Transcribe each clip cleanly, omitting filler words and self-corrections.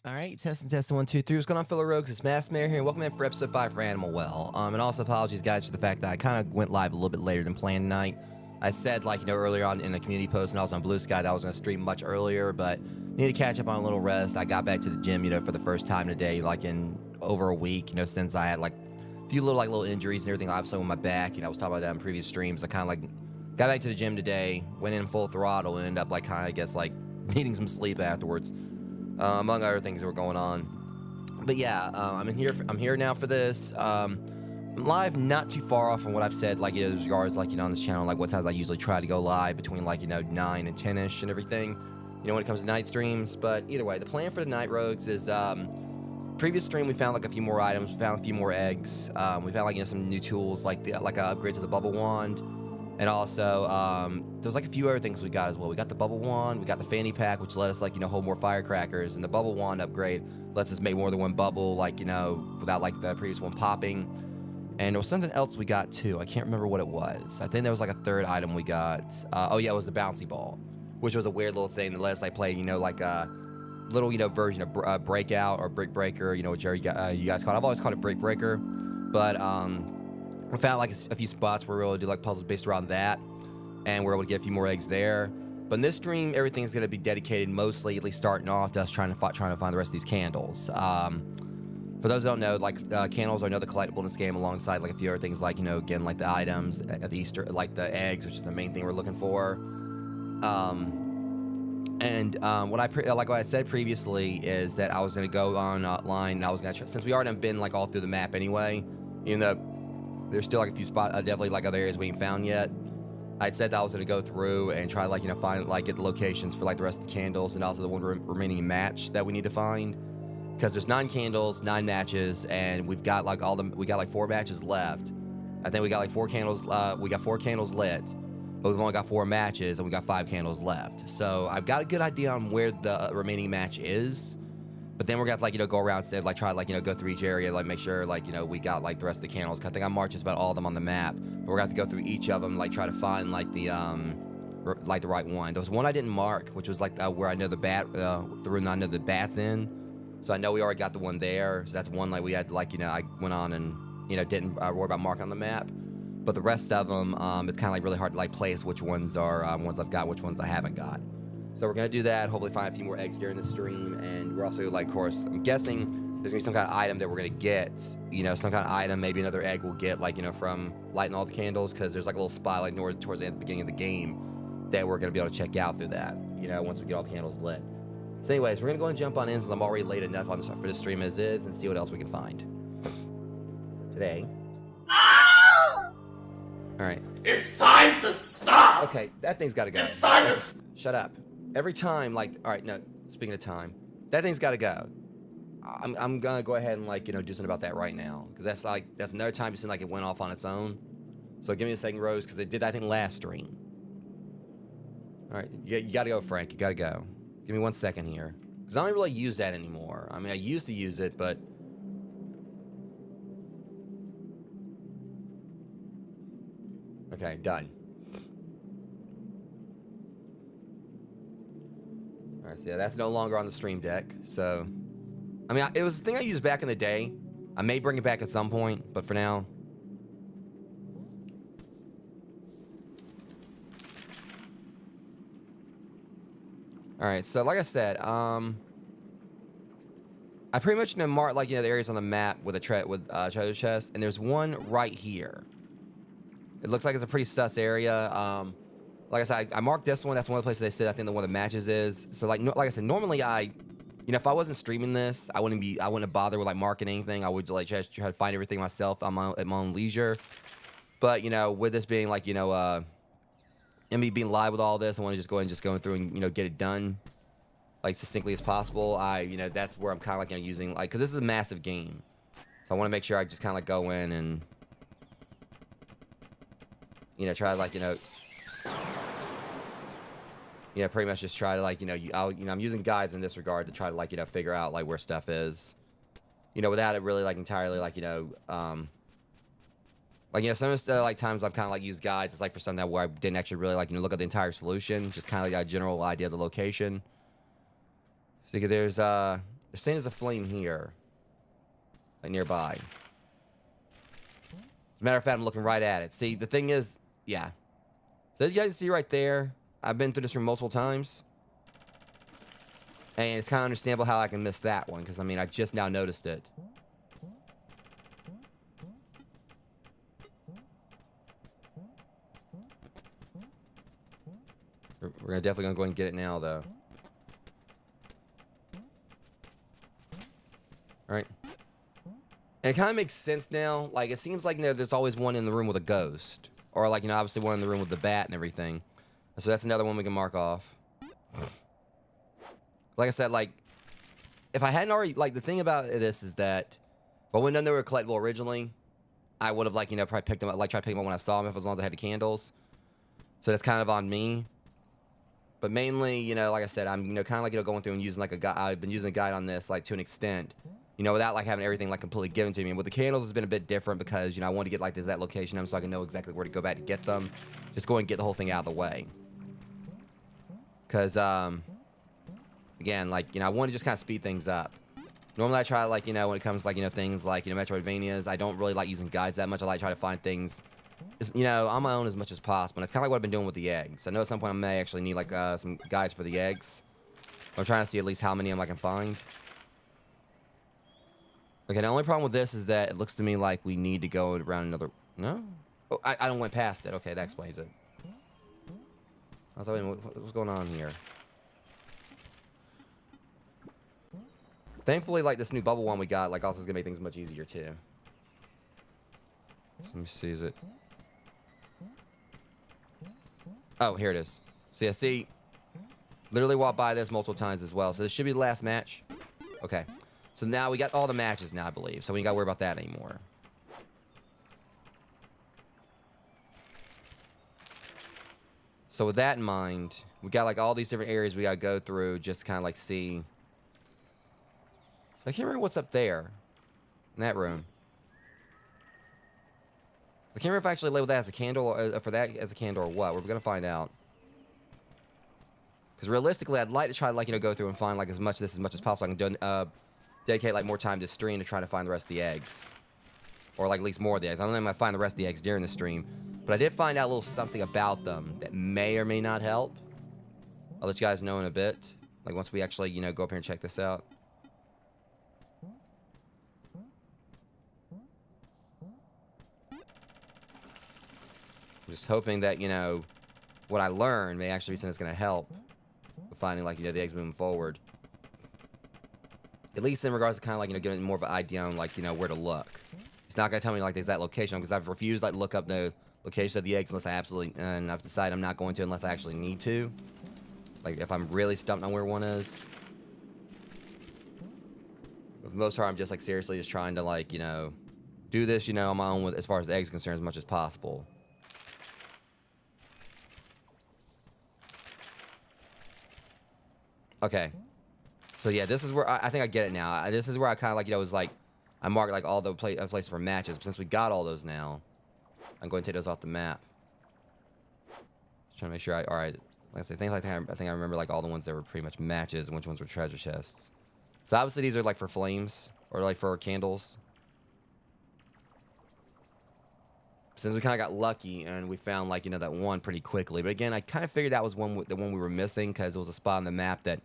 Alright, testing, 1, 2, 3. What's going on, fellow rogues? It's Mass Mayor here, and welcome in for episode 5 for Animal Well. And also apologies, guys, for the fact that I kind of went live a little bit later than planned tonight. I said, earlier on in the community post and also on Blue Sky that I was going to stream much earlier, but need to catch up on a little rest. I got back to the gym, for the first time today, in over a week, since I had, a few little injuries and everything. Obviously with my back, I was talking about that in previous streams. I kind of, got back to the gym today, went in full throttle, and ended up, needing some sleep afterwards. Among other things that were going on. But yeah, I'm here now for this. I'm live not too far off from what I've said, as regards, on this channel, what times I usually try to go live between, 9 and 10-ish and everything, when it comes to night streams. But either way, the plan for the night rogues is, previous stream, we found, a few more items, we found a few more eggs, we found, some new tools, an upgrade to the bubble wand. And also, there's a few other things we got as well. We got the bubble wand, we got the fanny pack, which let us hold more firecrackers, and the bubble wand upgrade lets us make more than one bubble, without the previous one popping. And there was something else we got too. I can't remember what it was. I think there was a third item we got. Oh yeah, it was the bouncy ball, which was a weird little thing that let us play, a little version of breakout or brick breaker, whichever you guys call it. I've always called it brick breaker, but we found a few spots where we were able to do puzzles based around that, and we're able to get a few more eggs there. But in this stream, everything's going to be dedicated mostly, at least starting off, to us trying to find the rest of these candles. For those who don't know, candles are another collectible in this game, alongside a few other things, again, the items at the Easter, the eggs, which is the main thing we're looking for. What I said previously is that I was going to go online, and I was going to, since we already been all through the map anyway, even though there's still a few spots, definitely other areas we ain't found yet. I'd said that I was gonna go through and try find get the locations for the rest of the candles, and also the one remaining match that we need to find, because there's 9 candles, 9 matches, and we've got we got 4 matches left. I think we got 4 candles. We got 4 candles lit, but we've only got 4 matches, and we got 5 candles left. So I've got a good idea on where the remaining match is. But then we're gonna like go around instead, like try to like go through each area, like make sure like we got like the rest of the candles. 'Cause I think I marked just about all of them on the map, but we're gonna have to go through each of them, like try to find like the right one. There was one I didn't mark, which was like where I know the room I know the bat's in. So I know we already got the one there. So that's one like we had like I went on and didn't worry about marking on the map. But the rest of them, it's kind of like really hard to like place which ones are ones I've got, which ones I haven't got. So we're gonna do that. Hopefully find a few more eggs during the stream, and we're also like, of course, I'm guessing there's gonna be some kind of item that we're gonna get. Some kind of item, maybe another egg we'll get, like from lighting all the candles, because there's like a little spot like towards the beginning of the game that we're gonna be able to check out through that. Once we get all the candles lit. So, anyways, we're gonna go and jump on in since I'm already late enough on this for the stream as is, and see what else we can find today. All right. It's time to stop. Okay, that thing's gotta go. It's time to shut up. Every time, like, all right, no. Speaking of time, that thing's gotta go. I'm gonna go ahead and like do something about that right now, because that's another time it seemed like it went off on its own. So give me a second, Rose, because it did that thing last stream. All right, you gotta go, Frank. You gotta go. Give me 1 second here, because I don't really use that anymore. I mean, I used to use it, but okay, done. All right, so yeah, that's no longer on the stream deck. So, I mean, it was the thing I used back in the day. I may bring it back at some point, but for now. All right, so like I said, I pretty much mark like the areas on the map with a treasure chest, and there's one right here. It looks like it's a pretty sus area. Like I said, I marked this one. That's one of the places they said I think the one of the matches is. So like I said, normally if I wasn't streaming this, I wouldn't bother with like marking anything. I would like try to find everything myself at my own leisure. But with this being like and me being live with all this, I want to just go ahead and go through and get it done like succinctly as possible. That's where I'm kind of like using like, because this is a massive game, so I want to make sure I just kind of like go in and try to like pretty much just try to like I'm using guides in this regard to try to like figure out like where stuff is, without it really like entirely like some of the like times I've kind of like used guides. It's like for something where I didn't actually really like look at the entire solution, just kind of like a general idea of the location. So there's saying there's a flame here, like nearby. As a matter of fact, I'm looking right at it. See, the thing is, yeah. So you guys see right there, I've been through this room multiple times, and it's kind of understandable how I can miss that one, because I mean I just now noticed it. We're definitely gonna go and get it now, though. All right. And it kind of makes sense now. Like, it seems like there's always one in the room with a ghost, or like obviously one in the room with the bat and everything. So that's another one we can mark off. Like I said, like if I hadn't already, like the thing about this is that if I wouldn't known they were collectible originally, I would have like probably picked them up, like tried to pick them up when I saw them, if as long as I had the candles. So that's kind of on me. But mainly, like I said, I'm kind of like going through and using like a guide. I've been using a guide on this like to an extent, without like having everything like completely given to me. And with the candles, it's been a bit different because I want to get like that location so I can know exactly where to go back to get them. Just go and get the whole thing out of the way. Because again, like I want to just kind of speed things up. Normally, I try like when it comes to, like things like metroidvanias, I don't really like using guides that much. I like try to find things on my own as much as possible. And it's kind of like what I've been doing with the eggs. I know at some point I may actually need like some guides for the eggs. I'm trying to see at least how many of them I can find. Okay, the only problem with this is that it looks to me like we need to go around another. No? Oh, I don't went past it. Okay, that explains it. I was like, what's going on here? Thankfully, like this new bubble one we got, like also is gonna make things much easier too. So let me see, is it? Oh, here it is. So yeah, see, literally walked by this multiple times as well. So this should be the last match. Okay, so now we got all the matches now, I believe. So we ain't gotta worry about that anymore. So with that in mind, we got like all these different areas we gotta go through just to kind of like see So I can't remember what's up there. In that room. I can't remember if I actually labeled that as a candle or for that as a candle or what. We're gonna find out. Because realistically, I'd like to try to, like, you know, go through and find, like, as much as possible. I can dedicate, like, more time to stream to try to find the rest of the eggs. Or, like, at least more of the eggs. I don't know if I find the rest of the eggs during the stream. But I did find out a little something about them that may or may not help. I'll let you guys know in a bit. Like, once we actually, you know, go up here and check this out. I'm just hoping that, you know, what I learned may actually be something that's going to help with finding, like, you know, the eggs moving forward. At least in regards to kind of, like, you know, getting more of an idea on, like, you know, where to look. It's not going to tell me, like, the exact location, because I've refused, like, to look up the location of the eggs unless I absolutely, and I've decided I'm not going to unless I actually need to. Like, if I'm really stumped on where one is. But for the most part, I'm just, like, seriously just trying to, like, you know, do this, you know, on my own with, as far as the eggs are concerned, as much as possible. Okay. So, yeah, this is where, I think I get it now. This is where I kind of, like, you know, was, like, I marked, like, all the places for matches. But since we got all those now, I'm going to take those off the map. Just trying to make sure all right. Like I say, things like that, I think I remember, like, all the ones that were pretty much matches and which ones were treasure chests. So, obviously, these are, like, for flames or, like, for candles. Since we kind of got lucky and we found, like, you know, that one pretty quickly. But again, I kind of figured that was the one we were missing because it was a spot on the map that,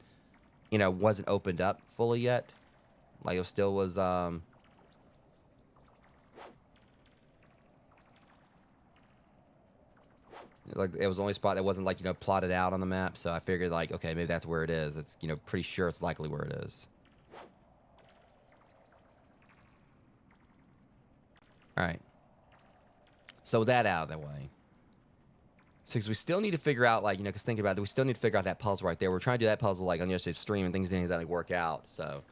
you know, wasn't opened up fully yet. Like, it still was, like, it was the only spot that wasn't, like, you know, plotted out on the map. So I figured, like, okay, maybe that's where it is. It's, you know, pretty sure it's likely where it is. All right. So with that out of the way. Since we still need to figure out, like, you know, because think about it, we still need to figure out that puzzle right there. We're trying to do that puzzle, like, on yesterday's stream, and things didn't exactly work out, so.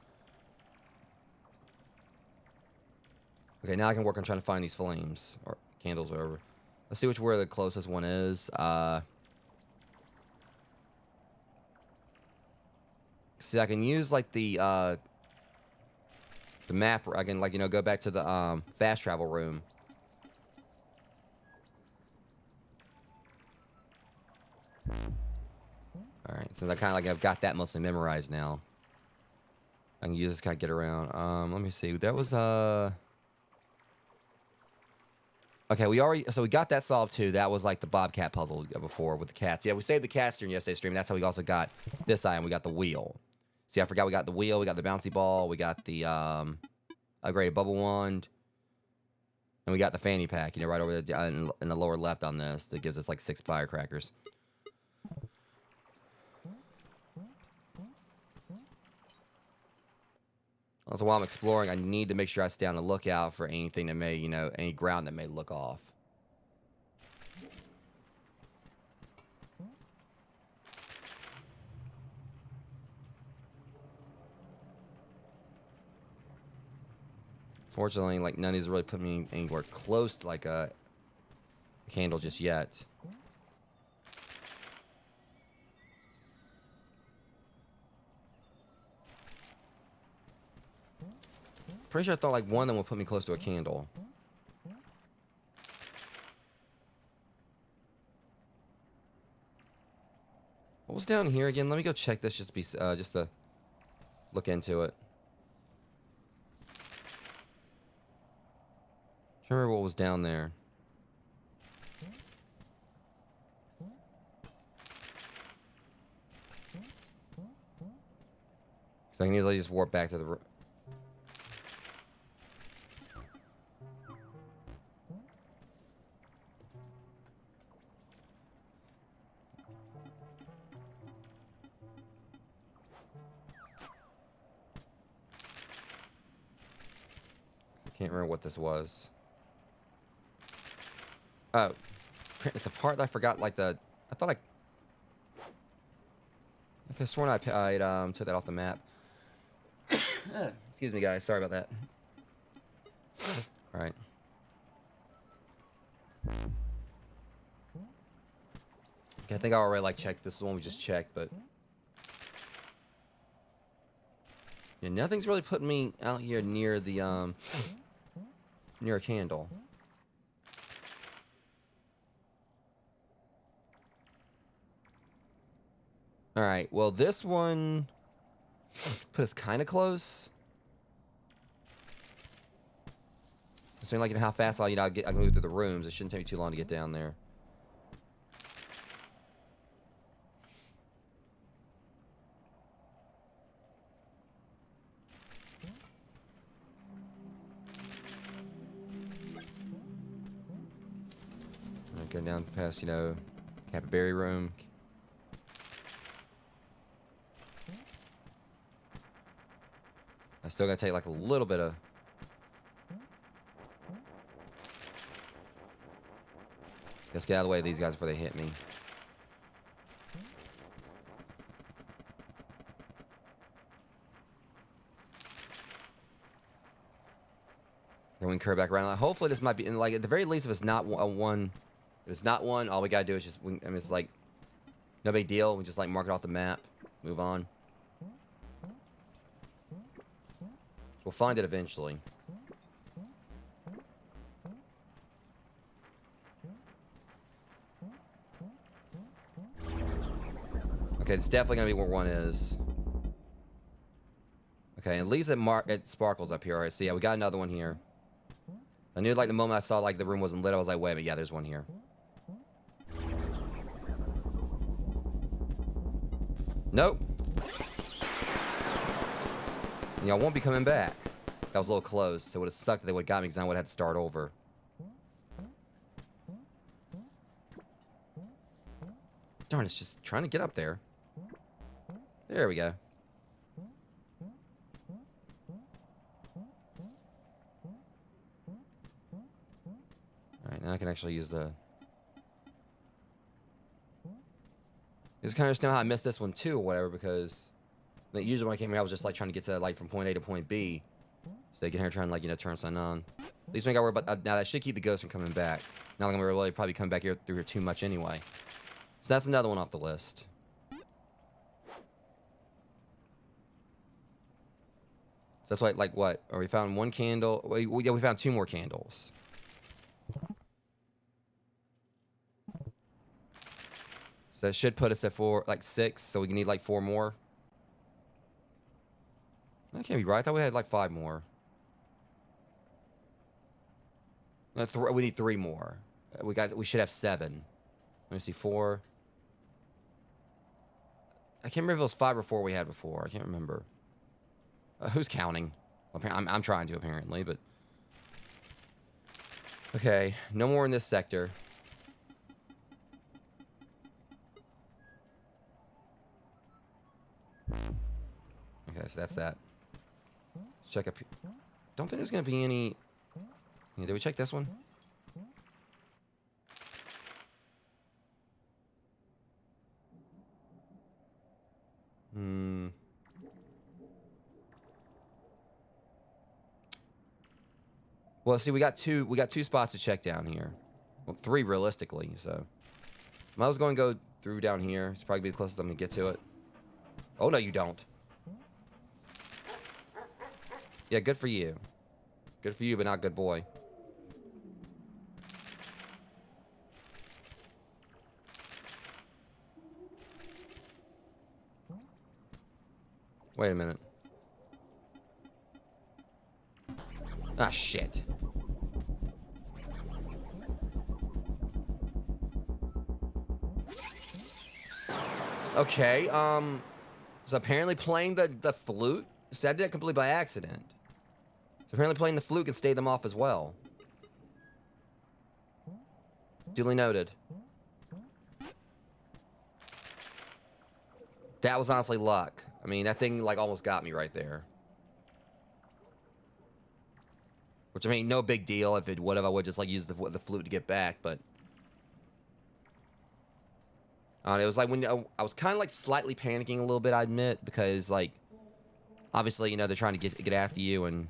Okay, now I can work on trying to find these flames, or candles, or whatever. Let's see where the closest one is. See, I can use, like, the map. I can, like, you know, go back to the, fast travel room. Alright, since I kind of, like, I've got that mostly memorized now. I can use this kind of get around. Let me see. That was, okay, so we got that solved too. That was, like, the Bobcat puzzle before with the cats. Yeah, we saved the cats during yesterday's stream. That's how we also got this item. We got the wheel. See, I forgot we got the wheel. We got the bouncy ball. We got the, upgraded bubble wand. And we got the fanny pack, you know, right over there in the lower left on this. That gives us, like, 6 firecrackers. Also, while I'm exploring, I need to make sure I stay on the lookout for anything that may, you know, any ground that may look off. Fortunately, like, none of these really put me anywhere close to, like, a candle just yet. Pretty sure I thought, like, one of them would put me close to a candle. What was down here again? Let me go check this just to look into it. I remember what was down there. So I can easily just warp back to the. I can't remember what this was. Oh, it's a part that I forgot. Like I thought I could have sworn I took that off the map. Excuse me, guys. Sorry about that. All right. Okay, I think I already, like, checked. This is the one we just checked, but Yeah, nothing's really putting me out here near the, near a candle. Alright, well, this one put us kind of close. Considering, like, how fast I can move through the rooms, it shouldn't take me too long to get down there. Go down past, Capyberry room. I still gotta take like a little bit of. Let's get out of the way of these guys before they hit me. Then we can curve back around. Hopefully this might be, like, at the very least, if it's not a one. If it's not one, all we gotta do is just, it's like, no big deal. We just, like, mark it off the map. Move on. We'll find it eventually. Okay, it's definitely gonna be where one is. Okay, at least it sparkles up here. Alright, so yeah, we got another one here. I knew, like, the moment I saw, like, the room wasn't lit, I was like, wait a minute, yeah, there's one here. Nope. I won't be coming back. That was a little close, so it would have sucked if they would have got me because I would have had to start over. Darn, it's just trying to get up there. There we go. Alright, now I can actually use the... Just kind of understand how I missed this one too, or whatever, because usually when I came here, I was just like trying to get to, like, from point A to point B, so they can here trying to, like, turn something on. At least we ain't got to worry about now. That should keep the ghost from coming back. Not like I'm really probably come back through here too much anyway. So that's another one off the list. So that's why, like, what? Or we found one candle. Yeah, we found 2 more candles. So that should put us at 6, so we need, like, 4 more. That can't be right. I thought we had, like, 5 more. We need 3 more. We should have 7. Let me see, 4. I can't remember if it was 5 or 4 we had before. I can't remember. Who's counting? I'm trying to, apparently, but... Okay, no more in this sector. Okay, so that's that. Let's check up here. Don't think there's gonna be any... Yeah, did we check this one? Well, see, we got two spots to check down here. Well, 3 realistically, so. I was going to go through down here. It's probably be the closest I'm going to get to it. Oh, no, you don't. Yeah, good for you. Good for you, but not good boy. Wait a minute. Ah, shit. Okay, so apparently playing the flute, so I did that completely by accident. So apparently playing the flute can stay them off as well. Duly noted. That was honestly luck. I mean, that thing, like, almost got me right there. Which, I mean, no big deal. If it would have, I would just, like, use the flute to get back, but... It was like when I was kind of, like, slightly panicking a little bit, I admit, because, like, obviously, they're trying to get after you, and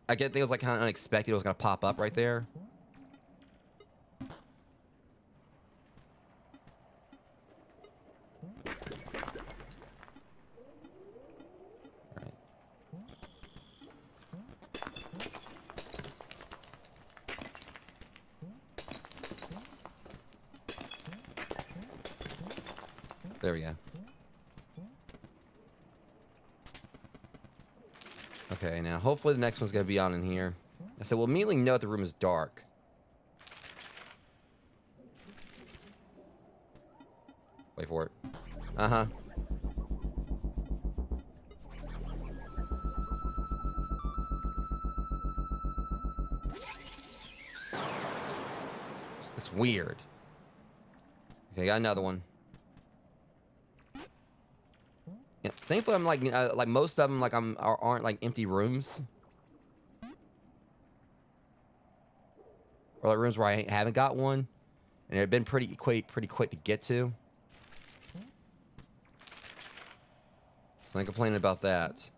I think it was, like, kind of unexpected it was going to pop up right there. There we go. Okay, now hopefully the next one's gonna be on in here. I said we'll immediately know the room is dark. Wait for it. Uh-huh. It's weird. Okay, got another one. Yeah, thankfully, I'm like most of them, like aren't like empty rooms, or like rooms where I haven't got one, and they've been pretty quick to get to. So I'm complaining about that.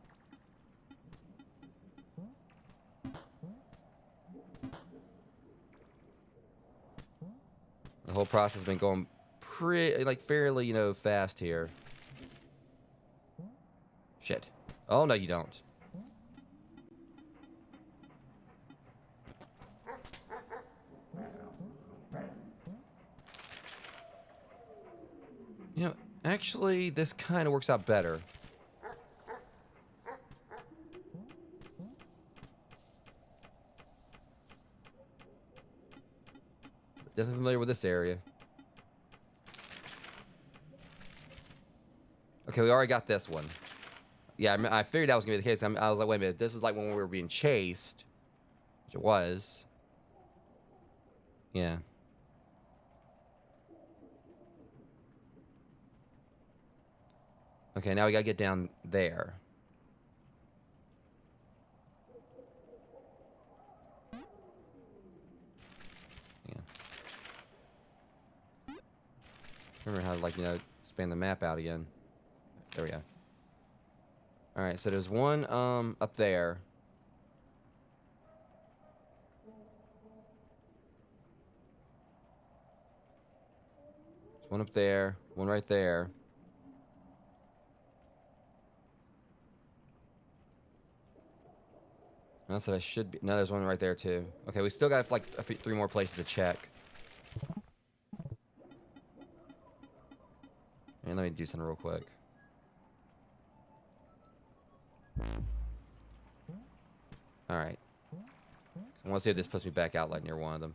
The whole process has been going pretty, like, fairly, you know, fast here. Shit. Oh, no, you don't. You know, actually, this kind of works out better. Definitely familiar with this area. Okay, we already got this one. Yeah, I figured that was going to be the case. I was like, wait a minute. This is like when we were being chased. Which it was. Yeah. Okay, now we got to get down there. Yeah. Remember how to, like, you know, span the map out again. There we go. Alright, so there's one, up there. There's one up there. One right there. That's what I should be. No, there's one right there, too. Okay, we still got, like, 3 more places to check. And let me do something real quick. Alright. I want to see if this puts me back out like near one of them.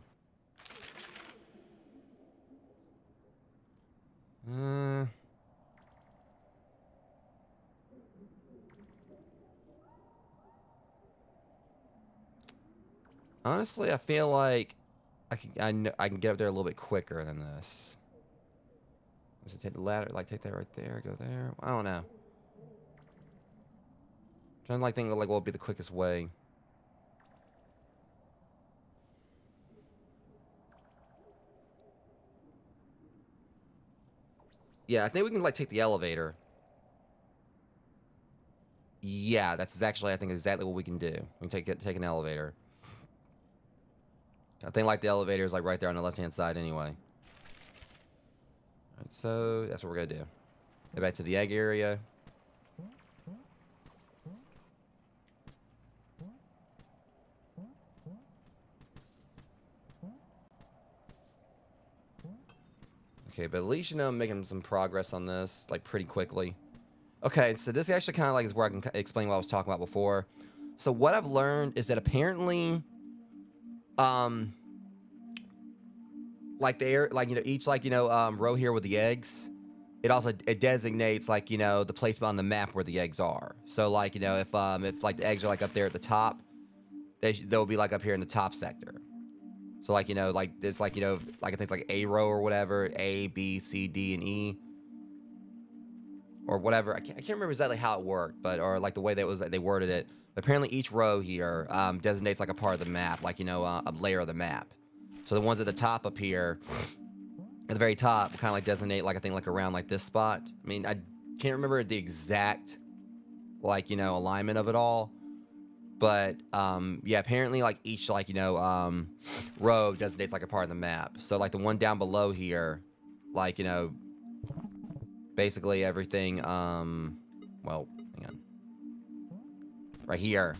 Honestly, I feel like I can get up there a little bit quicker than this. Does it take the ladder? Like, take that right there, go there? I don't know. Trying to, like, think of, like, what would be the quickest way. Yeah, I think we can, like, take the elevator. Yeah, that's actually, I think, exactly what we can do. We can take an elevator. I think, like, the elevator is, like, right there on the left-hand side anyway. Alright, so that's what we're gonna do. Go back to the egg area. Okay, but at least, you know, I'm making some progress on this, like, pretty quickly. Okay, so this actually kind of, like, is where I can explain what I was talking about before. So what I've learned is that apparently, like, you know, each, like, you know, row here with the eggs, it designates, like, you know, the place on the map where the eggs are. So, like, you know, if like, the eggs are, like, up there at the top, they'll be, like, up here in the top sector. So, like, you know, like, it's, like, you know, like, I think it's, like, A row or whatever, A, B, C, D, and E. Or whatever. I can't remember exactly how it worked, but, or, like, the way that they worded it. But apparently each row here designates, like, a part of the map, like, you know, a layer of the map. So the ones at the top up here, at the very top, kind of, like, designate, like, I think, like, around, like, this spot. I mean, I can't remember the exact, like, you know, alignment of it all. But, yeah, apparently, like, each, like, you know, row designates, like, a part of the map. So, like, the one down below here, like, you know, basically everything, well, hang on. Right here.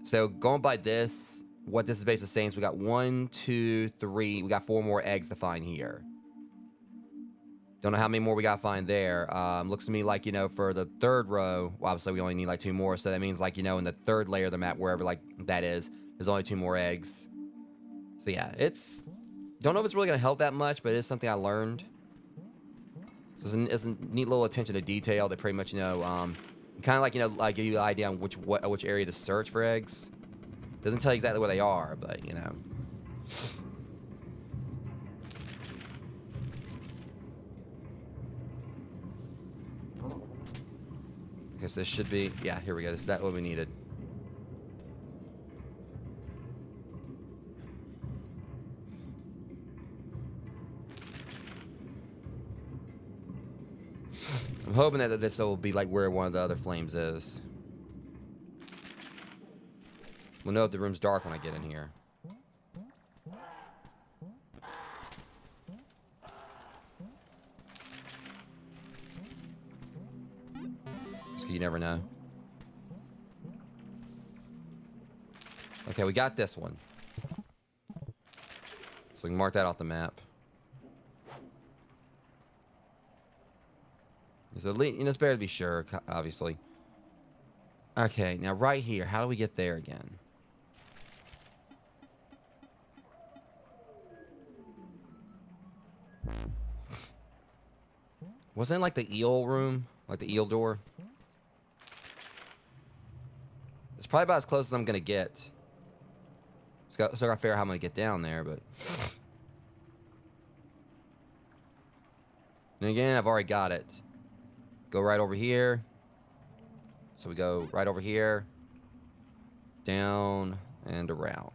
So, going by this, what this is basically saying is we got 1, 2, 3, we got 4 more eggs to find here. Don't know how many more we gotta find there. Looks to me like, you know, for the third row, well, obviously we only need like 2 more, so that means like, you know, in the third layer of the map, wherever like that is, there's only 2 more eggs. So yeah, it's, don't know if it's really gonna help that much, but it is something I learned. So it's a neat little attention to detail that pretty much, you know, kind of like, you know, like give you an idea on which area to search for eggs. Doesn't tell you exactly where they are, but you know. I guess this should be, yeah, here we go. This is that what we needed. I'm hoping that this will be like where one of the other flames is. We'll know if the room's dark when I get in here. Just 'cause you never know. Okay, we got this one. So we can mark that off the map. So, you know, it's better to be sure, obviously. Okay, now right here, how do we get there again? Wasn't it like the eel room? Like the eel door? It's probably about as close as I'm gonna get. So I gotta figure out how I'm gonna get down there, but... And again, I've already got it. Go right over here. So we go right over here. Down and around.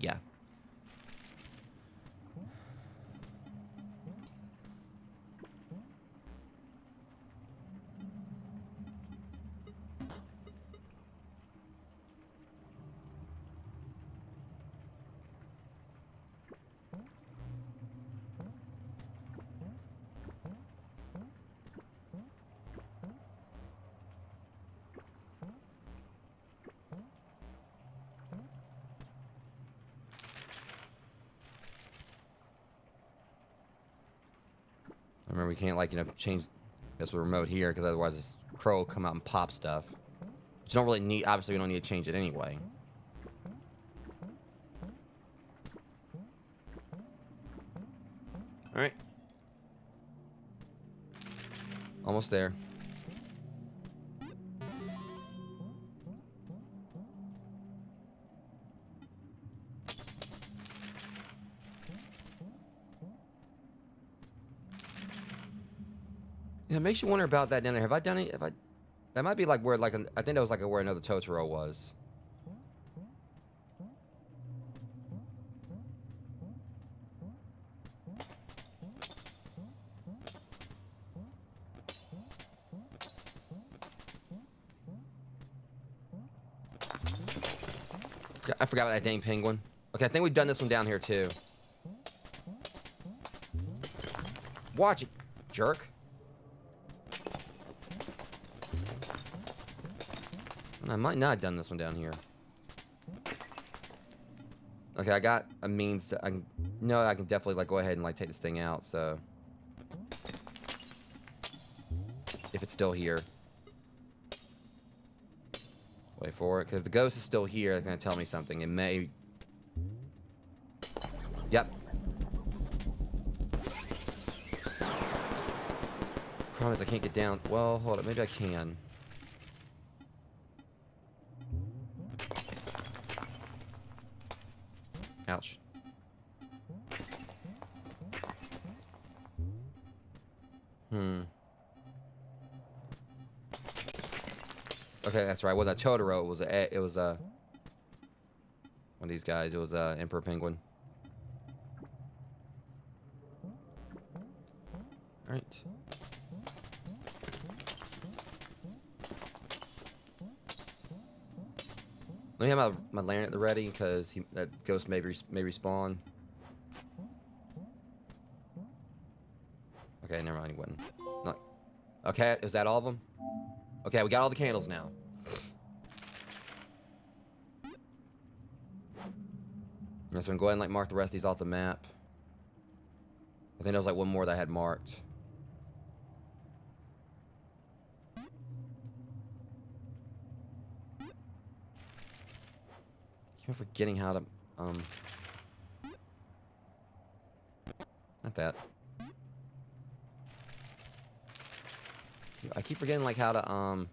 Yeah. Remember, we can't, like, you know, change this remote here, because otherwise this crow will come out and pop stuff. Which you don't really need, obviously we don't need to change it anyway. Alright. Almost there. Yeah, it makes you wonder about that down there. Have I done it? That might be like where, like, I think that was like where another Totoro was. I forgot about that dang penguin. Okay, I think we've done this one down here too. Watch it, jerk. I might not have done this one down here. Okay, I got a means to... I can definitely, like, go ahead and, like, take this thing out, so... If it's still here. Wait for it, because if the ghost is still here, it's going to tell me something. It may... Yep. Promise I can't get down. Well, hold up, maybe I can. Ouch. Okay, that's right. It wasn't a Totoro. It was a one of these guys. It was a Emperor Penguin. All right. Let me have my lantern at the ready, because that ghost may respawn. Okay, never mind, he wouldn't. Not, okay, is that all of them? Okay, we got all the candles now. So I'm going to go ahead and, like, mark the rest of these off the map. think there was like one more that I had marked. Keep forgetting how to, not that. I keep forgetting like how to,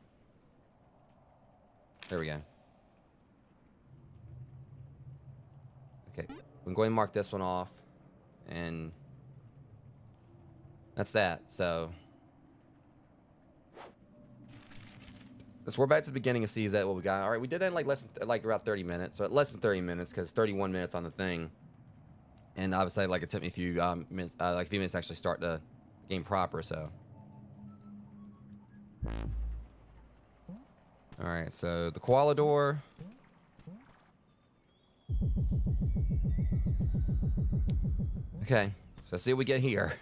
there we go. Okay, I'm going to mark this one off, and that's that. So we're back to the beginning of season. What we got? All right, we did that in like about 30 minutes, so less than 30 minutes, because 31 minutes on the thing, and obviously like it took me a few minutes, like a few minutes to actually start the game proper. So, all right, so the koala door. Okay, so let's see what we get here.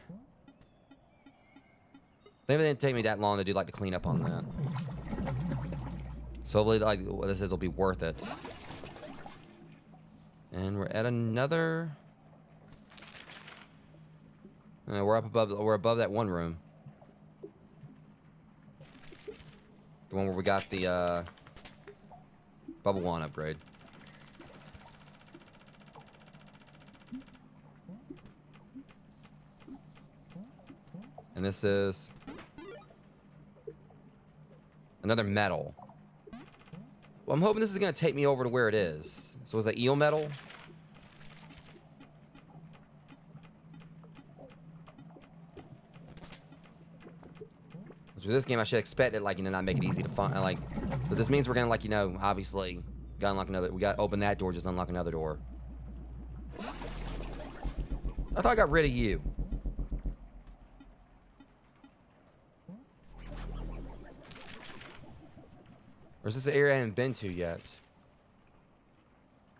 Maybe it didn't take me that long to do like the cleanup on that. So hopefully, like what this is will be worth it. And we're at another. We're up above. We're above that one room. The one where we got the bubble wand upgrade. And this is another metal. Well, I'm hoping this is going to take me over to where it is. So is that eel metal? Which with this game, I should expect it, like, you know, not make it easy to find. Like, so this means we're going to, like, you know, obviously, got to unlock another. We got to open that door, just unlock another door. I thought I got rid of you. Or is this the area I haven't been to yet?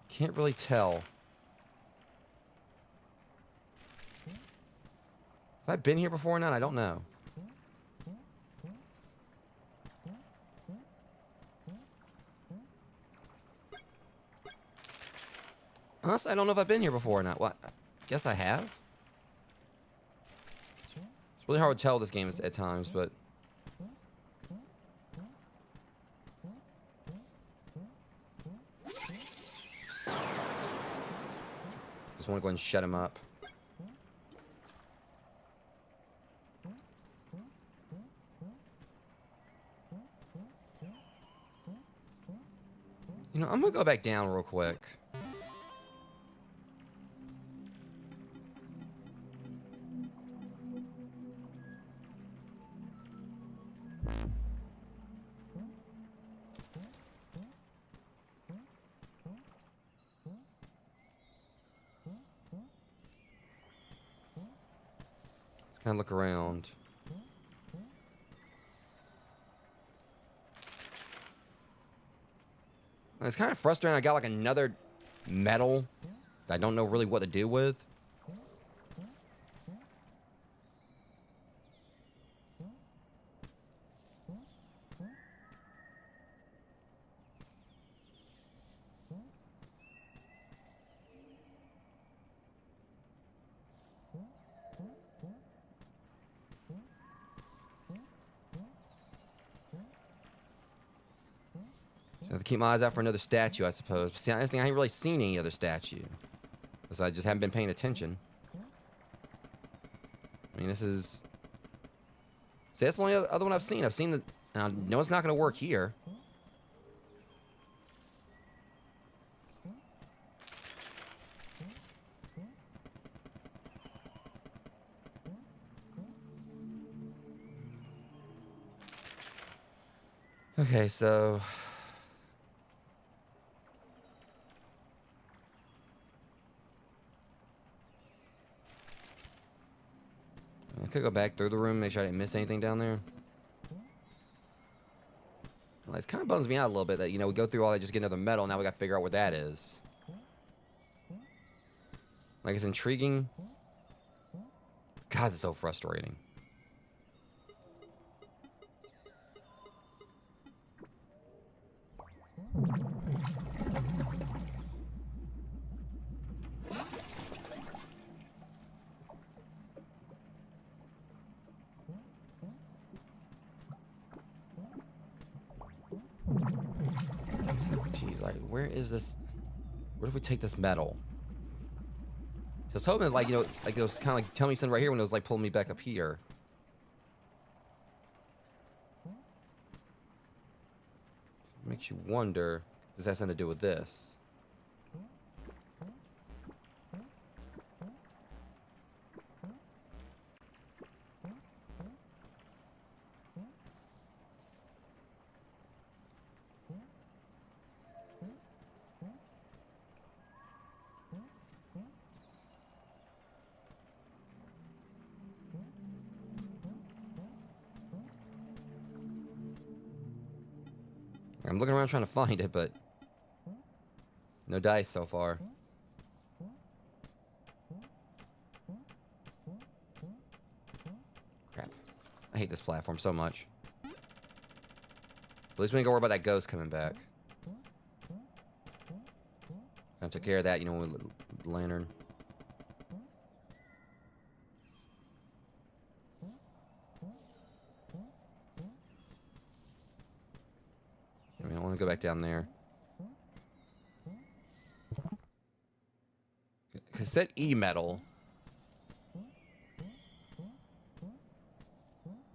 Can't really tell. Have I been here before or not? I don't know. Honestly, I don't know if I've been here before or not. What? I guess I have. It's really hard to tell this game at times, but... Just want to go ahead and shut him up. You know, I'm gonna go back down real quick. Kind of look around. It's kind of frustrating. I got like another metal that I don't know really what to do with. So I have to keep my eyes out for another statue, I suppose. But see, I ain't really seen any other statue. Because I just haven't been paying attention. I mean, this is... See, that's the only other one I've seen. I've seen the... And I know it's not going to work here. Okay, so... I could go back through the room, make sure I didn't miss anything down there. Well, it kind of bums me out a little bit that, you know, we go through all that, just get another medal, now we got to figure out what that is. Like, it's intriguing. God, it's so frustrating. Jeez, like, where is this? Where do we take this metal? Just hoping, like, you know, like it was kind of like telling me something right here when it was like pulling me back up here. Makes you wonder, does that have something to do with this? I'm looking around trying to find it, but no dice so far. Crap. I hate this platform so much. At least we ain't gotta worry about that ghost coming back. I took care of that, you know, with the lantern. I mean, I want to go back down there. Cause it said E-metal. I'm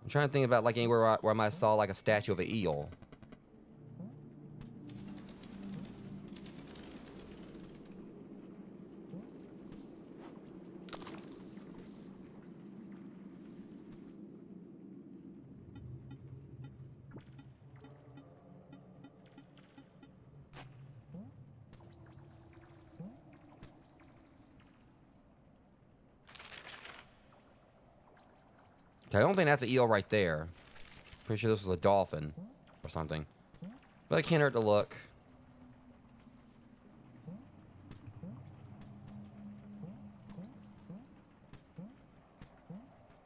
trying to think about like anywhere where I might saw like a statue of an eel. I don't think that's an eel right there. Pretty sure this was a dolphin or something. But it can't hurt to look.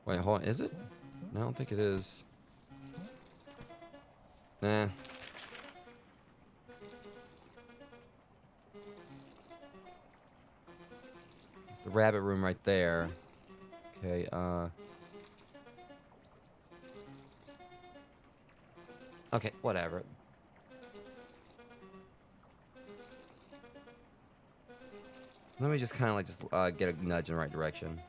Wait, hold on. Is it? No, I don't think it is. Nah. It's the rabbit room right there. Okay, okay, whatever. Let me just kind of like just get a nudge in the right direction.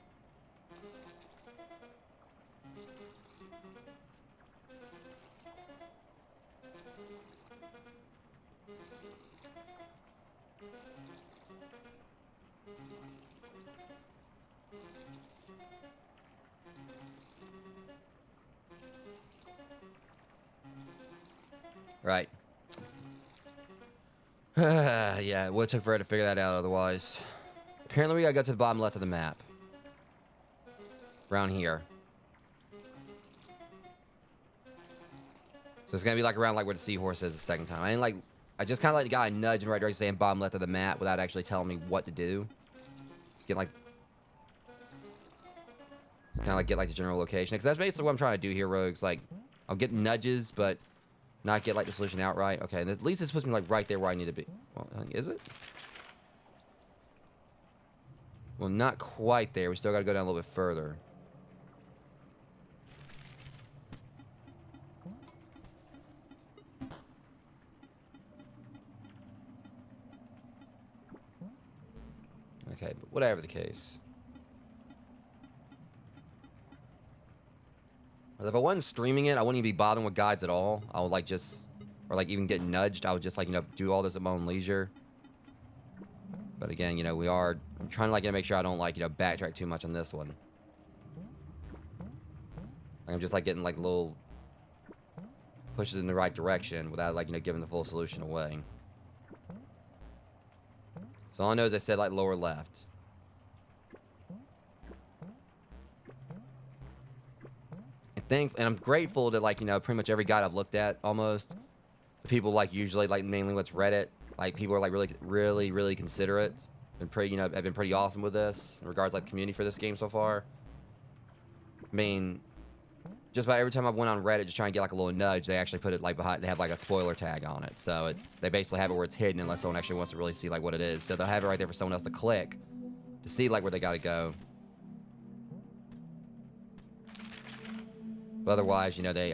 Right. Yeah, it would have took forever to figure that out otherwise. Apparently we gotta go to the bottom left of the map. Around here. So it's gonna be like around like where the seahorse is the second time. I just kinda like the guy nudge in the right direction saying bottom left of the map without actually telling me what to do. Just get like kinda like get like the general location. Because that's basically what I'm trying to do here, Rogues. Like I'll get nudges, but not get like the solution outright. Okay, and at least it's supposed to be like right there where I need to be. Well, is it? Well, not quite there. We still gotta go down a little bit further. Okay, but whatever the case. If I wasn't streaming it, I wouldn't even be bothering with guides at all. I would like just, or like even get nudged. I would just like, you know, do all this at my own leisure. But again, you know, I'm trying to like, you know, make sure I don't like, you know, backtrack too much on this one. Like, I'm just like getting like little pushes in the right direction without like, you know, giving the full solution away. So all I know is I said like lower left. And I'm grateful to like, you know, pretty much every guide I've looked at almost. The people like usually like mainly what's Reddit. Like people are like really considerate. And pretty, you know, have been pretty awesome with this in regards like community for this game so far. I mean, just about every time I've went on Reddit just trying to get like a little nudge, they actually put it like behind, they have like a spoiler tag on it. So they basically have it where it's hidden unless someone actually wants to really see like what it is. So they'll have it right there for someone else to click to see like where they gotta go. But otherwise, you know, they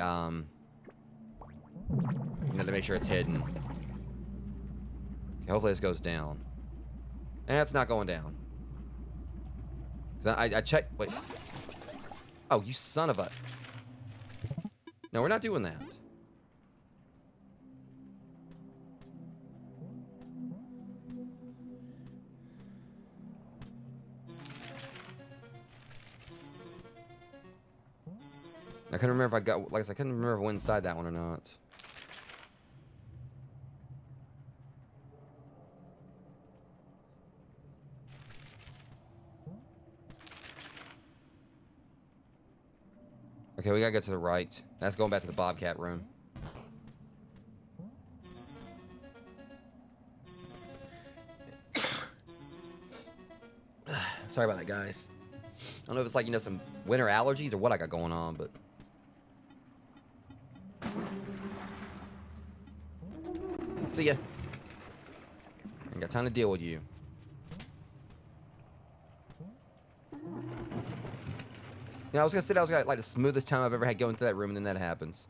make sure it's hidden. Okay, hopefully this goes down. And it's not going down. I checked. Wait. Oh, you son of a. No, we're not doing that. I couldn't remember if I got, like I couldn't remember if I went inside that one or not. Okay, we gotta go to the right. That's going back to the Bobcat room. Sorry about that, guys. I don't know if it's like, you know, some winter allergies or what I got going on, but... See ya. Ain't got time to deal with you. You know, I was gonna say that was like the smoothest time I've ever had going through that room, and then that happens.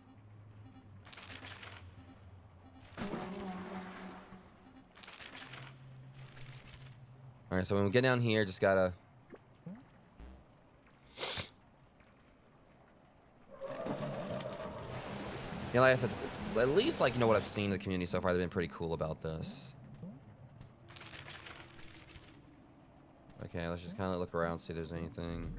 Alright, so when we get down here, just gotta... Yeah, like I said, at least, like, you know, what I've seen in the community so far, they've been pretty cool about this. Okay, let's just kind of look around, see if there's anything.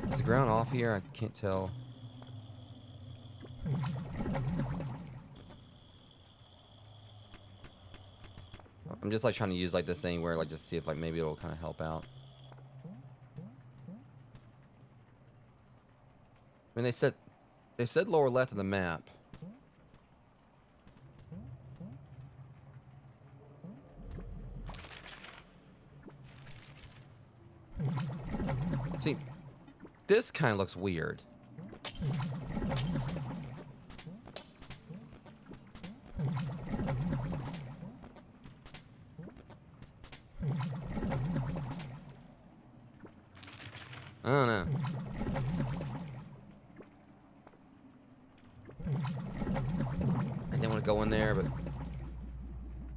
Is the ground off here? I can't tell. I'm just like trying to use like this thing where like just see if like maybe it'll kind of help out. I mean, they said lower left of the map. See, this kind of looks weird. I don't know. I didn't want to go in there, but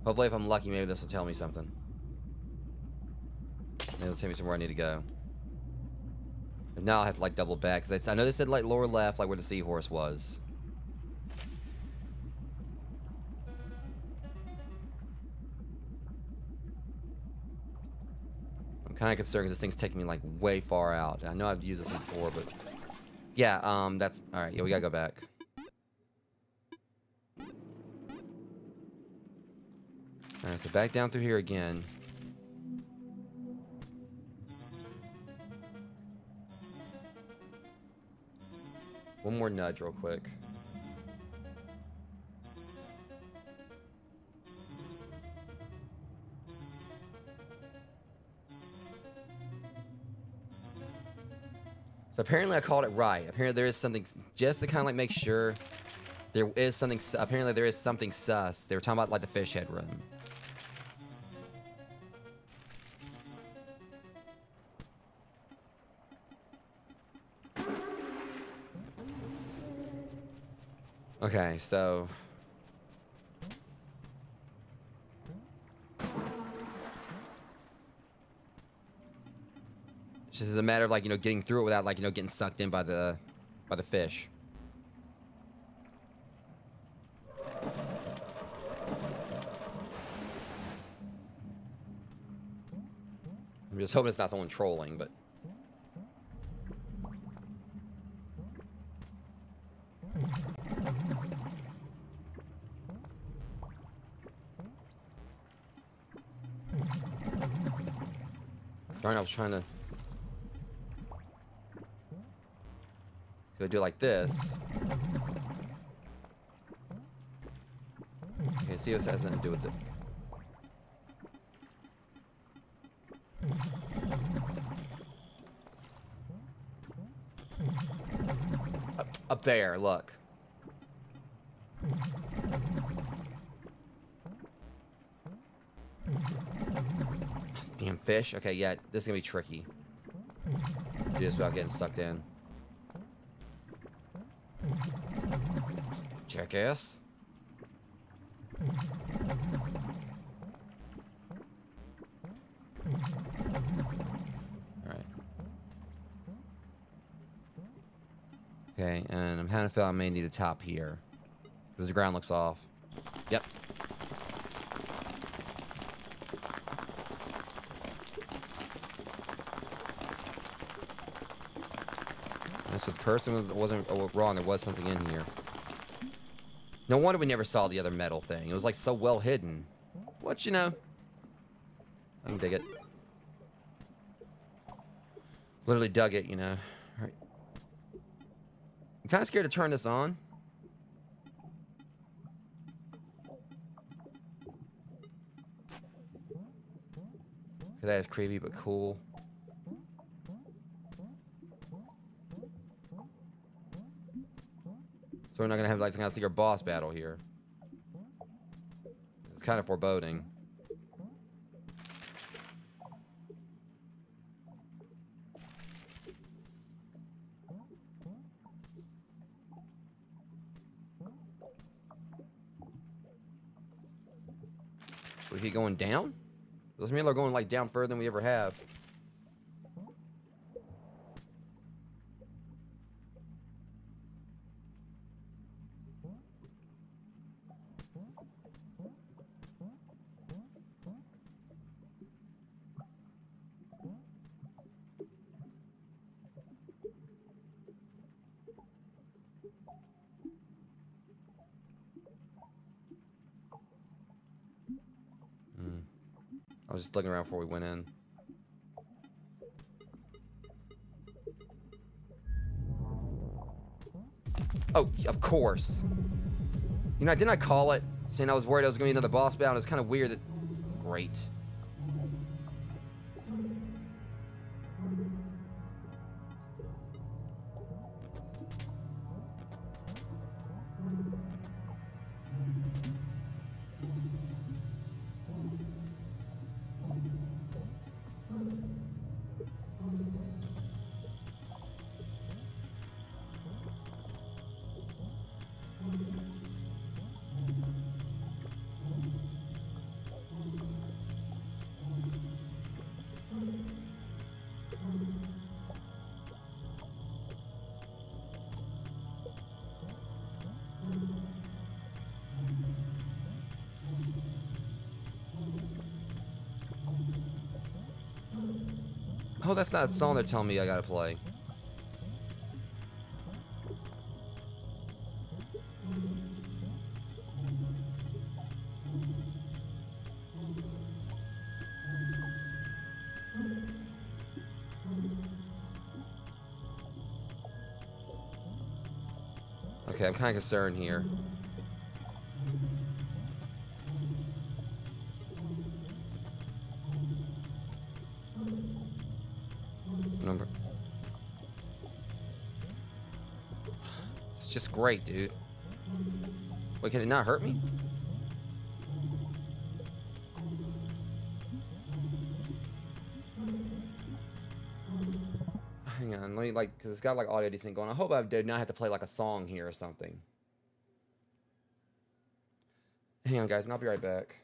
hopefully if I'm lucky, maybe this will tell me something. Maybe it'll tell me somewhere I need to go. If not, I'll have to like double back, because I know they said like lower left, like where the seahorse was. I'm kind of concerned because this thing's taking me like way far out. I know I've used this before, but yeah, that's all right. Yeah, we gotta go back. All right, so back down through here again. One more nudge real quick. So apparently I called it right. Apparently there is something, just to kind of like make sure there is something, apparently there is something sus. They were talking about like the fish head room. Okay, so it's just a matter of like, you know, getting through it without like, you know, getting sucked in by the fish. I'm just hoping it's not someone trolling, but darn, I was trying to do it like this. Okay, see if this has anything to do with it. there, look. Damn fish. Okay, yeah, this is gonna be tricky. Do this without getting sucked in. Jackass. Alright. Okay, and I'm having a feeling I may need a top here. Because the ground looks off. Yep. So the person wasn't wrong. There was something in here. No wonder we never saw the other metal thing. It was like so well hidden. What, you know? I can dig it. Literally dug it, you know. All right. I'm kind of scared to turn this on. That is creepy, but cool. So we're not gonna have like some kind of secret boss battle here. It's kind of foreboding. So we keep going down? Those mean are going like down further than we ever have. I was just looking around before we went in. Oh, of course. You know, didn't I call it? Saying I was worried I was going to be another boss battle. It's kind of weird that... Great. Oh, that's not a song they're telling me I gotta play. Okay, I'm kind of concerned here. Number. It's just great, dude. Wait, can it not hurt me? Hang on, let me like, because it's got like audio desync going. I hope I did not have to play like a song here or something. Hang on, guys, and I'll be right back.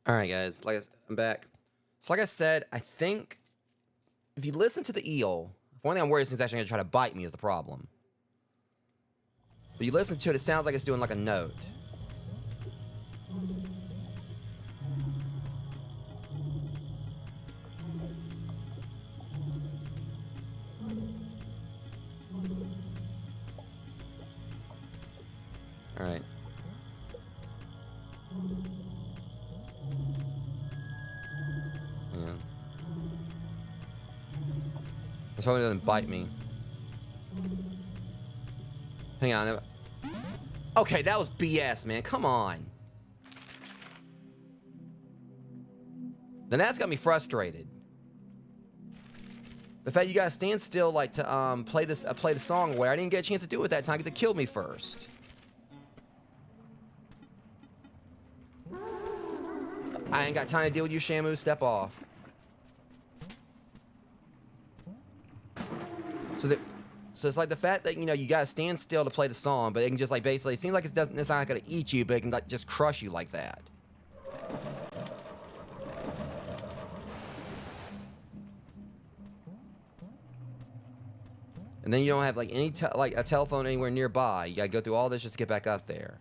All right, guys. I'm back. So, like I said, I think if you listen to the eel, one thing I'm worried is it's actually going to try to bite me is the problem. But you listen to it, it sounds like it's doing like a note. All right. Yeah. Let's hope it doesn't bite me. Hang on. Okay, that was BS, man. Come on. Then that's got me frustrated. The fact you guys stand still like to play the song where I didn't get a chance to do it that time because it killed me first. I ain't got time to deal with you, Shamu. Step off. So it's like the fact that, you know, you gotta stand still to play the song, but it can just like basically, it seems like it's not gonna eat you, but it can like just crush you like that. And then you don't have like a telephone anywhere nearby. You gotta go through all this just to get back up there.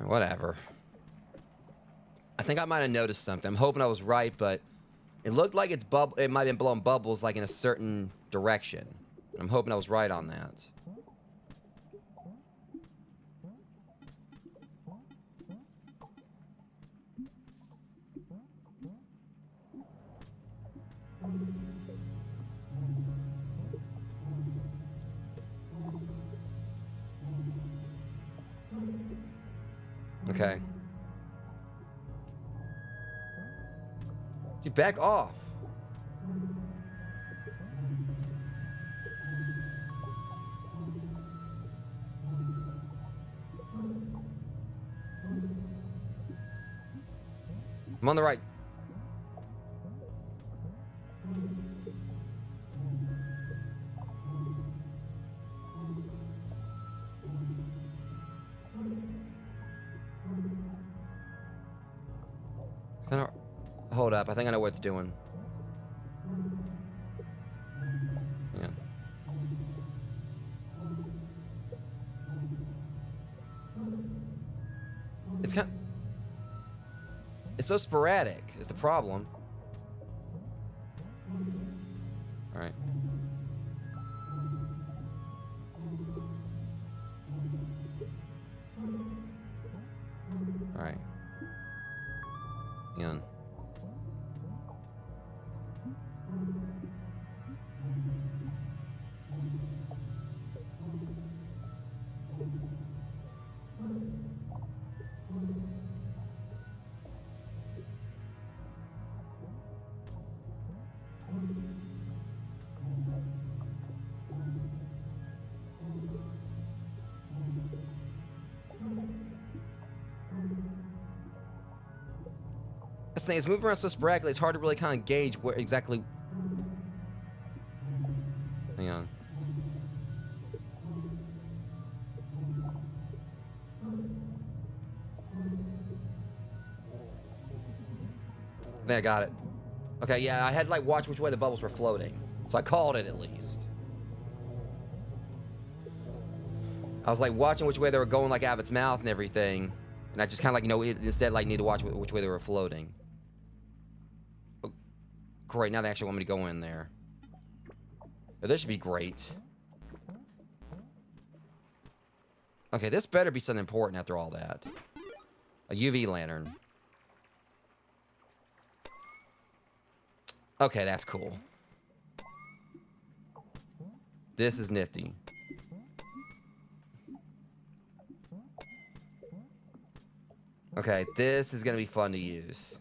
Whatever. I think I might have noticed something. I'm hoping I was right, but it looked like it might have been blowing bubbles like in a certain direction. I'm hoping I was right on that. Okay. Dude, back off. I'm on the right. Hold up, I think I know what it's doing. Yeah. It's so sporadic is the problem. All right. All right. Hang on. This thing is moving around so sporadically, it's hard to really kind of gauge where exactly. Hang on. I think I got it. Okay, yeah, I had to like watch which way the bubbles were floating. So I called it at least. I was like watching which way they were going like out of its mouth and everything. And I just kind of like, you know, instead like need to watch which way they were floating. Oh, great, now they actually want me to go in there. Oh, this should be great. Okay, this better be something important after all that. A UV lantern. Okay, that's cool. This is nifty. Okay, this is gonna be fun to use.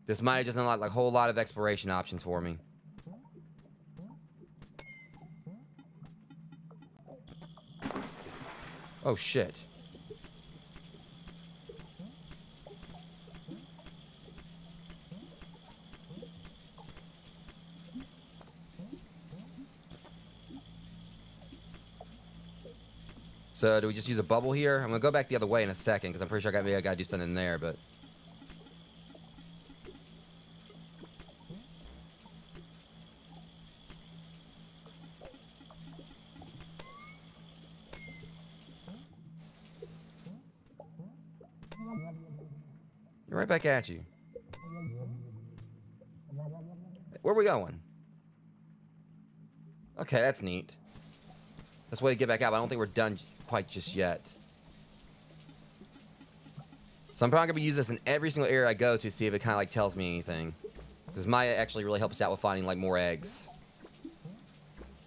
This might have just unlocked like a whole lot of exploration options for me. Oh shit. So do we just use a bubble here? I'm gonna go back the other way in a second because I'm pretty sure maybe I gotta do something there, but. Right back at you. Where are we going? Okay, that's neat. That's a way to get back out, but I don't think we're done quite just yet. So I'm probably going to be using this in every single area I go to see if it kind of like tells me anything. Because Maya actually really helps out with finding like more eggs.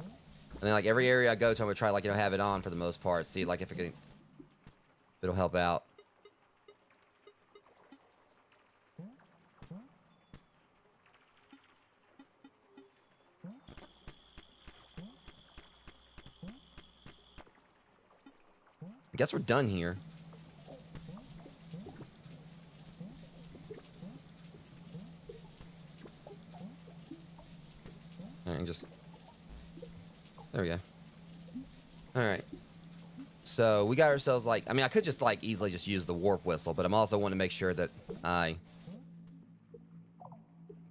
And then like every area I go to, I'm going to try like, you know, have it on for the most part. See like if it'll help out. I guess we're done here. Alright, just... There we go. Alright. So, we got ourselves, like... I mean, I could just, like, easily just use the warp whistle, but I'm also wanting to make sure that I...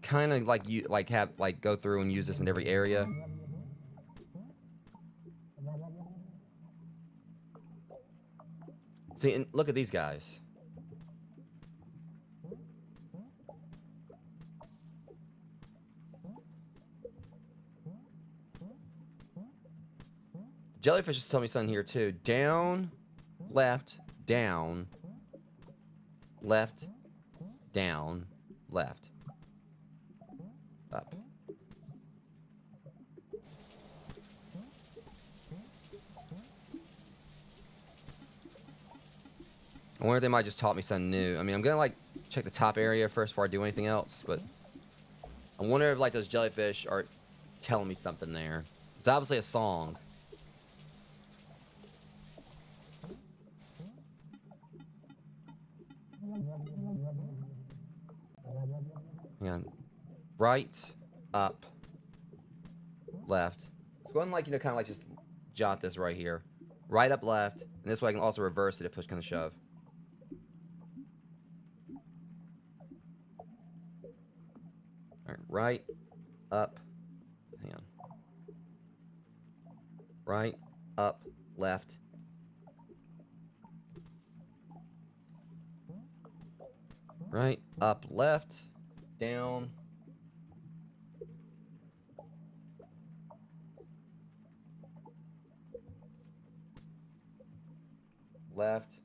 kind of, like, have, like, go through and use this in every area. See, and look at these guys. Jellyfish is telling me something here, too. Down, left, down, left, down, left, up. I wonder if they might just taught me something new. I mean, I'm gonna like check the top area first before I do anything else, but I wonder if like those jellyfish are telling me something there. It's obviously a song. Hang on. Right, up, left. Let's go ahead and like, you know, kind of like just jot this right here. Right, up, left. And this way I can also reverse it if push, kind of shove. Alright, right, up, hang on. Right, up, left. Right, up, left, down. Left.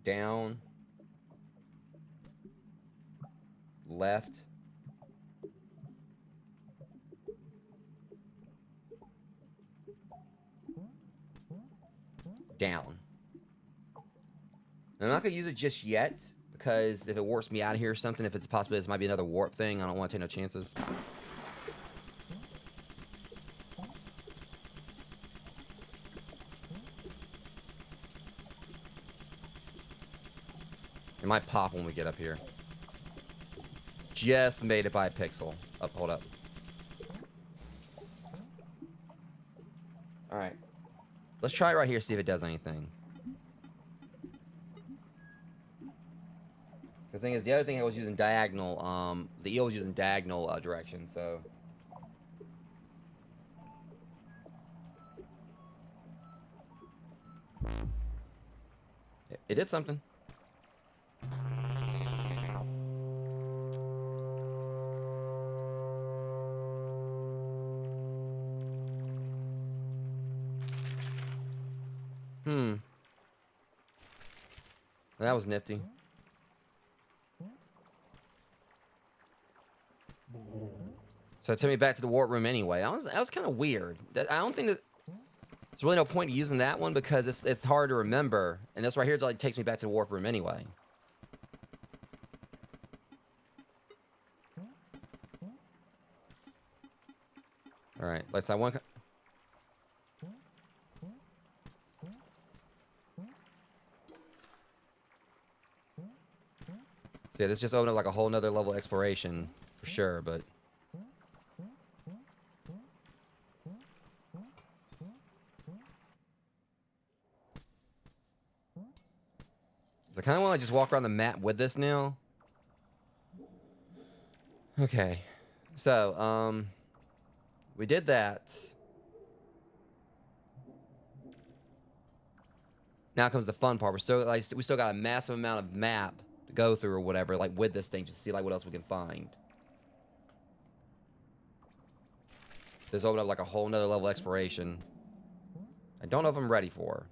Down. Left. Down. And I'm not going to use it just yet, because if it warps me out of here or something, if it's a possibility this might be another warp thing, I don't want to take no chances. It might pop when we get up here. Just made it by a pixel. Oh, hold up. Alright. Let's try it right here, see if it does anything. The thing is, the other thing I was using diagonal, the eel was using diagonal direction, so... It did something. That was nifty. So it took me back to the warp room anyway. That was kind of weird. I don't think that there's really no point in using that one because it's hard to remember. And this right here like takes me back to the warp room anyway. All right, let's have one. So yeah, this just opened up like a whole nother level of exploration for sure, but I kind of want to just walk around the map with this now. Okay. So, we did that. Now comes the fun part. We still got a massive amount of map to go through or whatever, like with this thing, just to see like what else we can find. This opened up like a whole nother level of exploration. I don't know if I'm ready for.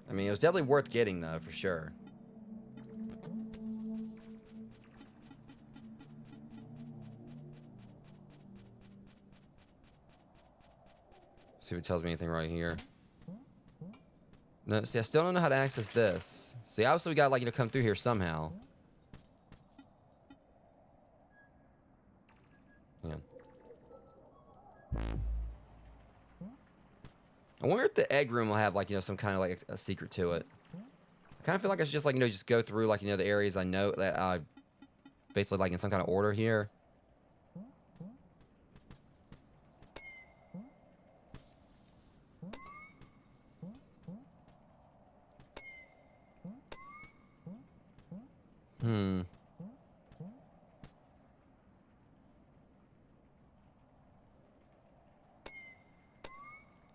I mean, it was definitely worth getting though, for sure. See if it tells me anything right here. No, see, I still don't know how to access this. See, obviously we gotta, like, you know, come through here somehow. Hang on. I wonder if the egg room will have, like, you know, some kind of, like, a secret to it. I kind of feel like I should just, like, you know, just go through, like, you know, the areas I know that I basically, like, in some kind of order here.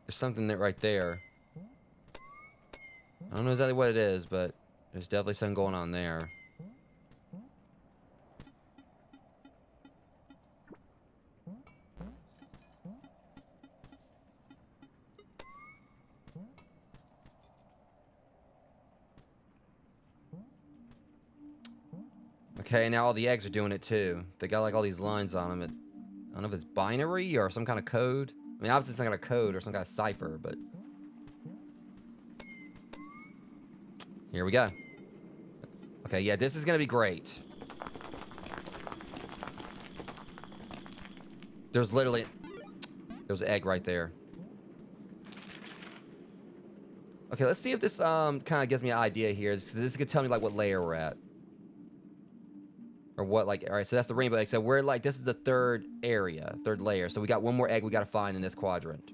There's something that right there. I don't know exactly what it is, but there's definitely something going on there. Okay, now all the eggs are doing it too. They got like all these lines on them. I don't know if it's binary or some kind of code. I mean, obviously it's some kind of code or some kind of cipher, but... Here we go. Okay, yeah, this is gonna be great. There's literally... There's an egg right there. Okay, let's see if this kind of gives me an idea here. This could tell me like what layer we're at. Or what, like, all right, so that's the rainbow egg. So we're like, this is the third area, third layer. So we got one more egg we got to find in this quadrant.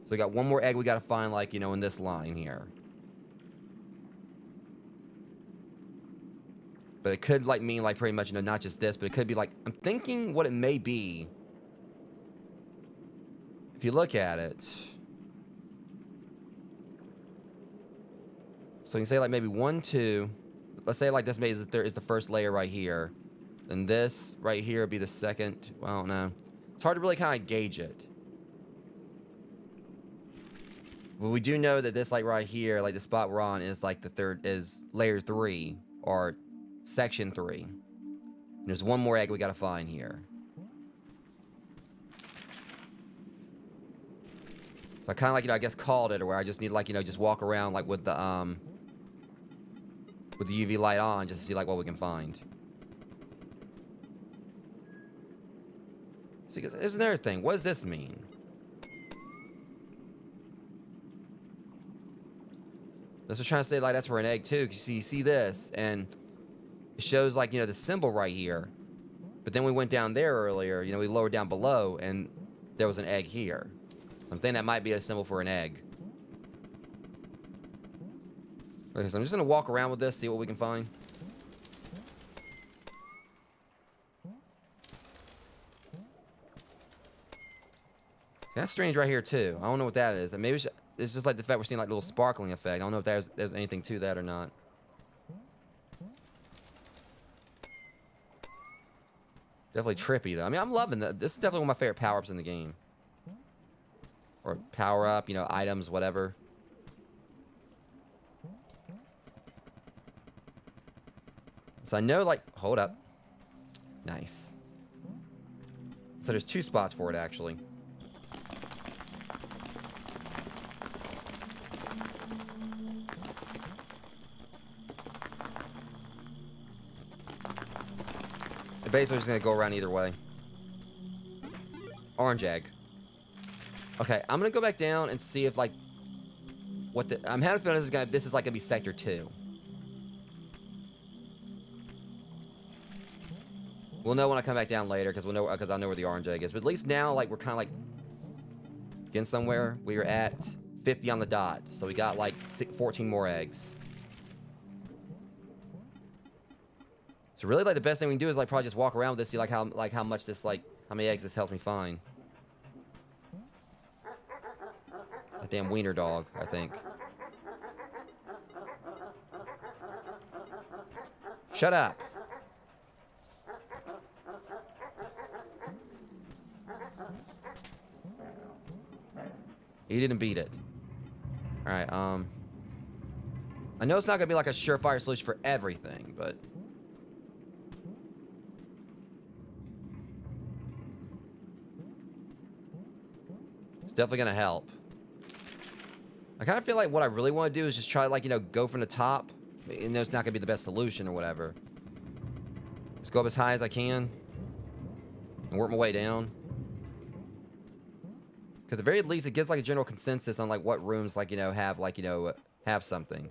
So we got one more egg we got to find, like, you know, in this line here. But it could, like, mean, like, pretty much, you know, not just this, but it could be, like, I'm thinking what it may be. If you look at it. So you can say like maybe 1, 2. Let's say like this maybe is the first layer right here. Then this right here would be the second. Well, I don't know. It's hard to really kind of gauge it. But we do know that this like right here, like the spot we're on is like the third, is layer 3 or section 3. And there's one more egg we gotta find here. So I kind of like, you know, I guess called it, or where I just need like, you know, just walk around like with the UV light on just to see like what we can find. See, because there's another thing. What does this mean? This is trying to say like that's for an egg too. Cause you see this, and it shows like, you know, the symbol right here. But then we went down there earlier. You know, we lowered down below, and there was an egg here. So I'm thinking that might be a symbol for an egg. Okay, so I'm just gonna walk around with this, see what we can find. That's strange right here too. I don't know what that is. Maybe it's just like the fact we're seeing like a little sparkling effect. I don't know if there's anything to that or not. Definitely trippy though. I mean, I'm loving that. This is definitely one of my favorite power-ups in the game. Or power-up, you know, items, whatever. So I know, like, hold up. Nice. So there's 2 spots for it, actually. Basically just gonna go around either way. Orange egg. Okay, I'm gonna go back down and see if like what the I'm having a feeling this is like gonna be sector 2. We'll know when I come back down later, because I'll know where the orange egg is. But at least now, like, we're kind of like getting somewhere. We are at 50 on the dot, so we got like 14 more eggs. So really, like, the best thing we can do is like probably just walk around with this, see like how much this how many eggs this helps me find. A damn wiener dog, I think. Shut up. He didn't beat it. All right. I know it's not gonna be like a surefire solution for everything, but it's definitely gonna help. I kind of feel like what I really want to do is just try, like, you know, go from the top. I know it's not gonna be the best solution or whatever. Just go up as high as I can and work my way down. Because at the very least, it gives like a general consensus on like what rooms, like, you know, have like, you know, have something.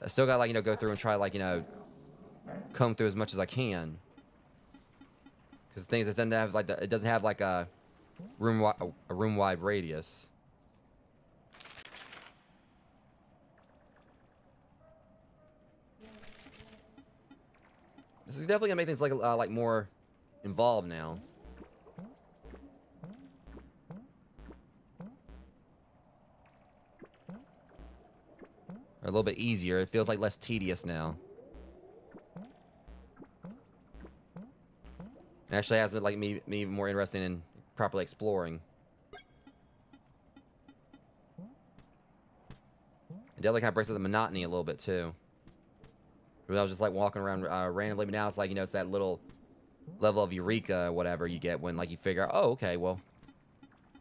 I still gotta, like, you know, go through and try, like, you know, comb through as much as I can. Because the thing is, it doesn't have like it doesn't have like a room-wide radius. This is definitely gonna make things like more involved now. Or a little bit easier. It feels like less tedious now. It actually has been like me even more interested in properly exploring. It definitely kind of breaks up the monotony a little bit too. I was just like walking around randomly, but now it's like, you know, it's that little level of eureka or whatever you get when, like, you figure out, oh, okay, well,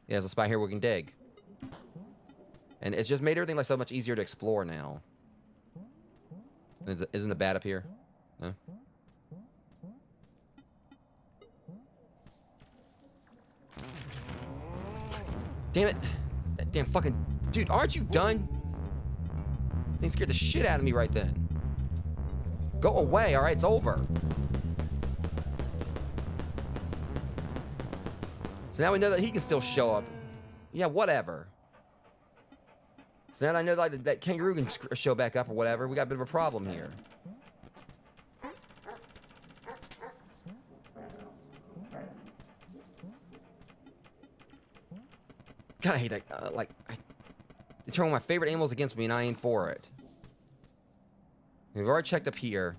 yeah, there's a spot here we can dig. And it's just made everything like so much easier to explore now. Isn't it bad up here? No? Damn it. That damn fucking... Dude, aren't you done? They scared the shit out of me right then. Go away, alright? It's over. So now we know that he can still show up. Yeah, whatever. So now that I know that kangaroo can show back up or whatever, we got a bit of a problem here. God, I hate that. They turn one of my favorite animals against me and I ain't for it. We've already checked up here.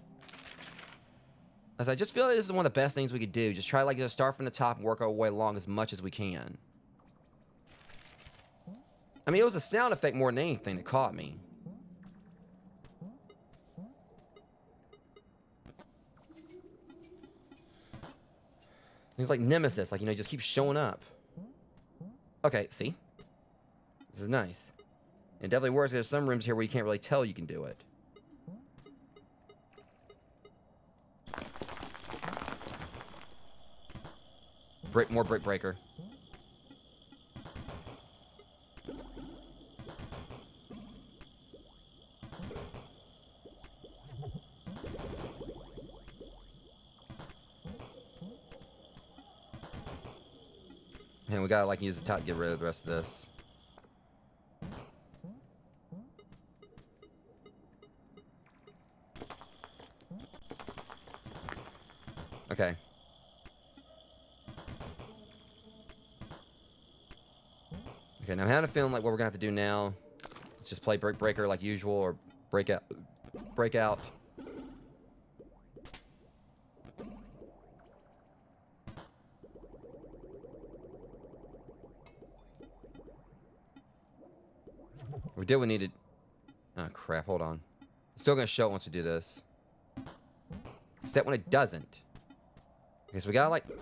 As I just feel like this is one of the best things we could do. Just try, like, to start from the top and work our way along as much as we can. I mean, it was a sound effect more than anything that caught me. Things like Nemesis, like, you know, just keeps showing up. Okay, see? This is nice. It definitely works. There's some rooms here where you can't really tell you can do it. More brick breaker. And we gotta, like, use the top to get rid of the rest of this. Okay. Okay, now I'm having a feeling like what we're gonna have to do now is just play brick breaker like usual, or break out. We did what we needed. Oh crap, hold on. It's still gonna show it once we do this. Except when it doesn't. Okay, so we gotta, like... Okay,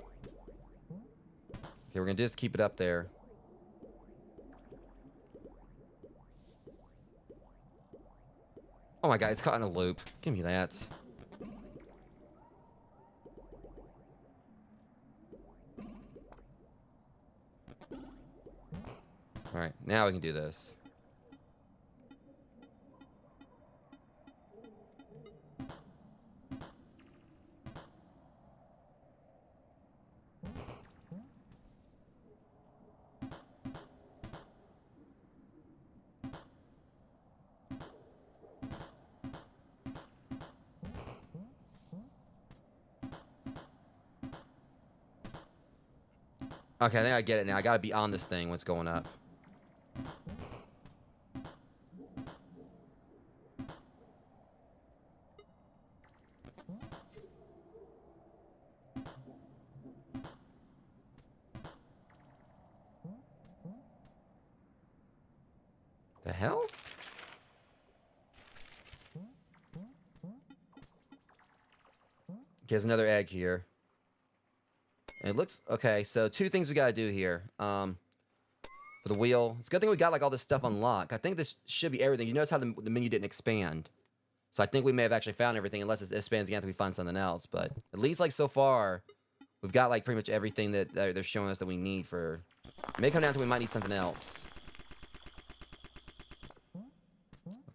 we're gonna just keep it up there. Oh my god, it's caught in a loop. Give me that. Alright, now we can do this. Okay, I think I get it now. I gotta be on this thing when it's going up. The hell? Here's another egg here. And it looks... Okay, so 2 things we gotta do here. For the wheel. It's a good thing we got, like, all this stuff unlocked. I think this should be everything. You notice how the menu didn't expand. So I think we may have actually found everything, unless it expands again after we find something else. But at least, like, so far, we've got, like, pretty much everything that they're showing us that we need for... It may come down to we might need something else.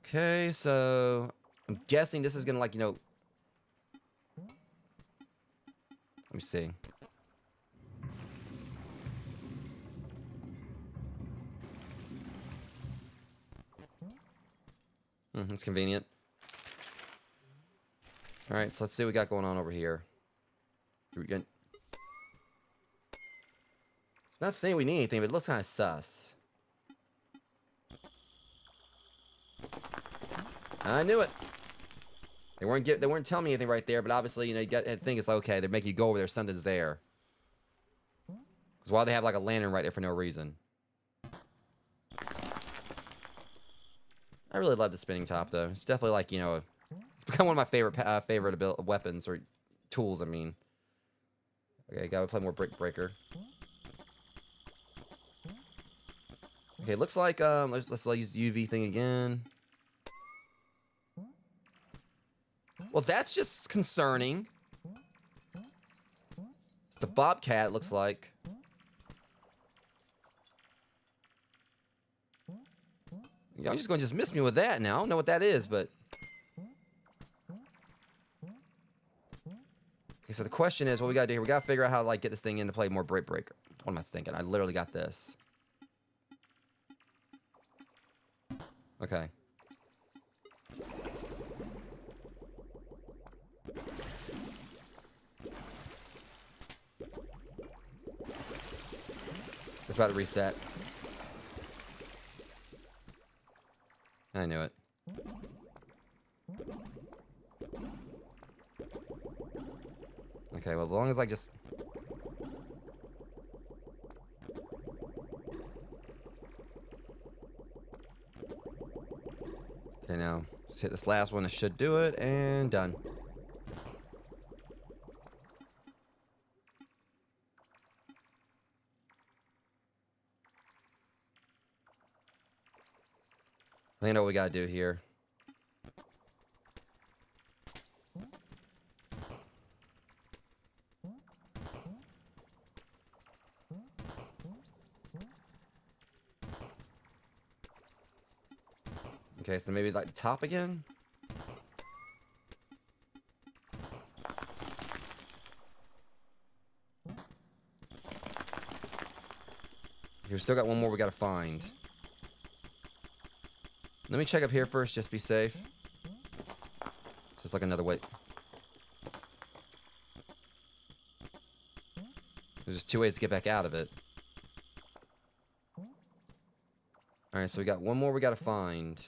Okay, so... I'm guessing this is gonna, like, you know... Let me see. It's convenient. Alright, so let's see what we got going on over here. It's not saying we need anything, but it looks kind of sus. I knew it. They weren't telling me anything right there, but obviously, you know, you got to think it's like, okay, they're making you go over there, something's there. Because why they have like a lantern right there for no reason? I really love the spinning top, though. It's definitely like, you know, it's become one of my favorite weapons or tools. I mean, okay, gotta play more Brick Breaker. Okay, looks like let's use the UV thing again. Well, that's just concerning. It's the Bobcat, looks like. Y'all just gonna miss me with that now. I don't know what that is, but... Okay, so the question is, what we gotta do here? We gotta figure out how to, like, get this thing in to play more Brick Breaker. What am I thinking? I literally got this. Okay. It's about to reset. I knew it. Okay, well, as long as I just... Okay, now, let's hit this last one. It should do it, and done. I think I know what we gotta do here. Okay, so maybe like the top again? We've still got one more we gotta find. Let me check up here first, just be safe. Just like another way. There's just 2 ways to get back out of it. Alright, so we got one more we gotta find.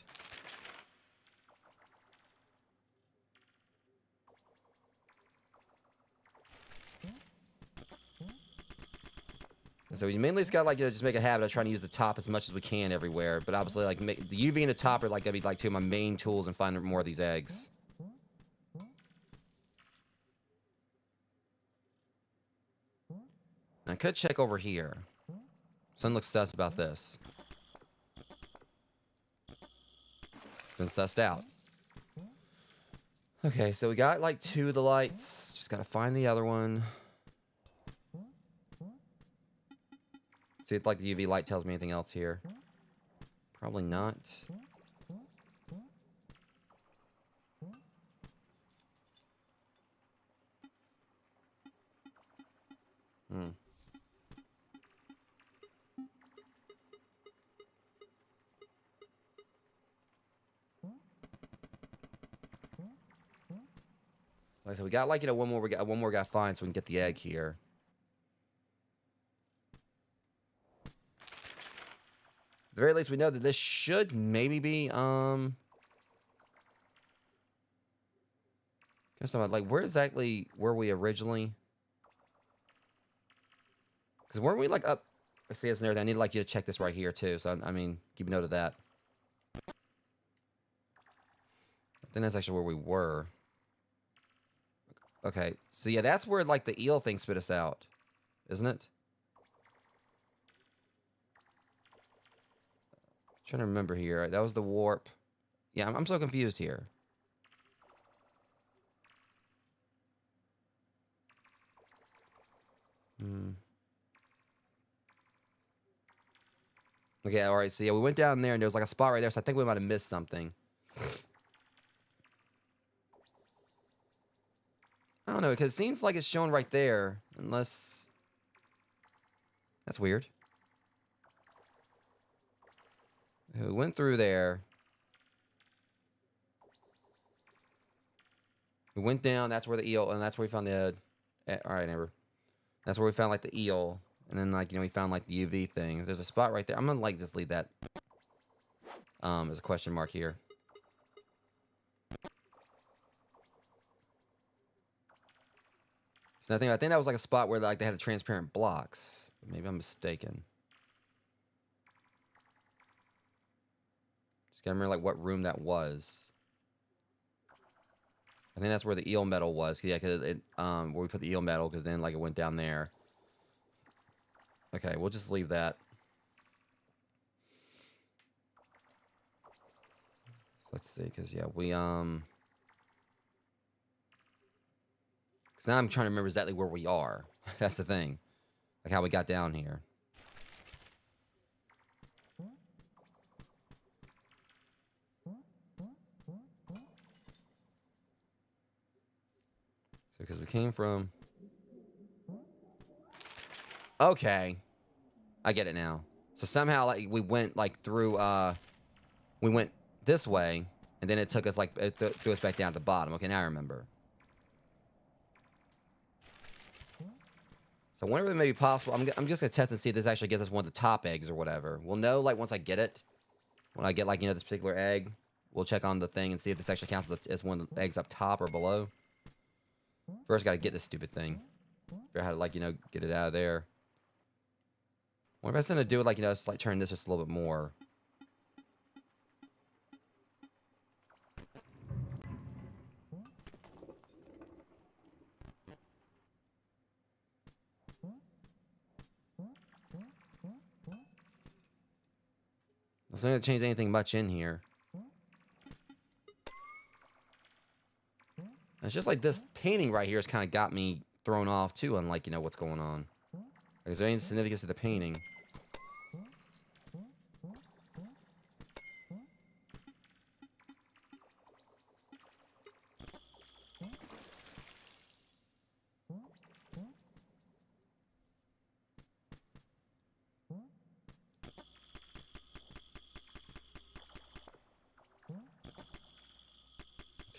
And so we mainly just gotta, like, you know, just make a habit of trying to use the top as much as we can everywhere. But obviously, like, the UV and the top are, like, gonna be, like, 2 of my main tools in finding more of these eggs. And I could check over here. Something looks sus about this. Been sussed out. Okay, so we got, like, 2 of the lights. Just gotta find the other one. See if, like, the UV light tells me anything else here. Probably not. Like I said, we got, like, you know, one more we got to find so we can get the egg here. the very least, we know that this should maybe be, guess not, like, where exactly were we originally? Because weren't we, like, up? I see it's there. I need, like, you to check this right here, too. So, I mean, keep note of that. I think that's actually where we were. Okay. So, yeah, that's where, like, the eel thing spit us out. Isn't it? Trying to remember here. That was the warp. Yeah, I'm so confused here. Okay, alright, so yeah, we went down there and there was like a spot right there, so I think we might have missed something. I don't know, because it seems like it's shown right there, unless... That's weird. We went through there. We went down, that's where the eel, and that's where we found the... Alright, Amber. That's where we found, like, the eel. And then, like, you know, we found, like, the UV thing. There's a spot right there. I'm gonna, like, just leave that as a question mark here. So I think that was, like, a spot where, like, they had the transparent blocks. Maybe I'm mistaken. Just gotta remember, like, what room that was. I think that's where the eel metal was. Yeah, because it, where we put the eel metal, because then, like, it went down there. Okay, we'll just leave that. So let's see, because, yeah, we, because now I'm trying to remember exactly where we are. That's the thing. Like, how we got down here. So, because we came from... Okay. I get it now. So somehow, like, we went, like, through, we went this way, and then it took us, like, it threw us back down to the bottom. Okay, now I remember. So whenever it may be possible, I'm just gonna test and see if this actually gets us one of the top eggs or whatever. We'll know, like, once I get it. When I get, like, you know, this particular egg, we'll check on the thing and see if this actually counts as one of the eggs up top or below. First, gotta get this stupid thing. Figure out how to, like, you know, get it out of there. What if I was gonna do it, like, you know, just, like, turn this just a little bit more? It's not gonna change anything much in here. It's just like this painting right here has kind of got me thrown off too, unlike, you know, what's going on. Like, is there any significance to the painting?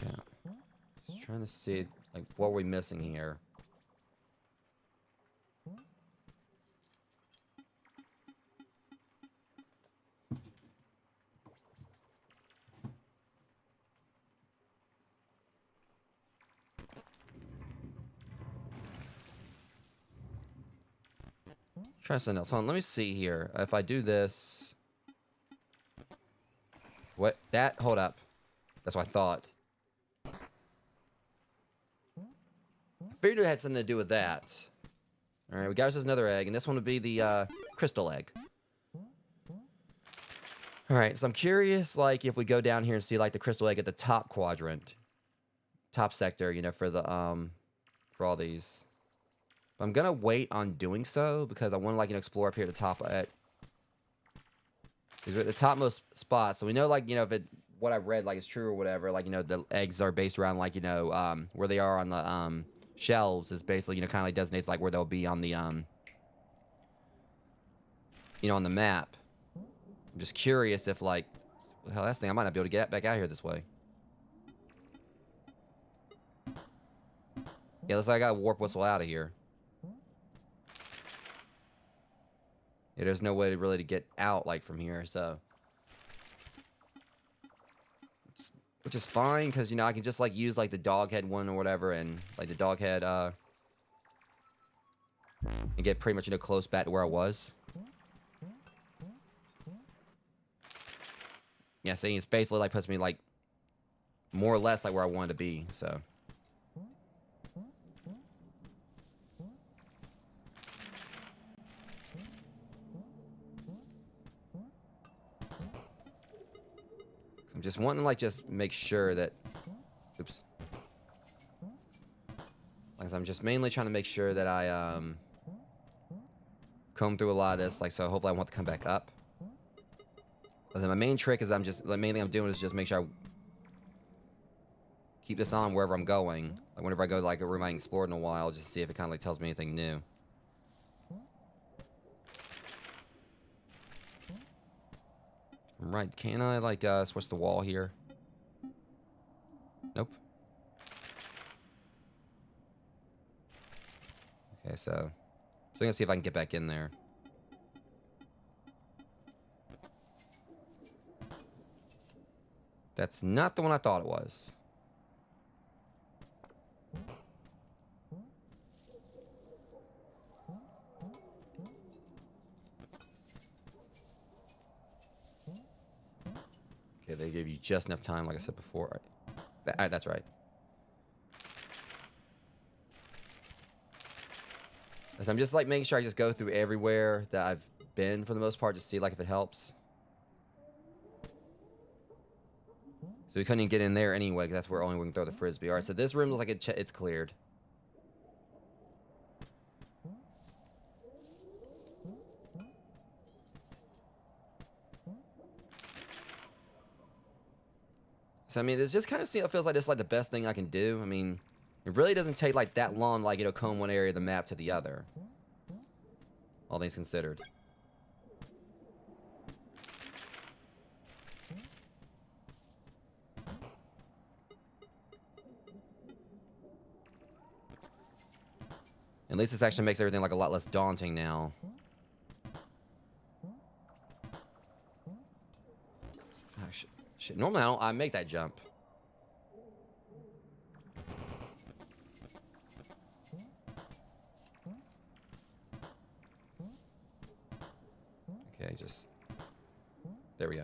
Okay. Just trying to see, like, what are we missing here? Try something else. Hold on, let me see here. If I do this... What? That? Hold up. That's what I thought. I figured it had something to do with that. Alright, we got ourselves another egg, and this one would be the, crystal egg. Alright, so I'm curious, like, if we go down here and see, like, the crystal egg at the top quadrant. Top sector, you know, for the, for all these. But I'm gonna wait on doing so, because I want to, like, you know, explore up here at the top at... These are at the topmost spot, so we know, like, you know, if it... What I read, like, is true or whatever, like, you know, the eggs are based around, like, you know, where they are on the, shelves is basically, you know, kind of like designates, like, where they'll be on the, you know, on the map. I'm just curious if, like... Hell, that's the thing, I might not be able to get back out here this way. Yeah, looks like I got a warp whistle out of here. Yeah, there's no way to really to get out like from here, so which is fine because you know I can just like use like the dog head one or whatever, and like the dog head and get pretty much close back to where I was. Yeah, see, it's basically like puts me like more or less like where I wanted to be. So. I'm just wanting to like just make sure that, oops. Like I'm just mainly trying to make sure that I comb through a lot of this. Like so, hopefully I want to come back up. And then my main trick is the main thing I'm doing is just make sure I keep this on wherever I'm going. Like whenever I go to like a room I haven't explored in a while, just see if it kind of like tells me anything new. Right, can I like switch the wall here? Nope. Okay, so I'm gonna see if I can get back in there. That's not the one I thought it was. Okay, they give you just enough time, like I said before. That's right. So I'm just like making sure I just go through everywhere that I've been for the most part, just see like if it helps. So we couldn't even get in there anyway, because that's where only we can throw the frisbee. All right, so this room looks like it's cleared. So I mean, it just kind of feels like this is like the best thing I can do. I mean, it really doesn't take like that long, like comb one area of the map to the other. All things considered. At least this actually makes everything like a lot less daunting now. Oh, shit. Normally I make that jump. Okay, just there we go.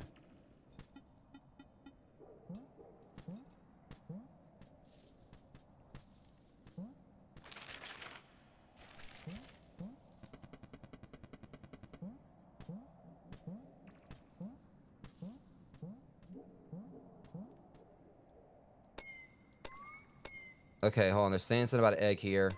Okay, hold on. They're saying something about an egg here.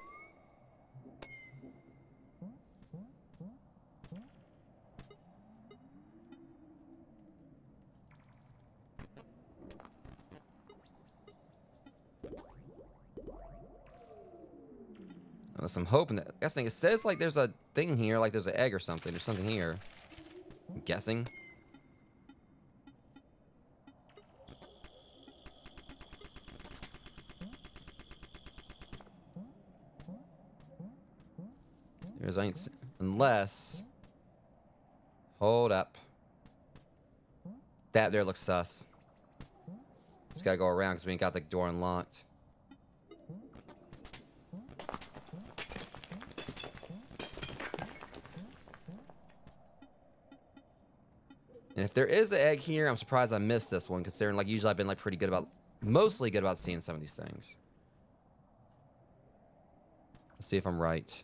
Unless I'm hoping that. That's the thing. It says like there's a thing here, like there's an egg or something. There's something here. I'm guessing. There's unless. Hold up. That there looks sus. Just gotta go around because we ain't got the door unlocked. And if there is an egg here, I'm surprised I missed this one, considering like usually I've been like pretty good about, mostly good about seeing some of these things. Let's see if I'm right.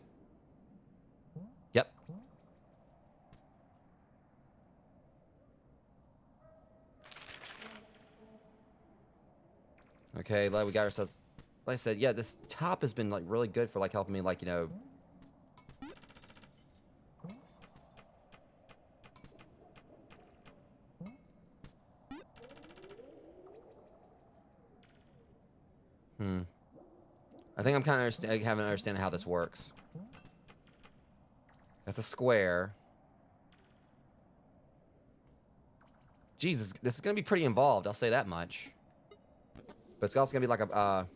Yep. Okay, like we got ourselves. Like I said, yeah, this top has been like really good for like helping me like I think I'm kind of having to understand how this works. That's a square. Jesus, this is gonna be pretty involved. I'll say that much. But it's also gonna be like a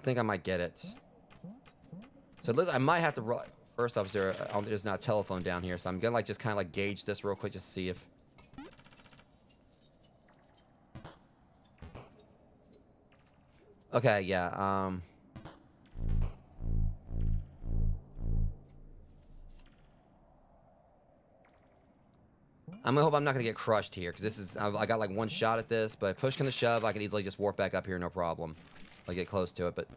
think I might get it. So I might have to... First off, there's not a telephone down here, so I'm gonna like just kind of like gauge this real quick just to see if... Okay, yeah, I'm gonna hope I'm not gonna get crushed here, because this is... I got like one shot at this, but push can to shove, I can easily just warp back up here, no problem. Like, get close to it, but...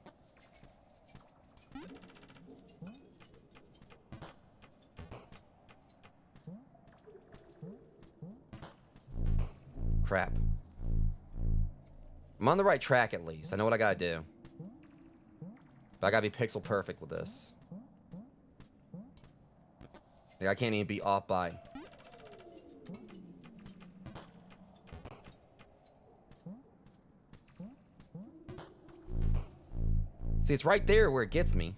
Crap. I'm on the right track, at least. I know what I gotta do. But I gotta be pixel perfect with this. Like, I can't even be off by... See, it's right there where it gets me.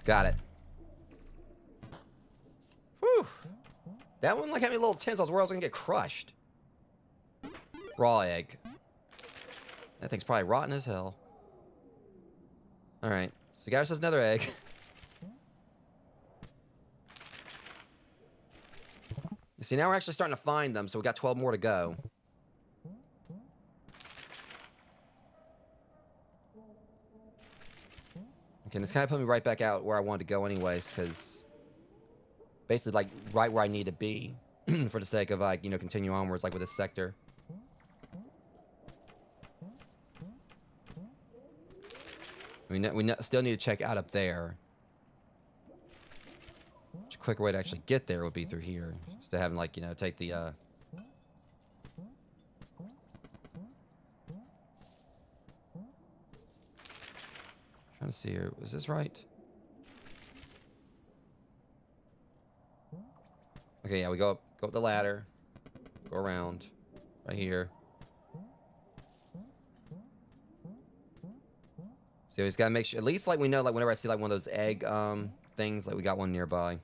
Got it. Whew. That one like had me a little tense. I was worried I was gonna get crushed. Raw egg. That thing's probably rotten as hell. Alright. So the guy says another egg. You see, now we're actually starting to find them, so we got 12 more to go. Okay, and this kind of put me right back out where I wanted to go anyways, because... Basically, like, right where I need to be. For the sake of, like, you know, continue onwards, like, with this sector. We still need to check out up there. Which a quicker way to actually get there would be through here. Instead of having, like, you know, take the, Trying to see here. Was this right? Okay, yeah, we go up the ladder. Go around. Right here. So we just gotta make sure, at least like we know, like whenever I see like one of those egg things, like we got one nearby.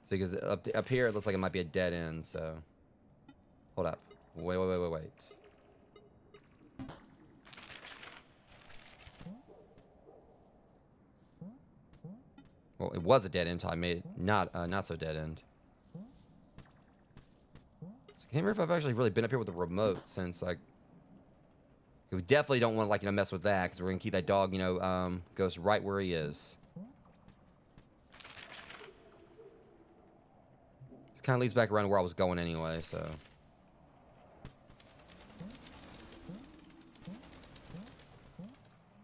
See, because up here it looks like it might be a dead end. So hold up, wait. Well, it was a dead end until I made it not so dead end. I can't remember if I've actually really been up here with the remote since, like... We definitely don't want to, like, you know, mess with that, because we're going to keep that dog, you know, goes right where he is. This kind of leads back around where I was going anyway, so...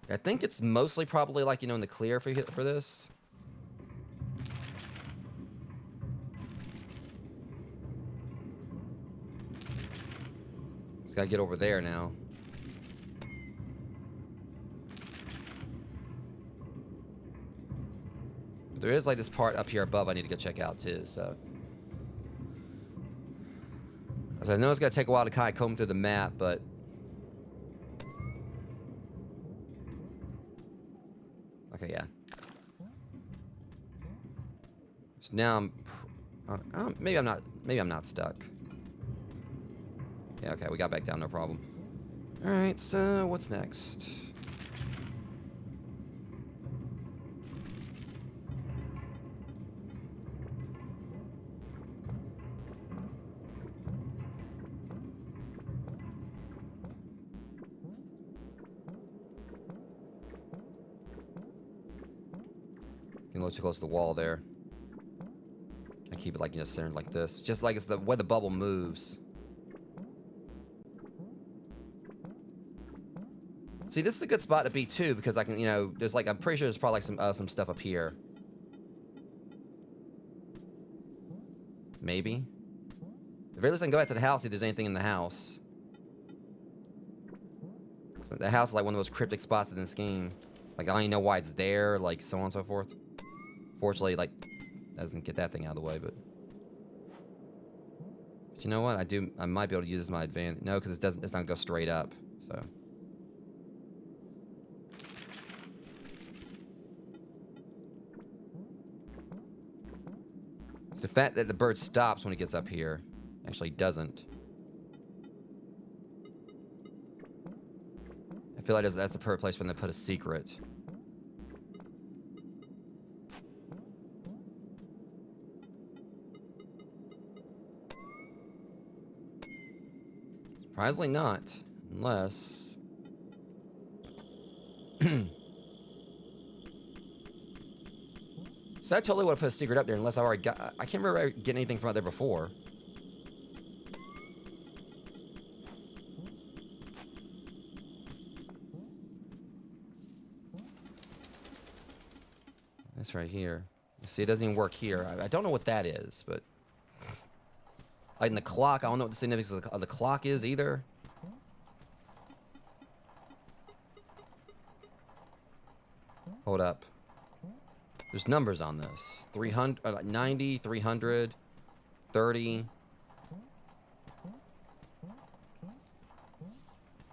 I think it's mostly probably, like, you know, in the clear for this. Just gotta get over there now. But there is like this part up here above I need to go check out too, so. As I know it's gonna take a while to kind of comb through the map, but. Okay, yeah. So now maybe I'm not stuck. Yeah, okay, we got back down, no problem. Alright, so what's next? Getting a little too close to the wall there. I keep it like, you know, centered like this. Just like it's the way the bubble moves. See, this is a good spot to be too, because I can, you know, there's like, I'm pretty sure there's probably like some stuff up here. Maybe. At the very least, I can go back to the house, see if there's anything in the house. So the house is like one of those cryptic spots in this game. Like, I don't even know why it's there, like, so on and so forth. Fortunately, like, doesn't get that thing out of the way, but... you know what? I might be able to use this to my advantage. No, because it's not go straight up. So. The fact that the bird stops when it gets up here actually doesn't. I feel like that's the perfect place for them to put a secret. Surprisingly not. Unless... So I totally would have put a secret up there unless I already got... I can't remember getting anything from out there before. That's right here. You see, it doesn't even work here. I don't know what that is, but... Like in the clock, I don't know what the significance of the clock is either. Hold up. There's numbers on this. 300, 90, 300, 30.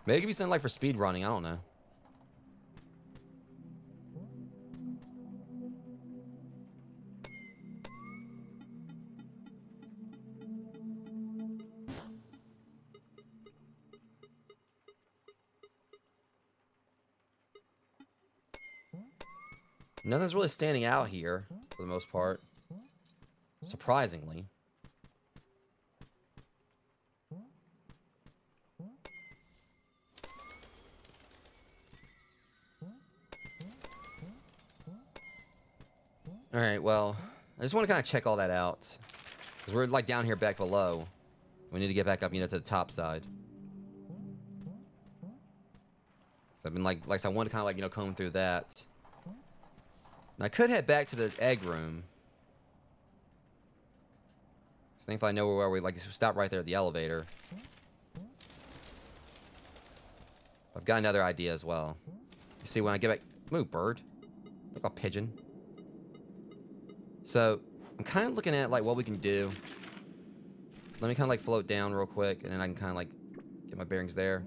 Maybe it could be something like for speed running. I don't know. Nothing's really standing out here, for the most part. Surprisingly. Alright, well, I just want to kind of check all that out. Because we're, like, down here back below. We need to get back up, you know, to the top side. So I've been, like I want to kind of, like, you know, comb through that. And I could head back to the egg room. I think if I know where we like stop right there at the elevator. I've got another idea as well. You see when I get back, move bird, look a pigeon. So I'm kind of looking at like what we can do. Let me kind of like float down real quick, and then I can kind of like get my bearings there.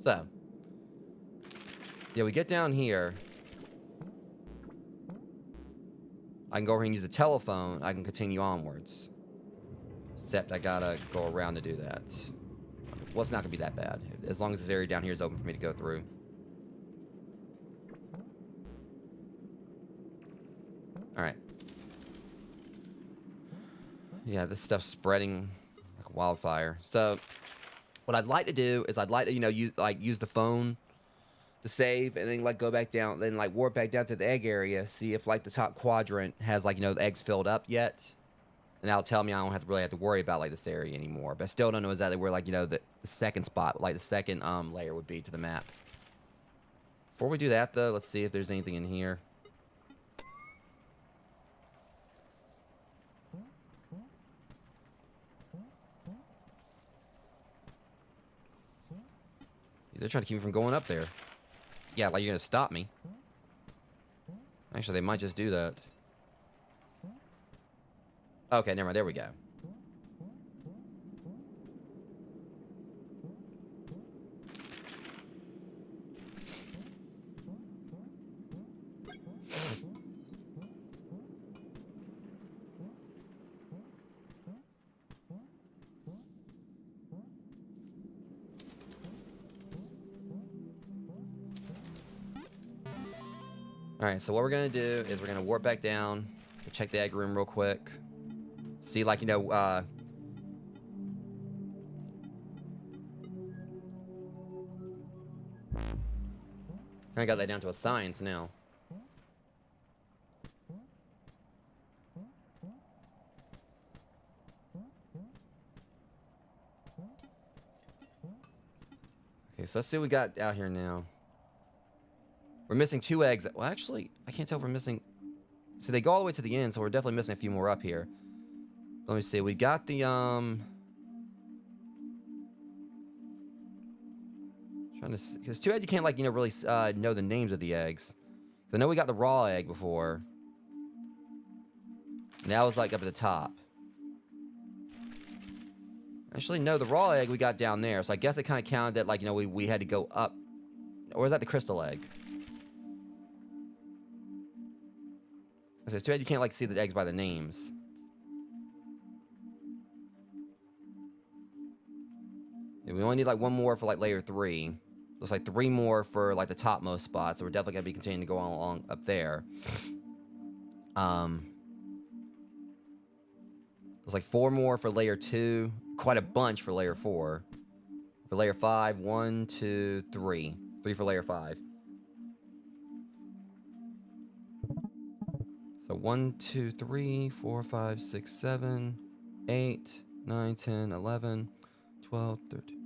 So yeah, we get down here. I can go over here and use the telephone. I can continue onwards. Except I gotta go around to do that. Well, it's not gonna be that bad. As long as this area down here is open for me to go through. Alright. Yeah, this stuff's spreading like a wildfire. So, what I'd like to do is I'd like to, you know, use the phone to save, and then like go back down, then like warp back down to the egg area, see if like the top quadrant has like, you know, the eggs filled up yet, and that'll tell me I don't really have to worry about like this area anymore. But I still don't know exactly where like, you know, the second spot, like the second layer would be to the map. Before we do that though, let's see if there's anything in here. They're trying to keep me from going up there. Yeah, like you're gonna stop me. Actually, they might just do that. Okay, never mind. There we go. Alright, so what we're going to do is we're going to warp back down, check the egg room real quick, see, like, you know, kind of got that down to a science now. Okay, so let's see what we got out here now. We're missing 2 eggs. Well, actually, I can't tell if we're missing... So they go all the way to the end, so we're definitely missing a few more up here. Let me see. We got the, Trying to see... Because 2 eggs, you can't, like, you know, really know the names of the eggs. I know we got the raw egg before. And that was, like, up at the top. Actually, no, the raw egg we got down there. So I guess it kind of counted that, like, you know, we had to go up. Or is that the crystal egg? It's too bad you can't, like, see the eggs by the names. Yeah, we only need, like, one more for, like, layer 3. Looks like 3 more for, like, the topmost spot. So we're definitely going to be continuing to go on along up there. There's like 4 more for layer 2. Quite a bunch for layer 4. For layer 5, 1, 2, 3. 3 for layer 5. So 1, 2, 3, 4, 5, 6, 7, 8, 9, 10, 11, 12, 13.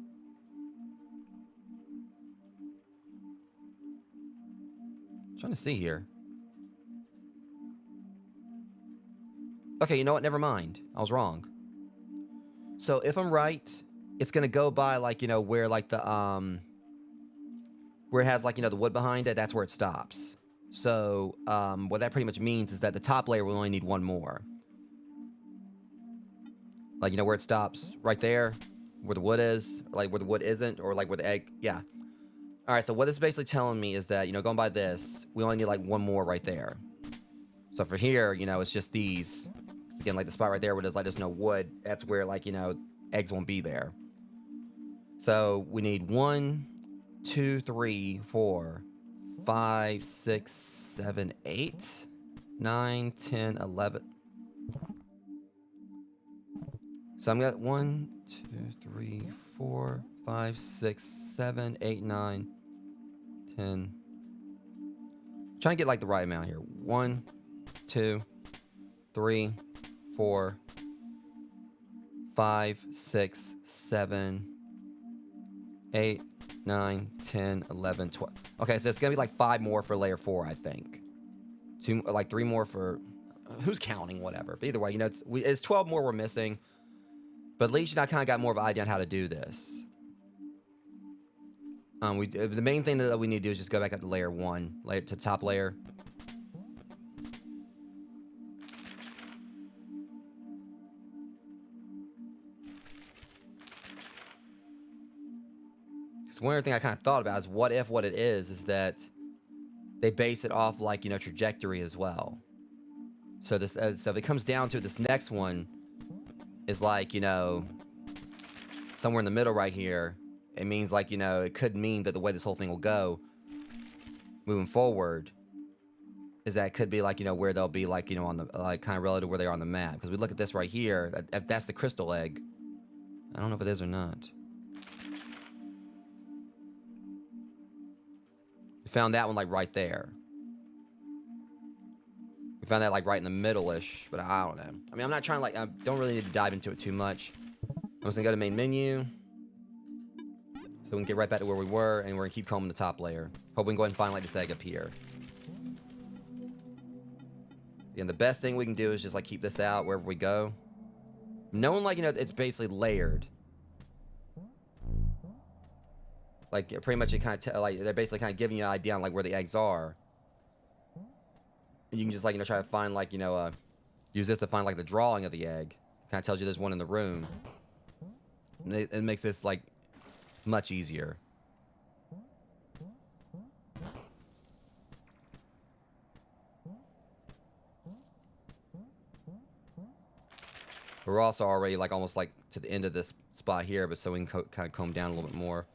I'm trying to see here. Okay, you know what? Never mind. I was wrong. So if I'm right, it's gonna go by, like, you know, where, like, the where it has, like, you know, the wood behind it. That's where it stops. So what that pretty much means is that the top layer will only need 1 more. Like, you know, where it stops right there, where the wood is, or like where the wood isn't, or like where the egg. Yeah. All right. So what it's basically telling me is that, you know, going by this, we only need like 1 more right there. So for here, you know, it's just these. Again, like the spot right there where there's like there's no wood. That's where, like, you know, eggs won't be there. So we need 1, 2, 3, 4, 5, 6, 7, 8, 9, 10, 11. So I'm got 1, 2, 3, 4, 5, 6, 7, 8, 9, 10. I'm trying to get like the right amount here. 1, 2, 3, 4, 5, 6, 7, 8, 9, 10, 11, 12. Okay, so it's gonna be like 5 more for layer 4, I think. 2, like 3 more for. Who's counting? Whatever. But either way, you know, it's 12 more we're missing. But at least, you know, I kind of got more of an idea on how to do this. The main thing that we need to do is just go back up to layer 1, to the top layer. Because one other thing I kind of thought about is what it is that they base it off, like, you know, trajectory as well. So this, so if it comes down to it, this next one is like, you know, somewhere in the middle right here. It means, like, you know, it could mean that the way this whole thing will go moving forward is that it could be like, you know, where they'll be, like, you know, on the, like, kind of relative where they are on the map. Because we look at this right here, if that's the crystal egg. I don't know if it is or not. We found that one, like, right there. We found that, like, right in the middle-ish, but I don't know. I mean, I'm not trying to, like, I don't really need to dive into it too much. I'm just gonna go to main menu. So we can get right back to where we were, and we're gonna keep combing the top layer. Hope we can go ahead and find, like, this egg up here. And the best thing we can do is just, like, keep this out wherever we go. Knowing, like, you know, it's basically layered. Like, pretty much it kind of, like, they're basically kind of giving you an idea on, like, where the eggs are. And you can just, like, you know, try to find, like, you know, use this to find, like, the drawing of the egg. Kind of tells you there's one in the room. And it makes this, like, much easier. We're also already, like, almost, like, to the end of this spot here, but so we can kind of comb down a little bit more.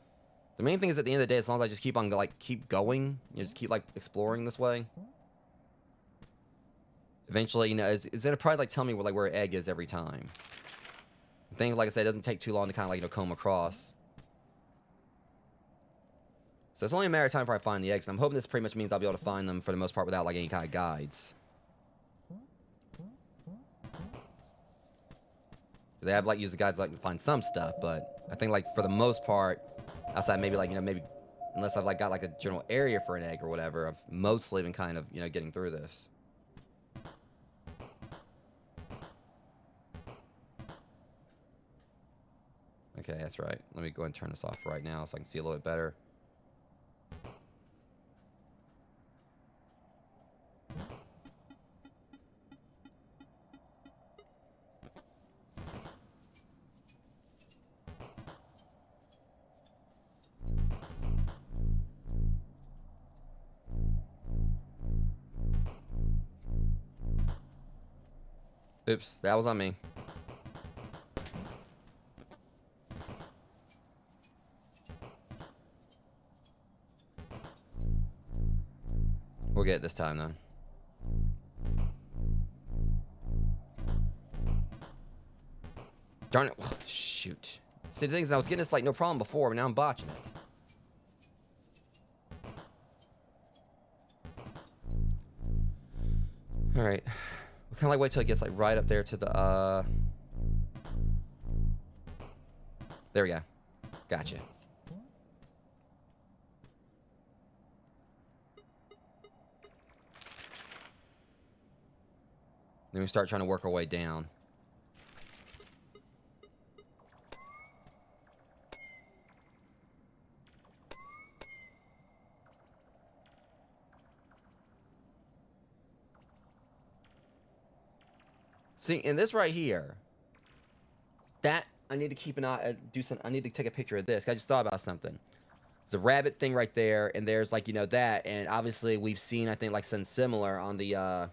The main thing is, at the end of the day, as long as I just keep on, like, keep going, you know, just keep, like, exploring this way. Eventually, you know, it's gonna probably, like, tell me where an egg is every time. The thing, like I said, it doesn't take too long to kind of, like, you know, comb across. So it's only a matter of time before I find the eggs. And I'm hoping this pretty much means I'll be able to find them for the most part without, like, any kind of guides. They have, like, used the guides, like, to find some stuff, but I think, like, for the most part, outside maybe, like, you know, maybe unless I've, like, got, like, a general area for an egg or whatever, I've mostly been kind of, you know, getting through this. Okay, that's right. Let me go and turn this off right now so I can see a little bit better. Oops, that was on me. We'll get it this time, though. Darn it. Shoot. See, the thing is, I was getting this, like, no problem before, but now I'm botching it. Alright. We'll kind of, like, wait till it gets, like, right up there to the, There we go. Gotcha. Then we start trying to work our way down. See, in this right here, that I need to keep an eye, I need to take a picture of this. I just thought about something. There's a rabbit thing right there, and there's, like, you know, that, and obviously we've seen, I think, like, something similar on the, so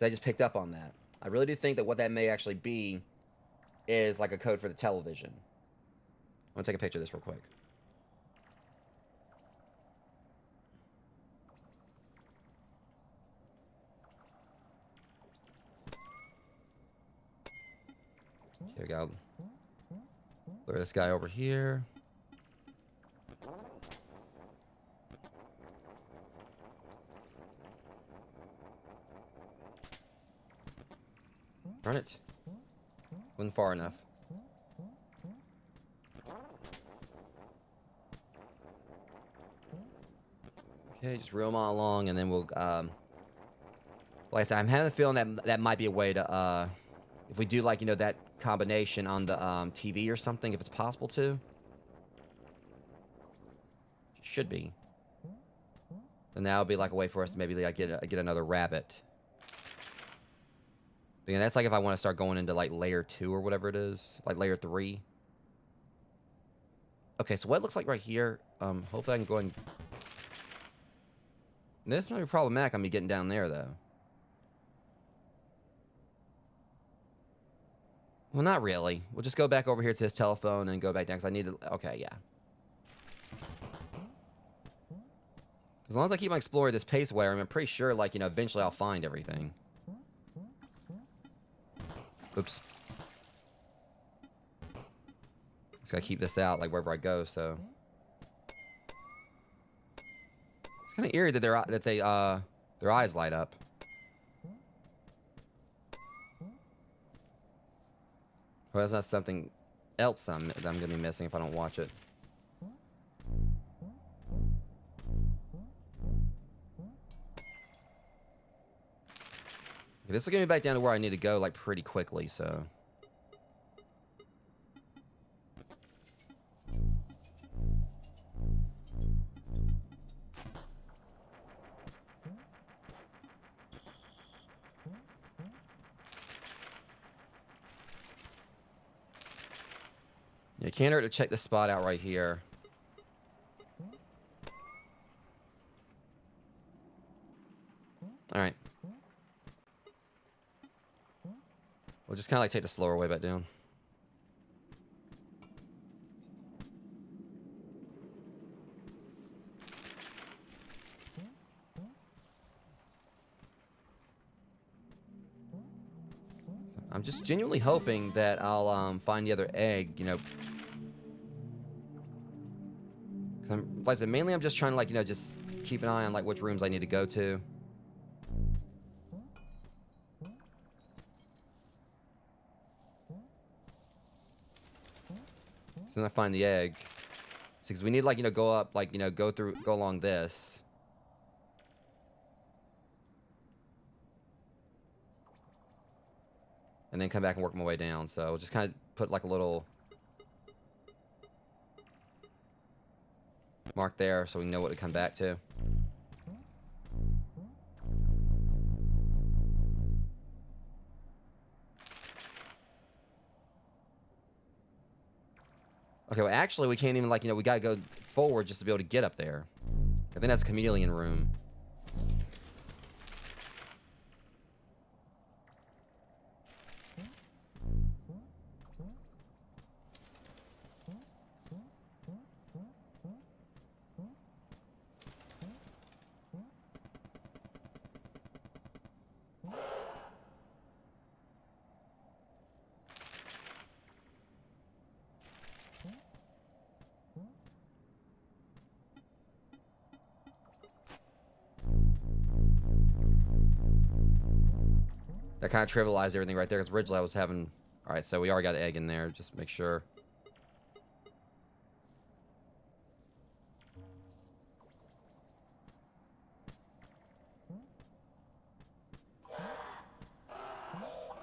I just picked up on that. I really do think that what that may actually be is, like, a code for the television. I'm gonna take a picture of this real quick. Here we go. Lure this guy over here. Run it. Wasn't far enough. Okay, just reel them all along, and then we'll, like I said, I'm having a feeling that that might be a way to, if we do, like, you know, that combination on the, TV or something, if it's possible to. Should be. Then that would be, like, a way for us to maybe, like, get another rabbit. But, yeah, that's, like, if I want to start going into, like, layer 2 or whatever it is. Like, layer 3. Okay, so what it looks like right here, hopefully I can go and... This might be problematic on me getting down there, though. Well, not really. We'll just go back over here to this telephone and go back down, because I need to... Okay, yeah. As long as I keep on exploring this paceway, I'm pretty sure, like, you know, eventually I'll find everything. Oops. Just gotta keep this out, like, wherever I go, so... It's kind of eerie that their eyes light up. Well, that's not something else that I'm gonna be missing if I don't watch it. Okay, this will get me back down to where I need to go, like, pretty quickly, so... Yeah, can't hurt to check this spot out right here. Alright. We'll just kind of, like, take the slower way back down. I'm just genuinely hoping that I'll find the other egg, you know. Like I said, mainly I'm just trying to, like, you know, just keep an eye on, like, which rooms I need to go to. So then I find the egg. Because we need, like, you know, go up, like, you know, go along this. And then come back and work my way down. So I'll just kind of put, like, a little mark there so we know what to come back to. Okay, well, actually, we can't even, like, you know, we gotta go forward just to be able to get up there. I think that's a chameleon room. That kind of trivialized everything right there, because originally I was having... Alright, so we already got an egg in there, just make sure.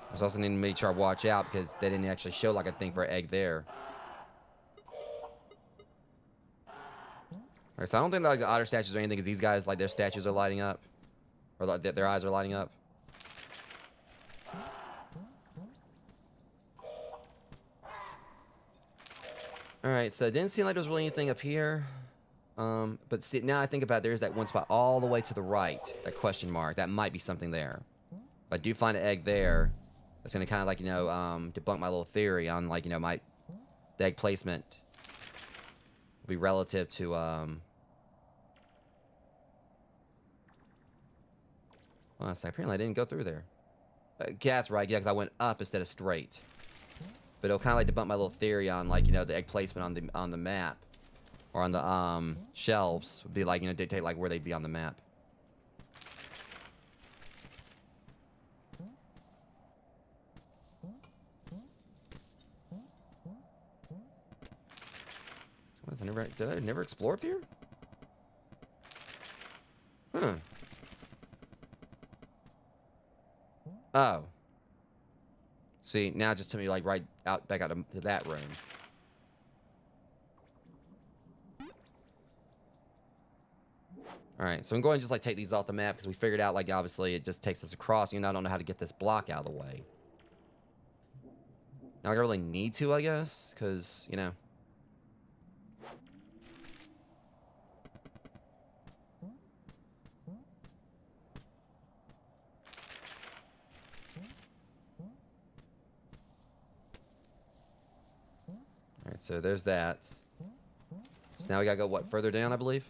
There's also need to make sure I watch out, because they didn't actually show like a thing for an egg there. Alright, so I don't think like the otter statues or anything, because these guys, like, their statues are lighting up. Or like, their eyes are lighting up. Alright, so it didn't seem like there was really anything up here. But see, now I think about it, there's that one spot all the way to the right. That question mark. That might be something there. If I do find an egg there, that's going to kind of like, you know, debunk my little theory on, like, you know, the egg placement will be relative to, well, apparently I didn't go through there. Yeah, that's right, yeah, because I went up instead of straight. But it'll kind of like debunk my little theory on, like, you know, the egg placement on the map. Or on the, shelves. Would be like, you know, dictate, like, where they'd be on the map. Did I never explore up here? Huh. Oh. See, now it just took me, like, right out, back out to that room. Alright, so I'm going to just, like, take these off the map, because we figured out, like, obviously, it just takes us across, and I don't know how to get this block out of the way. Now, I really need to, I guess, because, you know. Alright, so there's that. So now we gotta go, what, further down, I believe?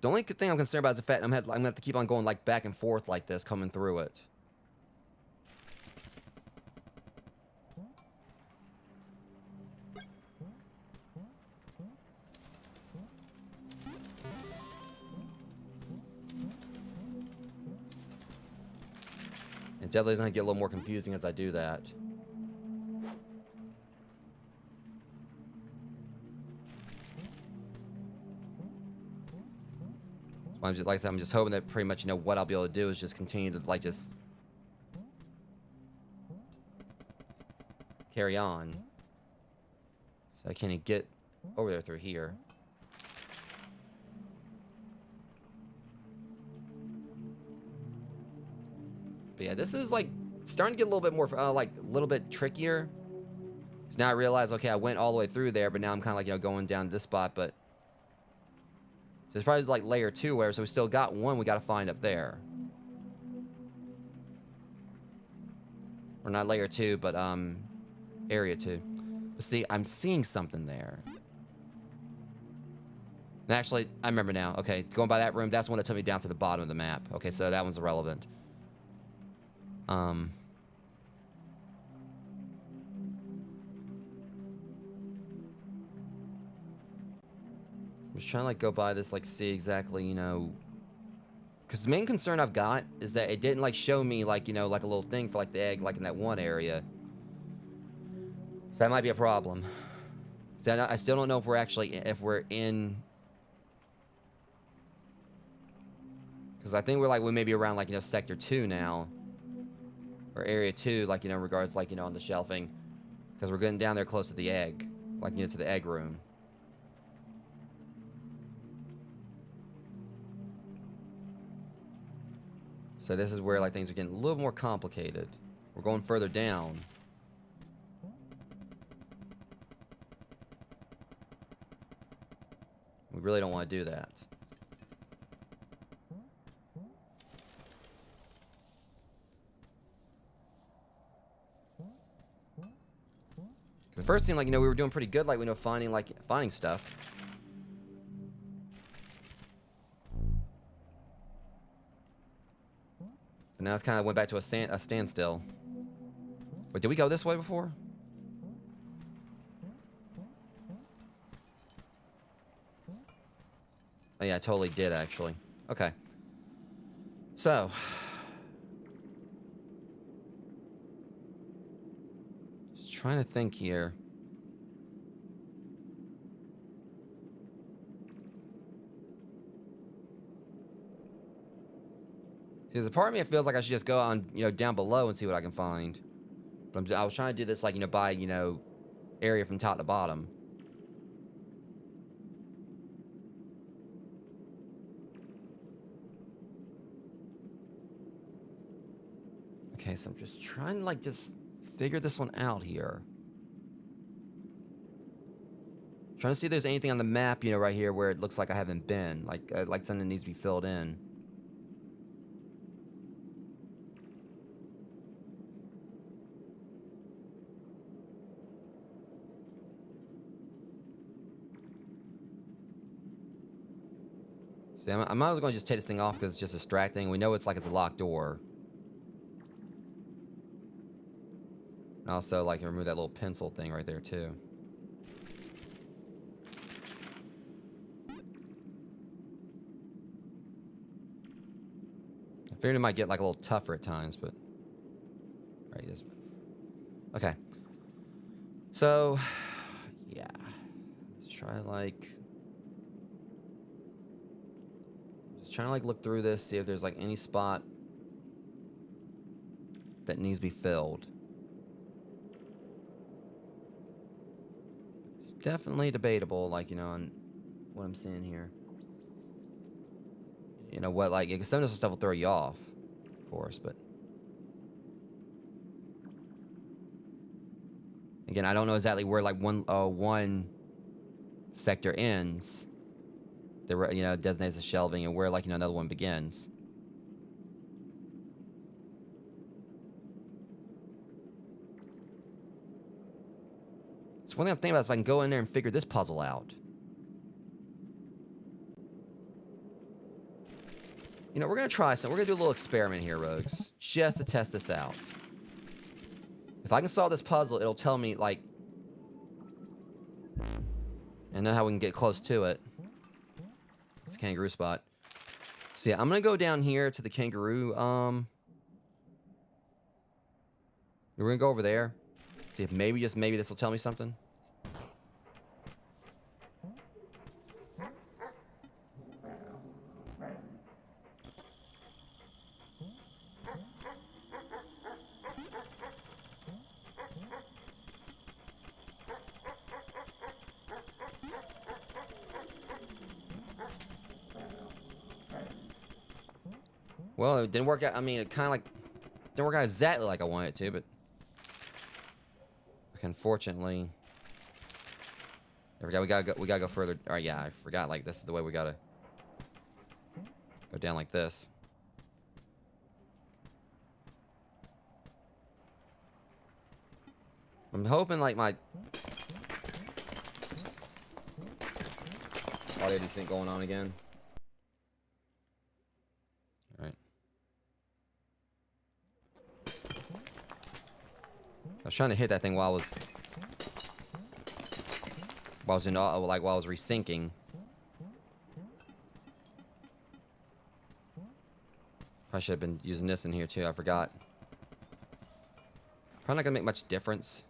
The only thing I'm concerned about is the fact I'm gonna have to keep on going, like, back and forth like this, coming through it. It definitely is gonna get a little more confusing as I do that. I'm just, like I said, I'm just hoping that pretty much, you know, what I'll be able to do is just continue to, like, just carry on. So I can't get over there through here. But yeah, this is, like, starting to get a little bit more, like, a little bit trickier. Because now I realize, okay, I went all the way through there, but now I'm kind of, like, you know, going down this spot, but... So it's probably like layer 2 where, so we still got one we gotta find up there. Or not layer 2, but area 2. But see, I'm seeing something there. And actually, I remember now. Okay, going by that room, that's the one that took me down to the bottom of the map. Okay, so that one's irrelevant. Just trying to, like, go by this, like, see exactly, you know, because the main concern I've got is that it didn't, like, show me, like, you know, like a little thing for, like, the egg, like, in that one area. So that might be a problem. So I still don't know if we're actually, if we're in, because I think we're, like, we may be around, like, you know, sector 2 now, or area 2, like, you know, in regards, like, you know, on the shelving, because we're getting down there close to the egg, like, you know, to the egg room. So this is where, like, things are getting a little more complicated. We're going further down. We really don't want to do that. The first thing, like, you know, we were doing pretty good, like, you know, finding stuff. But now it's kind of went back to a standstill. Wait, did we go this way before? Oh yeah, I totally did actually. Okay. So. Just trying to think here. There's a part of me that feels like I should just go on, down below and see what I can find. But I was trying to do this, like, by, area from top to bottom. Okay, so I'm just trying to, like, just figure this one out here. Trying to see if there's anything on the map, right here where it looks like I haven't been. Like something needs to be filled in. See, I might as well just take this thing off because it's just distracting. We know it's a locked door. And also, like, remove that little pencil thing right there, too. I figured it might get, like, a little tougher at times, but... Right, just... Okay. So... Yeah. Let's try, like... Just trying to, like, look through this, see if there's, like, any spot that needs to be filled. It's definitely debatable, like, on what I'm seeing here. You know what, like, some of this stuff will throw you off, of course, but... Again, I don't know exactly where, like, one sector ends. That, designates the shelving, and where, like, another one begins. So one thing I'm thinking about is if I can go in there and figure this puzzle out. We're going to try something. We're going to do a little experiment here, Rogues. Just to test this out. If I can solve this puzzle, it'll tell me, like... And then how we can get close to it. It's a kangaroo spot. So yeah, I'm going to go down here to the kangaroo, We're going to go over there. See if maybe, just maybe, this will tell me something. Well, it didn't work out. I mean, it kind of like didn't work out exactly like I wanted it to, but unfortunately, there we go. We gotta go further. All right, yeah, I forgot. Like, this is the way we gotta go down, like this. I'm hoping, like, my audio desync going on again. All right. I was trying to hit that thing while I was resyncing. I should have been using this in here too. I forgot. Probably not gonna make much difference.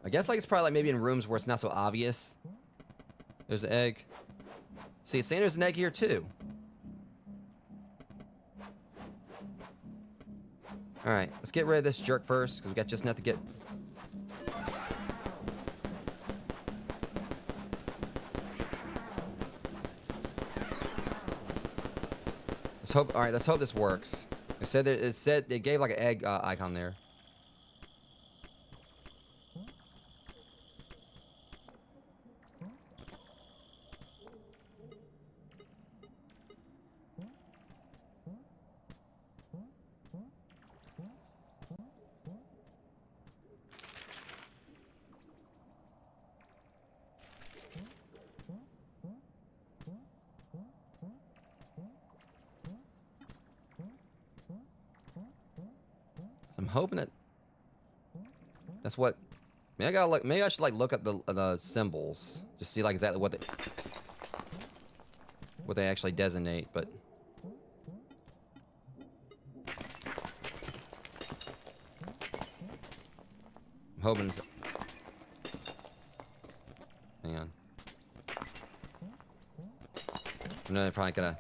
I guess, like, it's probably, like, maybe in rooms where it's not so obvious. There's an egg. See, it's saying there's an egg here too. Alright, let's get rid of this jerk first, because we got just enough to get... Let's hope... Alright, let's hope this works. It said it gave, like, an egg icon there. I'm hoping that that's what. Maybe I gotta look. Maybe I should like look up the symbols, just see like exactly what they actually designate. But I'm hoping. Hang on. No, they're probably gonna.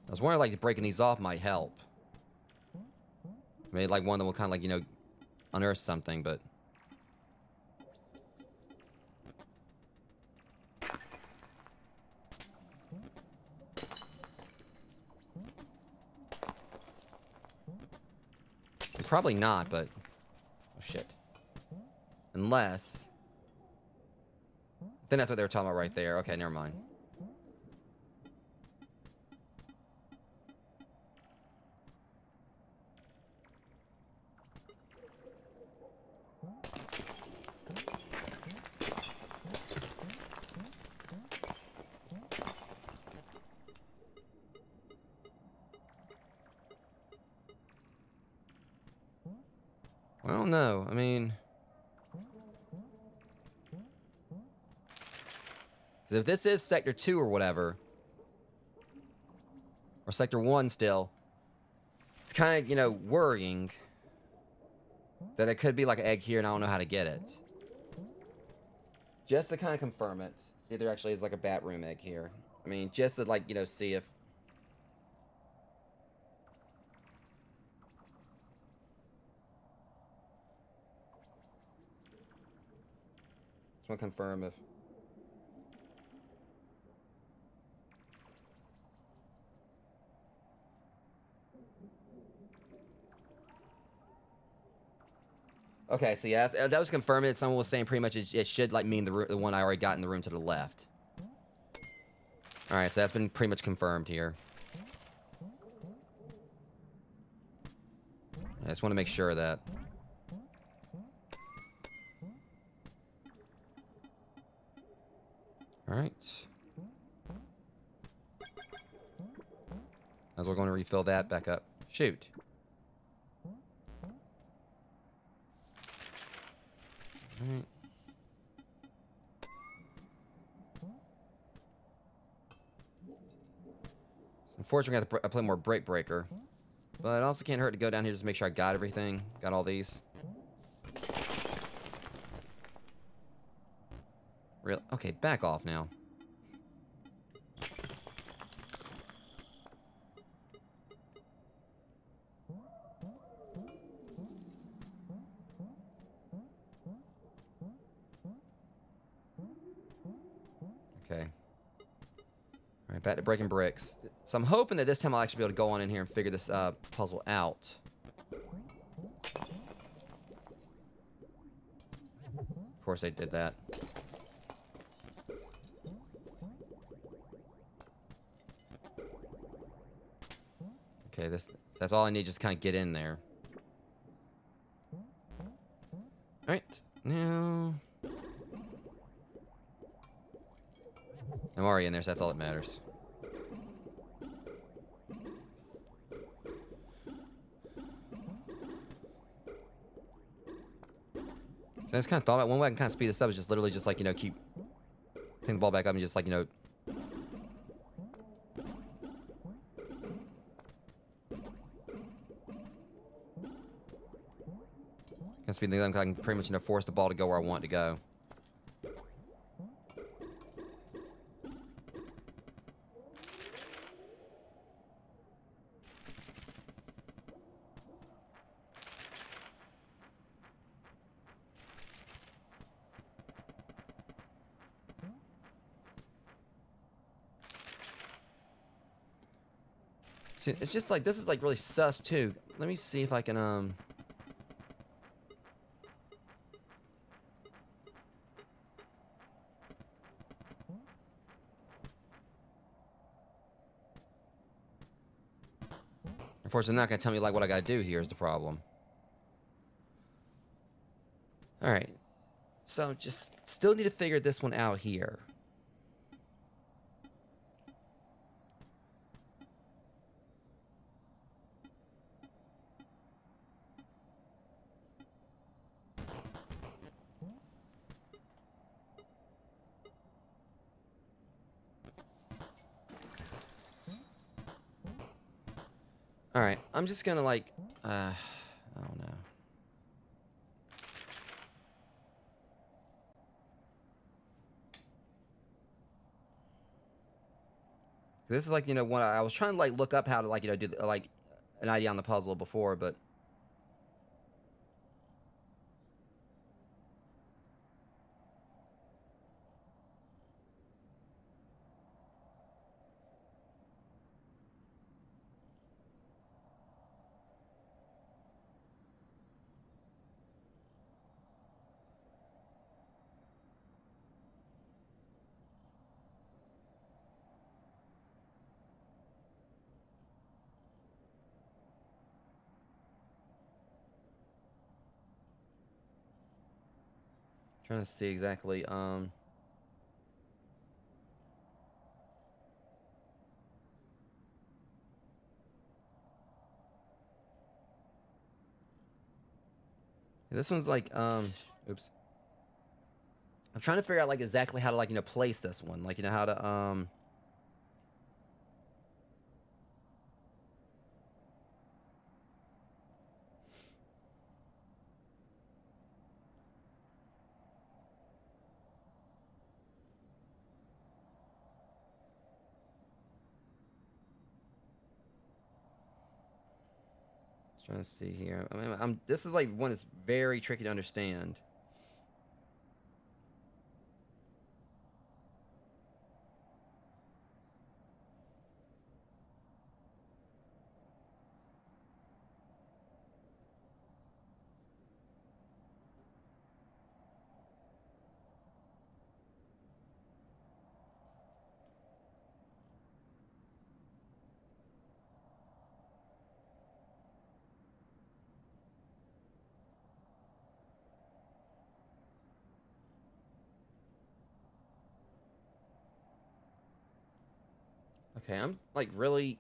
I was wondering like breaking these off might help. Maybe like one that will kind of like, you know, unearth something, but probably not, but oh shit. Unless then that's what they were talking about right there. Okay, never mind. I don't know. I mean, because if this is Sector 2 or whatever, or Sector 1 still, it's kind of, you know, worrying that it could be like an egg here and I don't know how to get it. Just to kind of confirm it. See if there actually is like a bat room egg here. I mean, just to like, you know, see if... Just want to confirm if... Okay, so yeah, that was confirming. Someone was saying pretty much it should like mean the one I already got in the room to the left. Alright, so that's been pretty much confirmed here. I just want to make sure of that. Alright. As we're going to refill that back up. Shoot. Alright. Unfortunately, I have to play more Break Breaker. But it also can't hurt to go down here just to make sure I got everything. Got all these. Real? Okay, back off now. Okay. Alright, back to breaking bricks. So I'm hoping that this time I'll actually be able to go on in here and figure this puzzle out. Of course they did that. Okay, that's all I need, just kind of get in there. Alright, now... I'm already in there, so that's all that matters. So I just kind of thought about one way I can kind of speed this up is just literally just like, you know, keep picking the ball back up and just like, you know... Can speed things up, I can pretty much, you know, force the ball to go where I want it to go. See, it's just like, this is like really sus too. Let me see if I can, Unfortunately, they're not gonna tell me like what I gotta do here is the problem. Alright. So, just still need to figure this one out here. All right, I'm just gonna like, I don't know. This is like, you know, when I was trying to like look up how to like, you know, do like an idea on the puzzle before, but trying to see exactly. This one's like, oops. I'm trying to figure out like exactly how to like, you know, place this one, like, you know, how to trying to see here. I mean, this is like one that's very tricky to understand. Okay, I'm like really,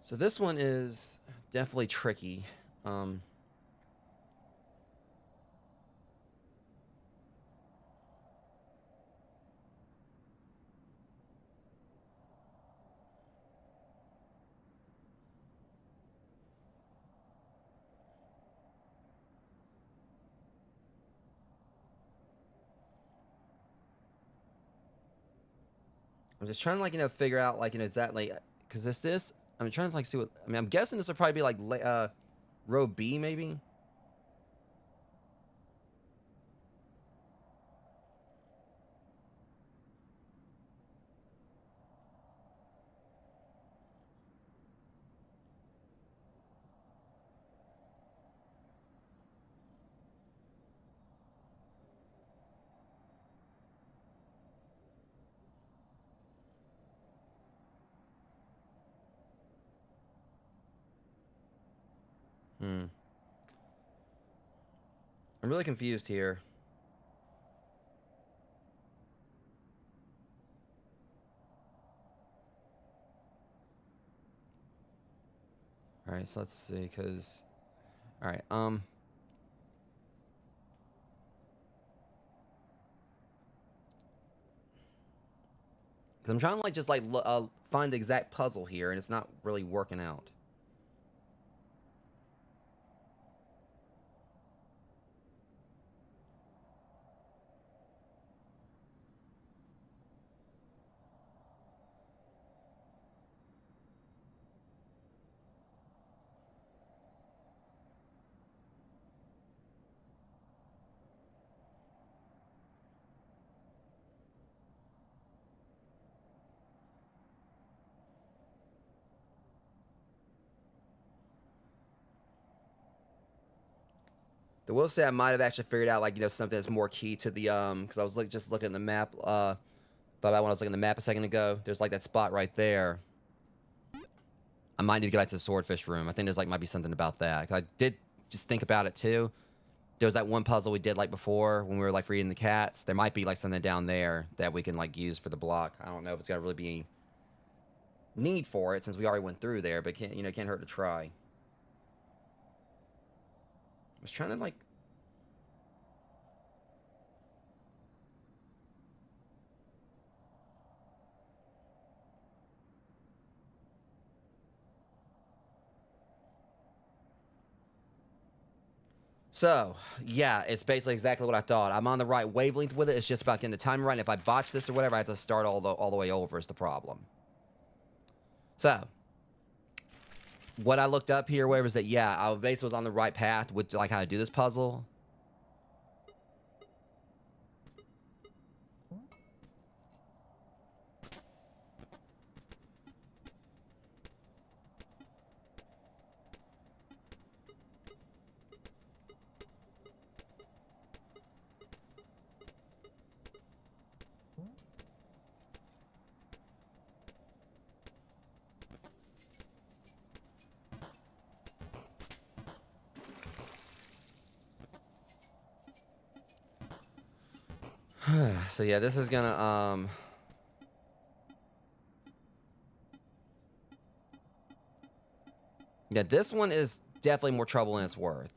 So this one is definitely tricky. Um, I'm just trying to like, you know, figure out like, you know, exactly, because this, I'm trying to like see what, I mean, I'm guessing this would probably be like row B maybe. Hmm. I'm really confused here. All right, so let's see, because, all right, 'cause I'm trying to like just like find the exact puzzle here, and it's not really working out. The will say I might have actually figured out like, you know, something that's more key to the because I was like just looking at the map. Thought about when I was looking at the map a second ago. There's like that spot right there. I might need to go back to the swordfish room. I think there's like might be something about that. 'Cause I did just think about it too. There was that one puzzle we did like before when we were like feeding the cats. There might be like something down there that we can like use for the block. I don't know if it's gonna really be any need for it since we already went through there, but can't, you know, can't hurt to try. I was trying to like, So, yeah, it's basically exactly what I thought. I'm on the right wavelength with it. It's just about getting the timing right. And if I botch this or whatever, I have to start all the way over is the problem. So, what I looked up here, whatever, is that, yeah, I basically was on the right path with, like, how to do this puzzle. So, yeah, this is gonna, yeah, this one is definitely more trouble than it's worth.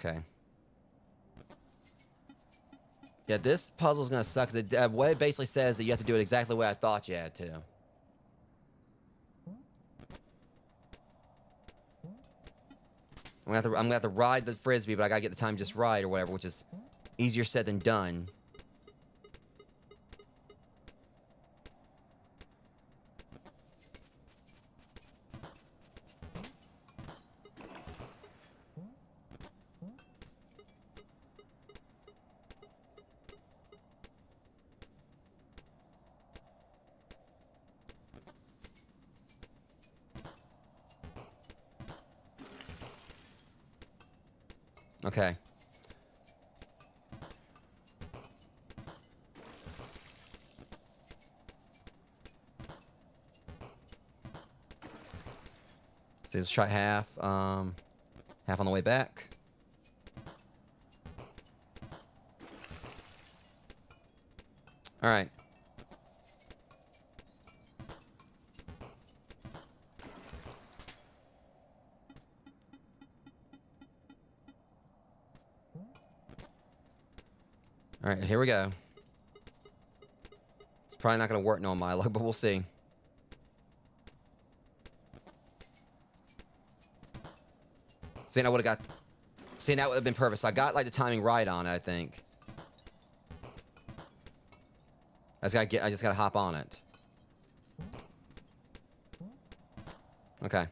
Okay. Yeah, this puzzle's gonna suck. What it basically says that you have to do it exactly the way I thought you had to. I'm gonna have to ride the frisbee, but I gotta get the time just right or whatever, which is easier said than done. Okay. So let's try half. Half on the way back. All right. All right, here we go. It's probably not gonna work no on my luck, but we'll see. See, I would have got. See, that would have been perfect. So I got like the timing right on it, I think. I just gotta hop on it. Okay.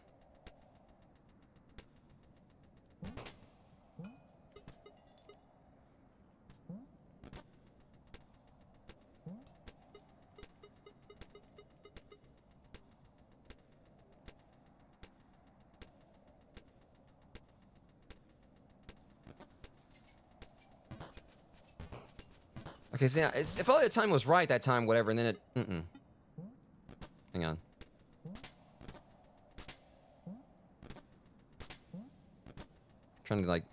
Okay, so yeah, it felt like the time was right that time, whatever, and then it. Hang on. Trying to like.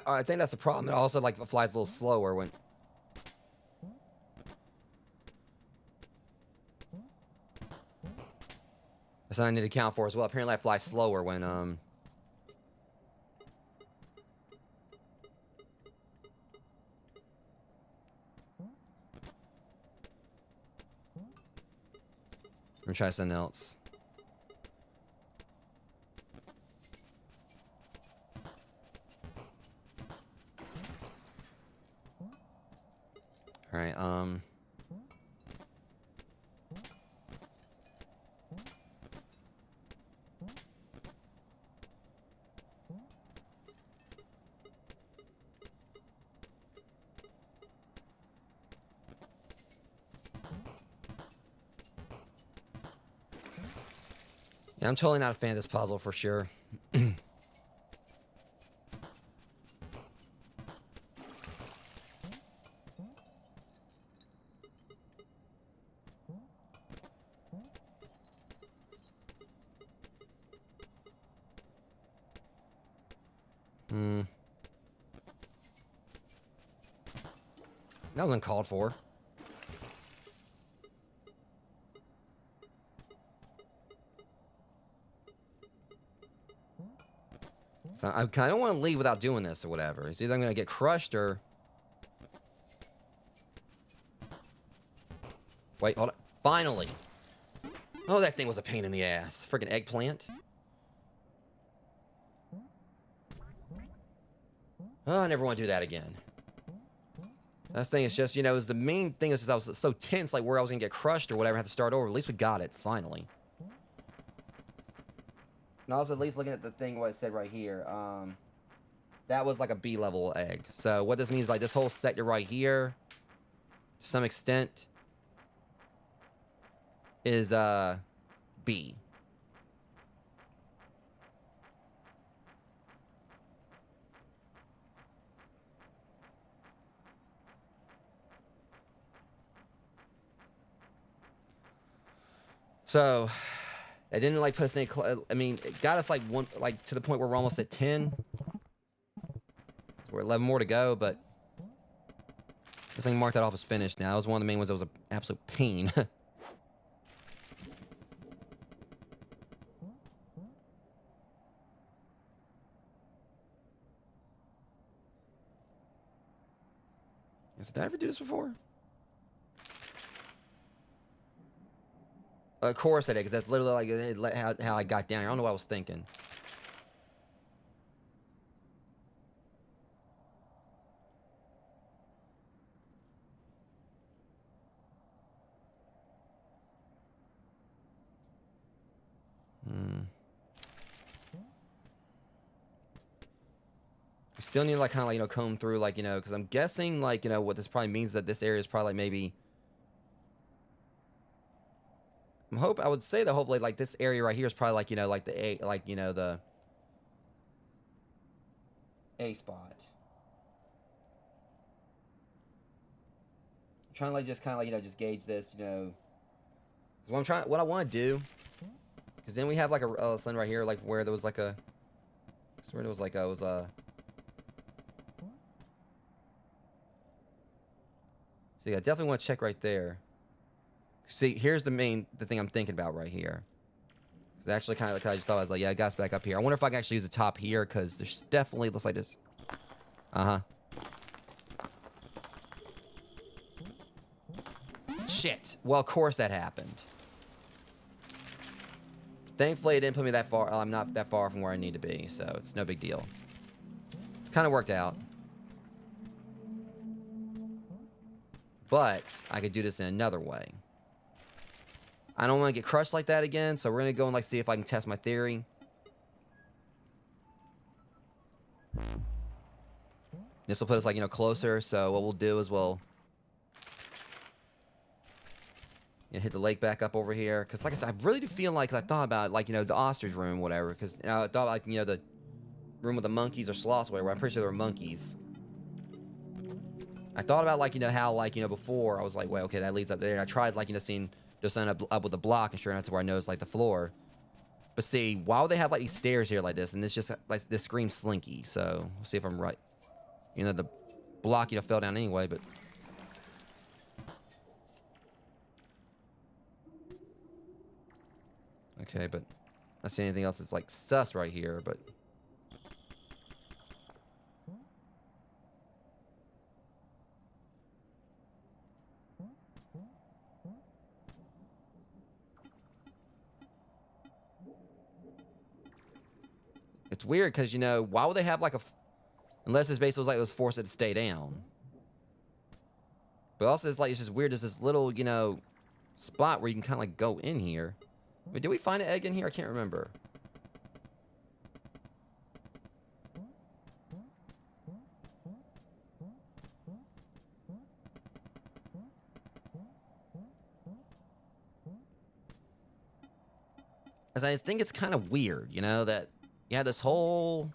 I think that's the problem. It also like flies a little slower when. That's something I need to account for as well. Apparently, I fly slower when Let me try something else. All right. Yeah, I'm totally not a fan of this puzzle for sure. That was uncalled for. So I kind of want to leave without doing this or whatever. It's either I'm going to get crushed or... Wait, hold on. Finally! Oh, that thing was a pain in the ass. Freaking eggplant. Oh, I never want to do that again. That thing is just, you know, is the main thing is I was so tense, like where I was going to get crushed or whatever, I had to start over. At least we got it, finally. And also, at least looking at the thing, what it said right here, that was like a B-level egg. So what this means, like this whole sector right here, to some extent, is B. So it didn't like put us any. I mean, it got us like to the point where we're almost at 10. We're 11 more to go, but this thing marked that off as finished. Now that was one of the main ones that was an absolute pain. Did I ever do this before? Of course I did, because that's literally like how I got down here. I don't know what I was thinking. I still need to like kind of like, you know, comb through, like, you know, because I'm guessing like, you know, what this probably means that this area is probably like maybe... I would say that hopefully like this area right here is probably like, you know, like the A, like, you know, the A spot. I'm trying to like just kind of like, you know, just gauge this, you know, because what I want to do, because then we have like a sign right here, like where there was like a, I swear it was like a, so yeah, definitely want to check right there. See, here's the thing I'm thinking about right here. Because actually kind of, I just thought, I was like, yeah, I got back up here. I wonder if I can actually use the top here, because there's definitely, looks like this. Uh-huh. Shit. Well, of course that happened. Thankfully, it didn't put me that far. I'm not that far from where I need to be, so it's no big deal. Kind of worked out. But I could do this in another way. I don't want to get crushed like that again, so we're going to go and like see if I can test my theory. This will put us like, you know, closer, so what we'll do is we'll hit the lake back up over here. Because like I said, I really do feel like I thought about, like, you know, the ostrich room, whatever. Because you know, I thought, like, you know, the room with the monkeys or sloths, whatever. I'm pretty sure they were monkeys. I thought about, like, you know, how, like, you know, before I was like, well, okay, that leads up there. And I tried, like, you know, seeing just end up with a block, and sure enough, to where I noticed, like, the floor. But see, why would they have, like, these stairs here like this? And it's just, like, this screams slinky. So, we'll see if I'm right. You know, the block, you know, fell down anyway, but... Okay, but... I don't see anything else that's, like, sus right here, but... It's weird, because, you know, why would they have, like, a... Unless this base was, like, it was forced to stay down. But also, it's, like, it's just weird. There's this little, you know, spot where you can kind of, like, go in here. Wait, did we find an egg in here? I can't remember. As I think it's kind of weird, you know, that you had this whole...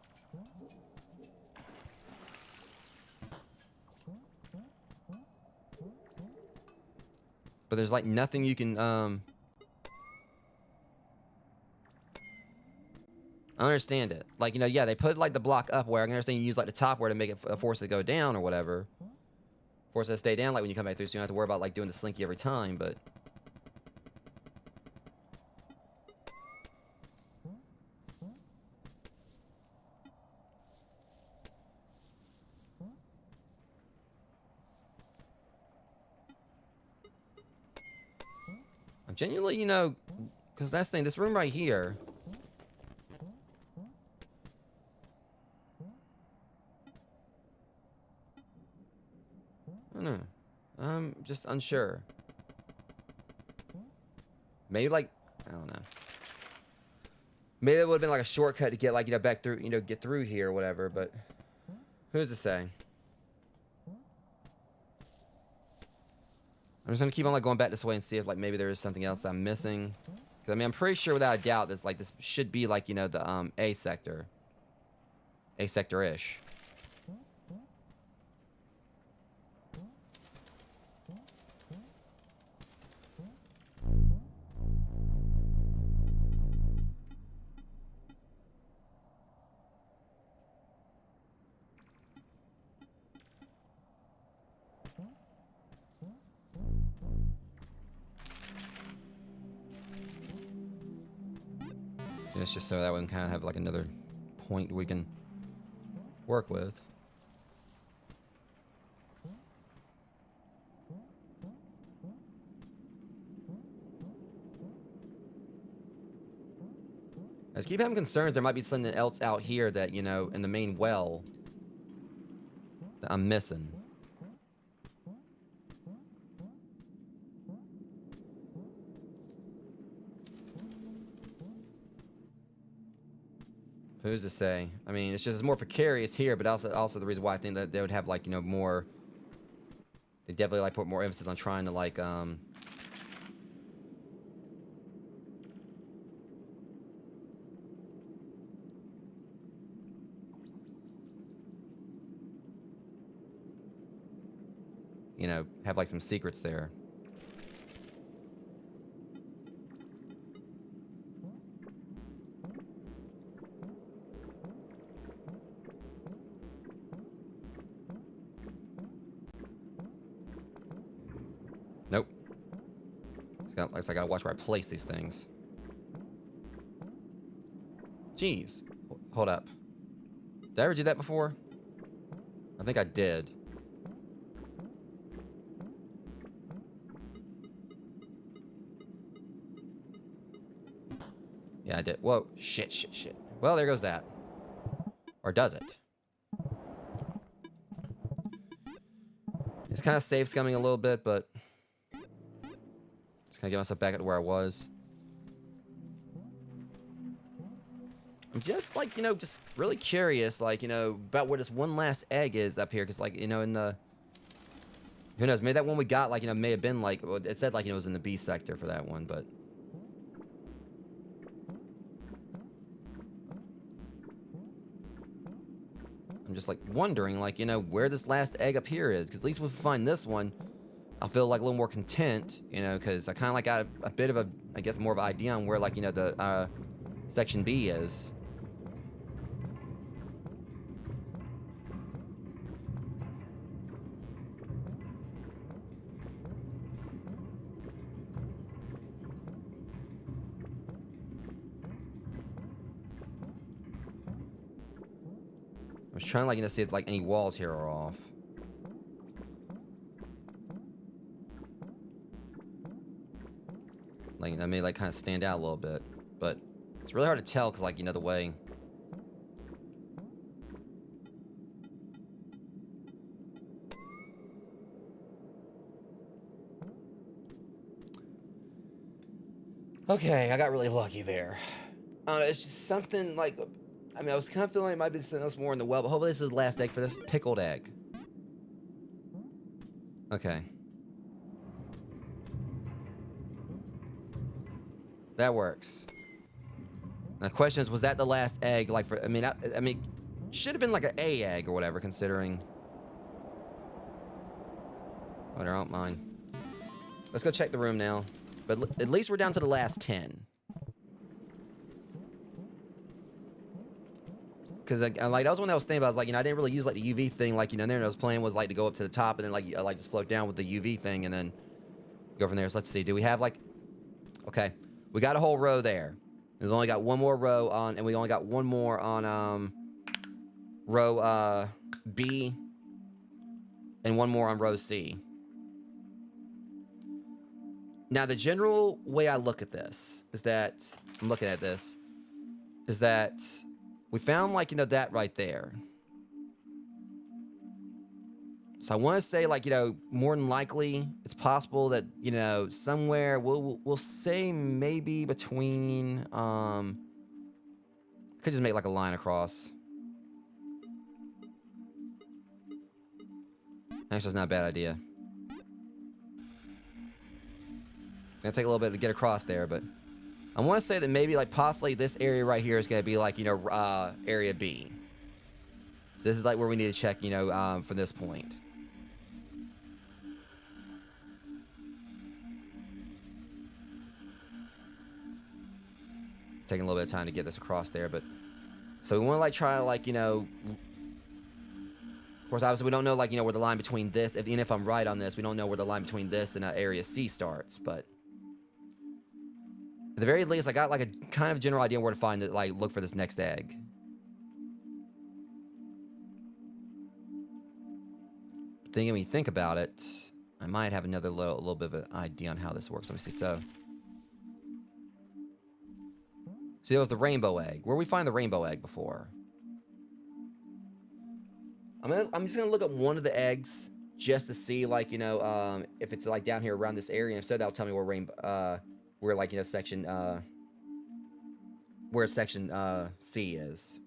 But there's like nothing you can, I don't understand it. Like, you know, yeah, they put like the block up where I can understand you use like the top where to make it force it to go down or whatever. Force it to stay down like when you come back through, so you don't have to worry about like doing the slinky every time, but... I'm genuinely, you know, because that's the thing, this room right here... I don't know. I'm just unsure. Maybe like, I don't know. Maybe it would have been like a shortcut to get like, you know, back through, you know, get through here or whatever, but who's to say? I'm just gonna keep on like going back this way and see if like maybe there is something else I'm missing. Cause I mean, I'm pretty sure without a doubt this like this should be like, you know, the A sector. A sector-ish. It's just so that we can kind of have like another point we can work with. I just keep having concerns there might be something else out here that, you know, in the main well that I'm missing. Who's to say? I mean, it's just more precarious here, but also the reason why I think that they would have like, you know, more. They definitely like put more emphasis on trying to like you know, have like some secrets there. Nope. Looks like I gotta watch where I place these things. Jeez. Hold up. Did I ever do that before? I think I did. Yeah, I did. Whoa. Shit. Well, there goes that. Or does it? It's kind of safe scumming a little bit, but... Just gonna get myself back at where I was. I'm just, like, you know, just really curious, like, you know, about where this one last egg is up here. Because, like, you know, in the... Who knows? Maybe that one we got, like, you know, may have been, like... Well, it said, like, you know, it was in the B sector for that one, but... I'm just like wondering, like, you know, where this last egg up here is. Because at least if we find this one, I'll feel like a little more content, you know, because I kind of like got a bit of a, I guess, more of an idea on where, like, you know, the section B is. I was trying to, like, you know, see if like any walls here are off. Like, that may like kind of stand out a little bit, but it's really hard to tell because, like, you know, the way. Okay, I got really lucky there. It's just something like. I mean, I was kind of feeling it might be something else more in the well, but hopefully this is the last egg for this pickled egg. Okay. That works. The question is, was that the last egg? Like, for I mean, should have been like an A egg or whatever, considering. But I don't mind. Let's go check the room now. But at least we're down to the last 10. Because like that was one that I was thinking about. I was like, I didn't really use like the UV thing. Like, there I was playing was like to go up to the top and then like just float down with the UV thing and then go from there. So let's see. Do we have like? Okay, we got a whole row there. We've only got one more row on, and we only got one more on row B, and one more on row C. Now, the general way I look at this is that I'm looking at this is that we found like that right there. So I want to say like more than likely it's possible that somewhere we'll say maybe between could just make like a line across. Actually, it's not a bad idea. It's gonna take a little bit to get across there, but I want to say that maybe like possibly this area right here is gonna be like area B. So this is like where we need to check from this point. It's taking a little bit of time to get this across there, but so we want to like try to like of course obviously we don't know like where the line between this, even if I'm right on this, we don't know where the line between this and area C starts, but at the very least I got like a kind of general idea where to find it, like look for this next egg. Then when you think about it, I might have another little bit of an idea on how this works. Let me see. So see, that was the rainbow egg. Where we find the rainbow egg before? I'm just gonna look up one of the eggs just to see like if it's like down here around this area. And if so, that'll tell me where where like section where section C is.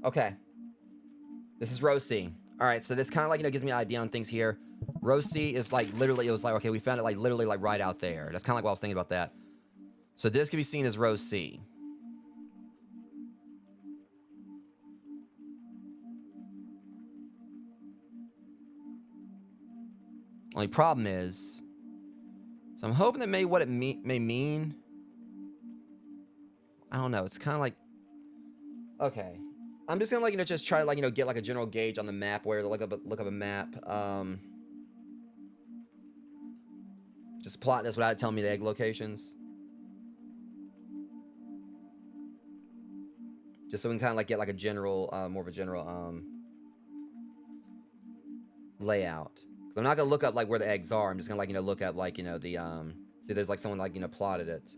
Okay. This is row C. All right, so this kind of like gives me an idea on things here. Row C is like literally, it was like, okay, we found it like literally like right out there. That's kind of like what I was thinking about that. So this can be seen as row C. Only problem is, so I'm hoping that maybe what it may mean, I don't know. It's kind of like, okay. I'm just gonna like just try to like get like a general gauge on the map where to look up a map. Just plot this without telling me the egg locations. Just so we can kind of like get like a general, more of a general layout. I'm not gonna look up like where the eggs are. I'm just gonna like look up like the see there's like someone like plotted it.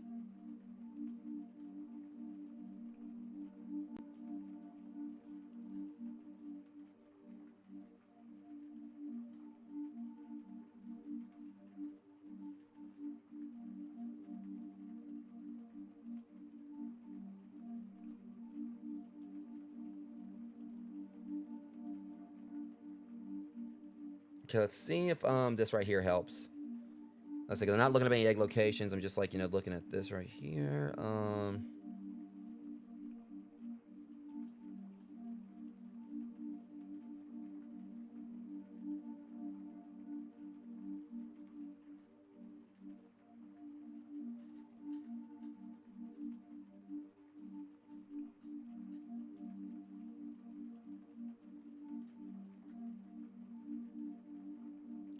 Okay, let's see if this right here helps. Let's see, I'm not looking at any egg locations. I'm just like looking at this right here.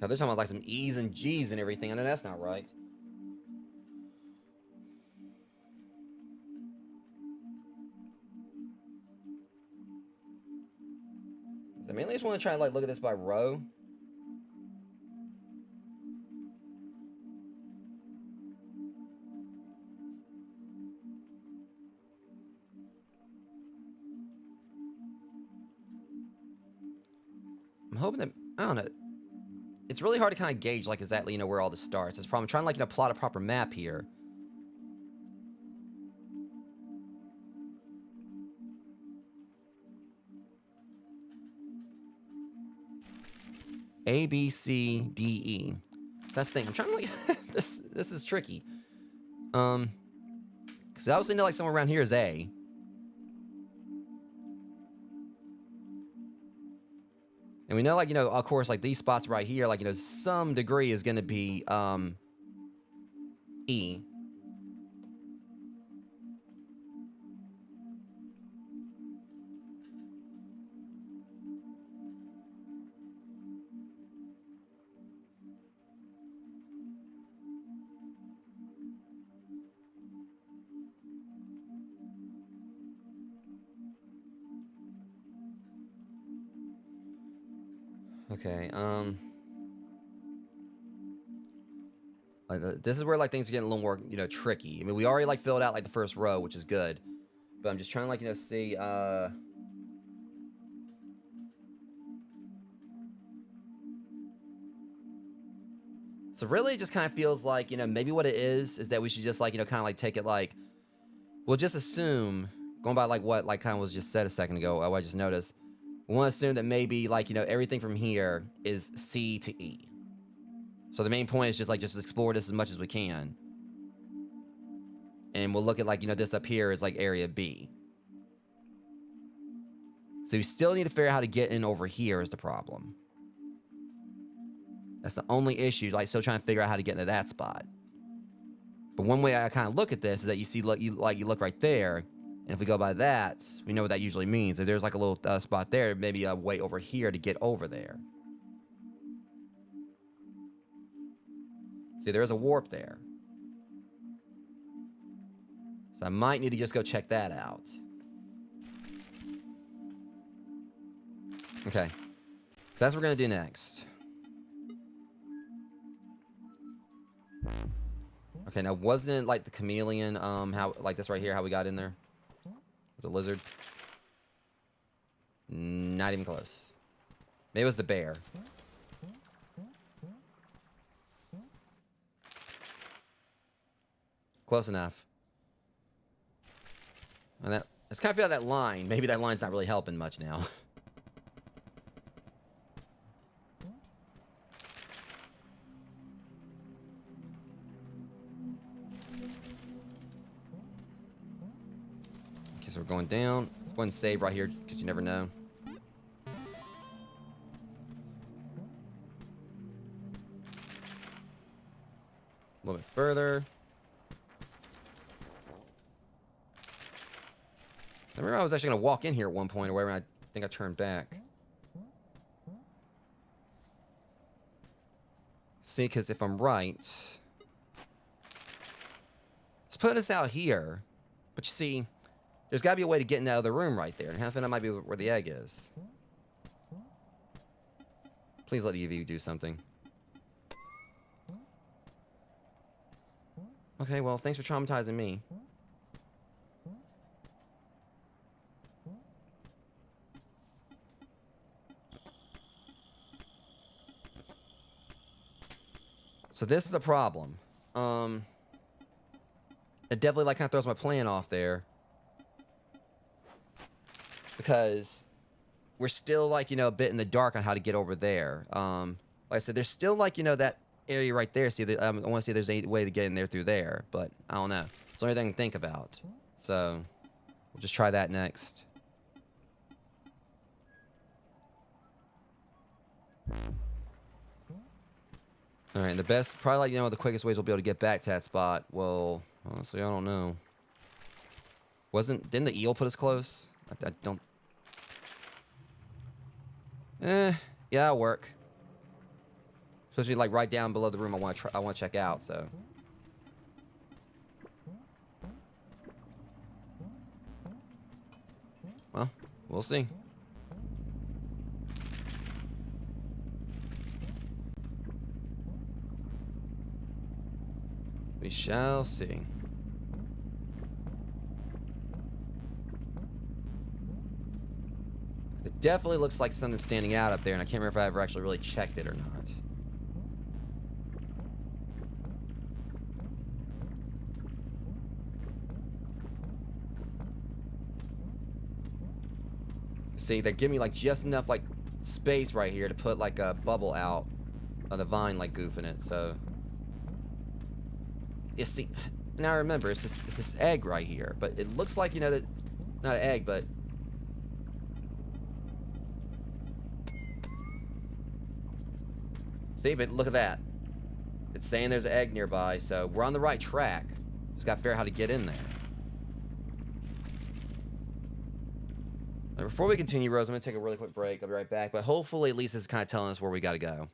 Now they're talking about like some E's and G's and everything. I know that's not right. I mainly just want to try and like look at this by row. I'm hoping that, I don't know. it's really hard to kind of gauge, like, exactly, you know, where all this starts. It's probably I'm trying to, like, you know, plot a proper map here. A, B, C, D, E. So that's the thing. I'm trying to, like, this is tricky. Because I was thinking, like, somewhere around here is A. And we know, like, you know, of course, like, these spots right here, like, you know, some degree is going to be, E. Okay, like, this is where, like, things are getting a little more, you know, tricky. I mean, we already, like, filled out, like, the first row, which is good. But I'm just trying to, like, you know, see, So really, it just kind of feels like, you know, maybe what it is that we should just, like, you know, kind of, like, take it, like, we'll just assume, going by, like, what, like, kind of was just said a second ago, what I just noticed, we want to assume that maybe, like, you know, everything from here is C to E. So the main point is just, like, just explore this as much as we can. And we'll look at, like, you know, this up here is, like, area B. So we still need to figure out how to get in over here is the problem. That's the only issue, like, still trying to figure out how to get into that spot. But one way I kind of look at this is that you see, look, you look right there, and if we go by that, we know what that usually means. If there's, like, a little spot there, maybe a way over here to get over there. See, there is a warp there. So I might need to just go check that out. Okay. So that's what we're going to do next. Okay, now wasn't it, like, the chameleon, how, like, this right here, how we got in there? The lizard? Not even close. Maybe it was the bear. Close enough. And that, I just kind of feel that line. Maybe that line's not really helping much now. Okay, so we're going down. Go ahead and save right here, because you never know. A little bit further. I remember I was actually going to walk in here at one point, or wherever, I think I turned back. See, because if I'm right... Let's put this out here. But you see, there's got to be a way to get in that other room right there. And half of that might be where the egg is. Please let the UV do something. Okay, well, thanks for traumatizing me. So this is a problem. It definitely, like, kind of throws my plan off there. Because we're still, like, you know, a bit in the dark on how to get over there. Like I said, there's still, like, you know, that area right there. See, I want to see if there's any way to get in there through there. But I don't know. It's the only thing I can think about. So we'll just try that next. Alright, the best, probably, like, you know, the quickest ways we'll be able to get back to that spot. Well, honestly, I don't know. Didn't the eel put us close? I don't... yeah, that'll work. Supposed to be, like, right down below the room I want to check out, so... Well, we'll see. We shall see. It definitely looks like something standing out up there, and I can't remember if I ever actually really checked it or not. See, they give me like just enough like space right here to put like a bubble out on the vine like goofing it. So you see, now I remember it's this egg right here, but it looks like, you know, that not an egg, but see, but look at that. It's saying there's an egg nearby, so we're on the right track. Just gotta figure out how to get in there. Now, before we continue, Rose, I'm gonna take a really quick break. I'll be right back, but hopefully at least this is kind of telling us where we gotta go.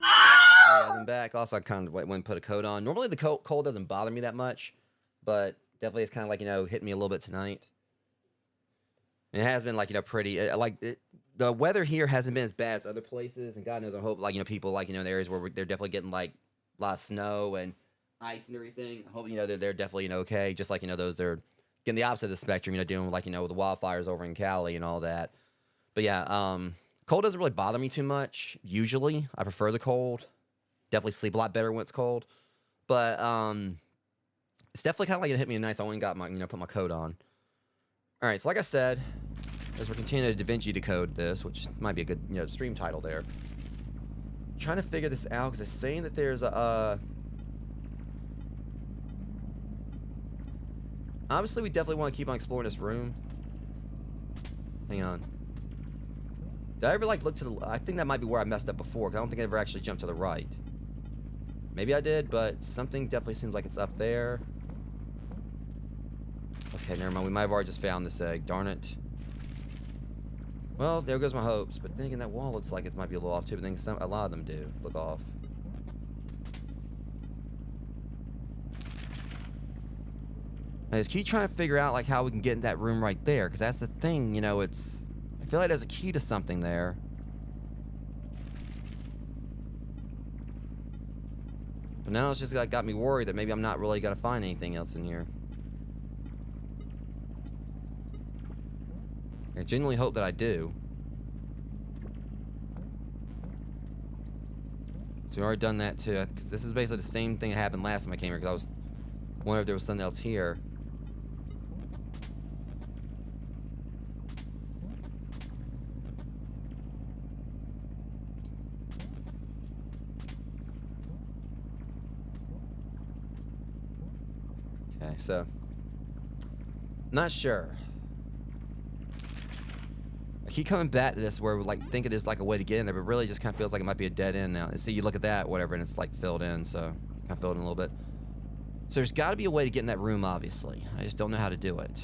Hey guys, I'm back. Also, I kind of went and put a coat on. Normally, the cold doesn't bother me that much, but definitely it's kind of like, you know, hitting me a little bit tonight. And it has been like, you know, pretty, the weather here hasn't been as bad as other places, and God knows, I hope, like, you know, people, like, you know, in areas where they're definitely getting, like, a lot of snow and ice and everything. I hope, you know, they're definitely, you know, okay. Just like, you know, those that are getting the opposite of the spectrum, you know, doing, like, you know, the wildfires over in Cali and all that. But yeah, cold doesn't really bother me too much, usually. I prefer the cold. Definitely sleep a lot better when it's cold. But it's definitely kind of like it hit me at night, so I went and got my, you know, put my coat on. All right, so like I said, as we're continuing to Davinci decode this, which might be a good, you know, stream title there. Trying to figure this out because it's saying that there's a obviously we definitely want to keep on exploring this room. Hang on. Did I ever like look to the, I think that might be where I messed up before, because I don't think I ever actually jumped to the right. Maybe I did, but something definitely seems like it's up there. Okay, never mind. We might have already just found this egg. Darn it. Well, there goes my hopes. But thinking that wall looks like it might be a little off too. But then a lot of them do look off. I just keep trying to figure out like how we can get in that room right there, because that's the thing. You know, it's. I feel like there's a key to something there. But now it's just like got me worried that maybe I'm not really gonna find anything else in here. I genuinely hope that I do. So we've already done that too. This is basically the same thing that happened last time I came here, because I was wondering if there was something else here. Okay, so not sure. I keep coming back to this where we like think it is like a way to get in there, but really just kind of feels like it might be a dead end now. And see, you look at that, whatever, and it's like filled in, so kind of filled in a little bit. So there's got to be a way to get in that room, obviously. I just don't know how to do it.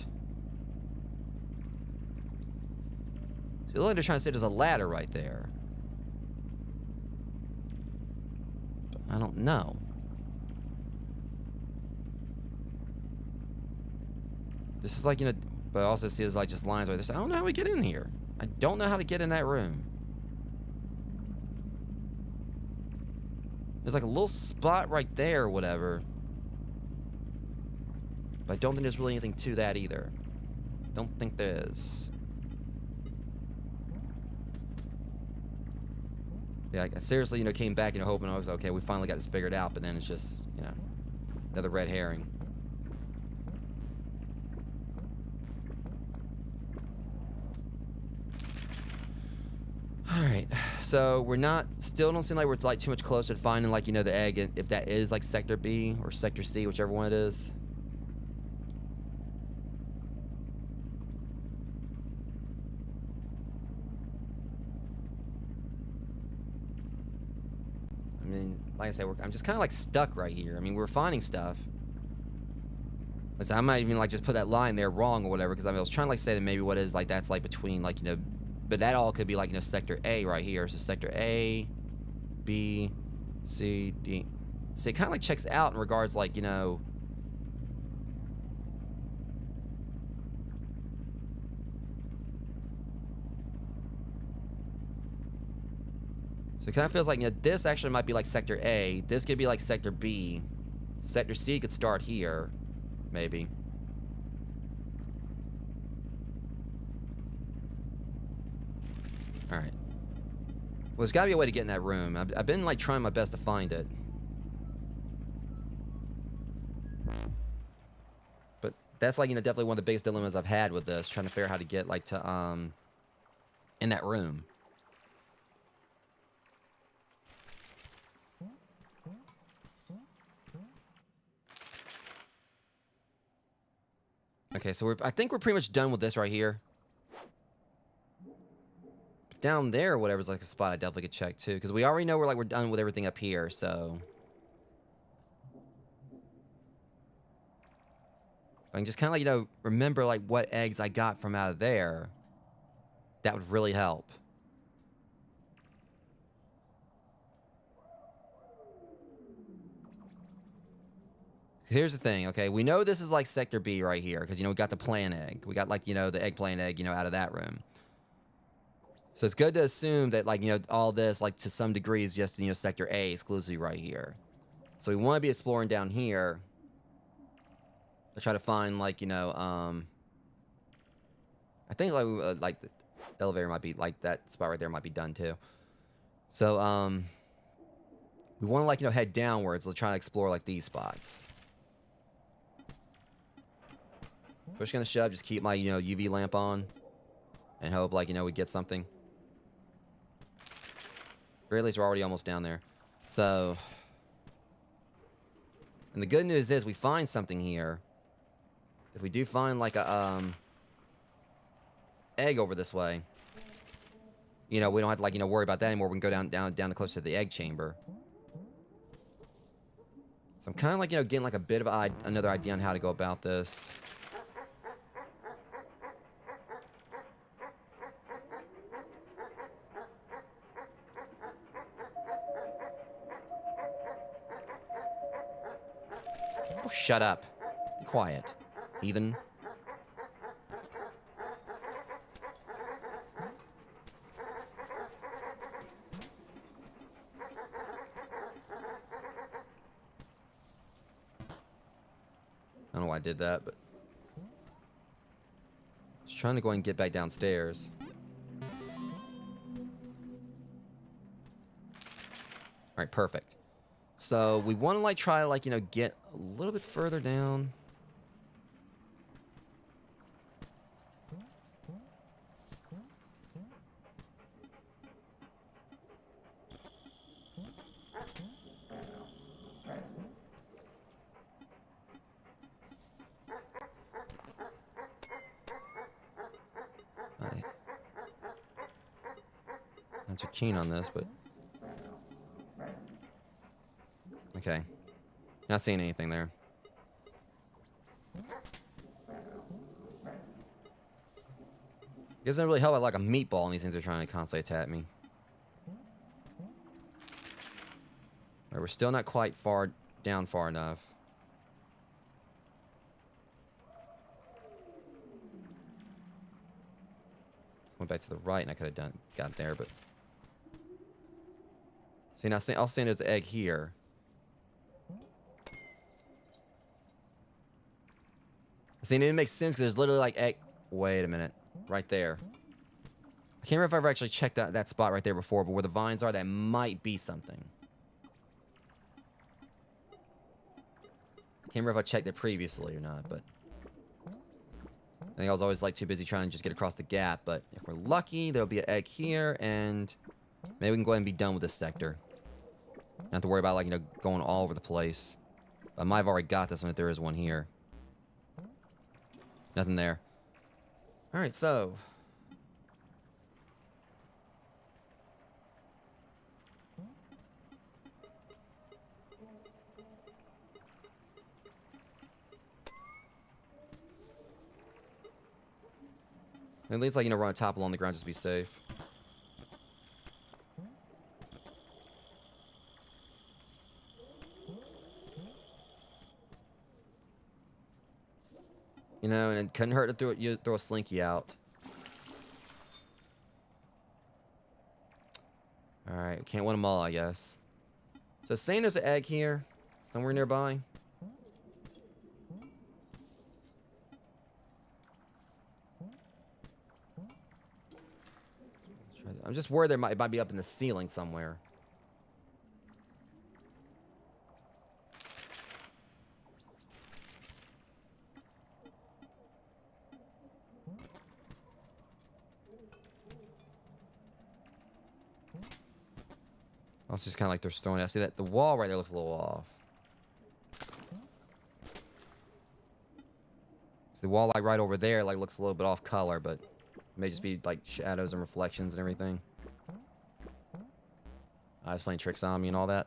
See, look, they're trying to say there's a ladder right there. But I don't know. This is like, you know, but I also see there's like just lines right there. So I don't know how we get in here. I don't know how to get in that room. There's like a little spot right there or whatever. But I don't think there's really anything to that either. Don't think there is. Yeah, I seriously, you know, came back, you know, hoping I was okay, we finally got this figured out, but then it's just, you know, another red herring. Alright, So we're not, still don't seem like we're like too much closer to finding like, you know, the egg, if that is like sector B or sector C, whichever one it is. I mean, like I said, I'm just kind of like stuck right here. I mean, we're finding stuff. I might even like just put that line there wrong or whatever, because I was trying to like say that maybe what is like that's like between like, you know, but that all could be like, you know, sector A right here. So sector A, B, C, D. So it kind of like checks out in regards like, you know, so it kind of feels like, you know, this actually might be like sector A. This could be like sector B. Sector C could start here, maybe. All right. Well, there's got to be a way to get in that room. I've been like trying my best to find it. But that's like, you know, definitely one of the biggest dilemmas I've had with this, trying to figure out how to get like to in that room. Okay, so I think we're pretty much done with this right here. But down there, whatever's like a spot I definitely could check too, because we already know we're done with everything up here, so if I can just kind of like, you know, remember like what eggs I got from out of there, that would really help. Here's the thing, okay? We know this is like sector B right here, because, you know, we got the plant egg. We got like, you know, the eggplant egg, you know, out of that room. So it's good to assume that like, you know, all this like to some degree is just, you know, sector A exclusively right here. So we want to be exploring down here to try to find like, you know, I think like the elevator might be like that spot right there might be done too. So we want to like, you know, head downwards. Let's try to explore like these spots. Push gonna shove, just keep my, you know, UV lamp on and hope like, you know, we get something. Very least we're already almost down there. So, and the good news is we find something here. If we do find like a egg over this way, you know, we don't have to like, you know, worry about that anymore. We can go down close to the egg chamber. So I'm kind of like, you know, getting like a bit of another idea on how to go about this. Oh, shut up. Be quiet, heathen. I don't know why I did that, but I was trying to go and get back downstairs. All right, perfect. So we want to like try to like, you know, get a little bit further down. Not too keen on this, but okay. Not seeing anything there. It doesn't really help. I like a meatball, and these things are trying to constantly attack me. Right, we're still not quite far enough. Went back to the right, and I could have got there, but see now, I'll stand as the egg here. See, it didn't make sense because there's literally like egg. Wait a minute, right there. I can't remember if I've ever actually checked that spot right there before, but where the vines are, that might be something. I can't remember if I checked it previously or not, but I think I was always like too busy trying to just get across the gap. But if we're lucky, there'll be an egg here, and Maybe we can go ahead and be done with this sector. Not have to worry about, like, you know, going all over the place. I might have already got this one if there is one here. Nothing there. Alright, so... at least, like, you know, run a top along the ground just to be safe. You know, and it couldn't hurt to throw a slinky out. Alright, can't win them all, I guess. So, saying there's an egg here, somewhere nearby. I'm just worried it might be up in the ceiling somewhere. Oh, it's just kind of like they're throwing it. See that the wall right there looks a little off. See, the wall like right over there like looks a little bit off color, but it may just be like shadows and reflections and everything. I was playing tricks on me and all that.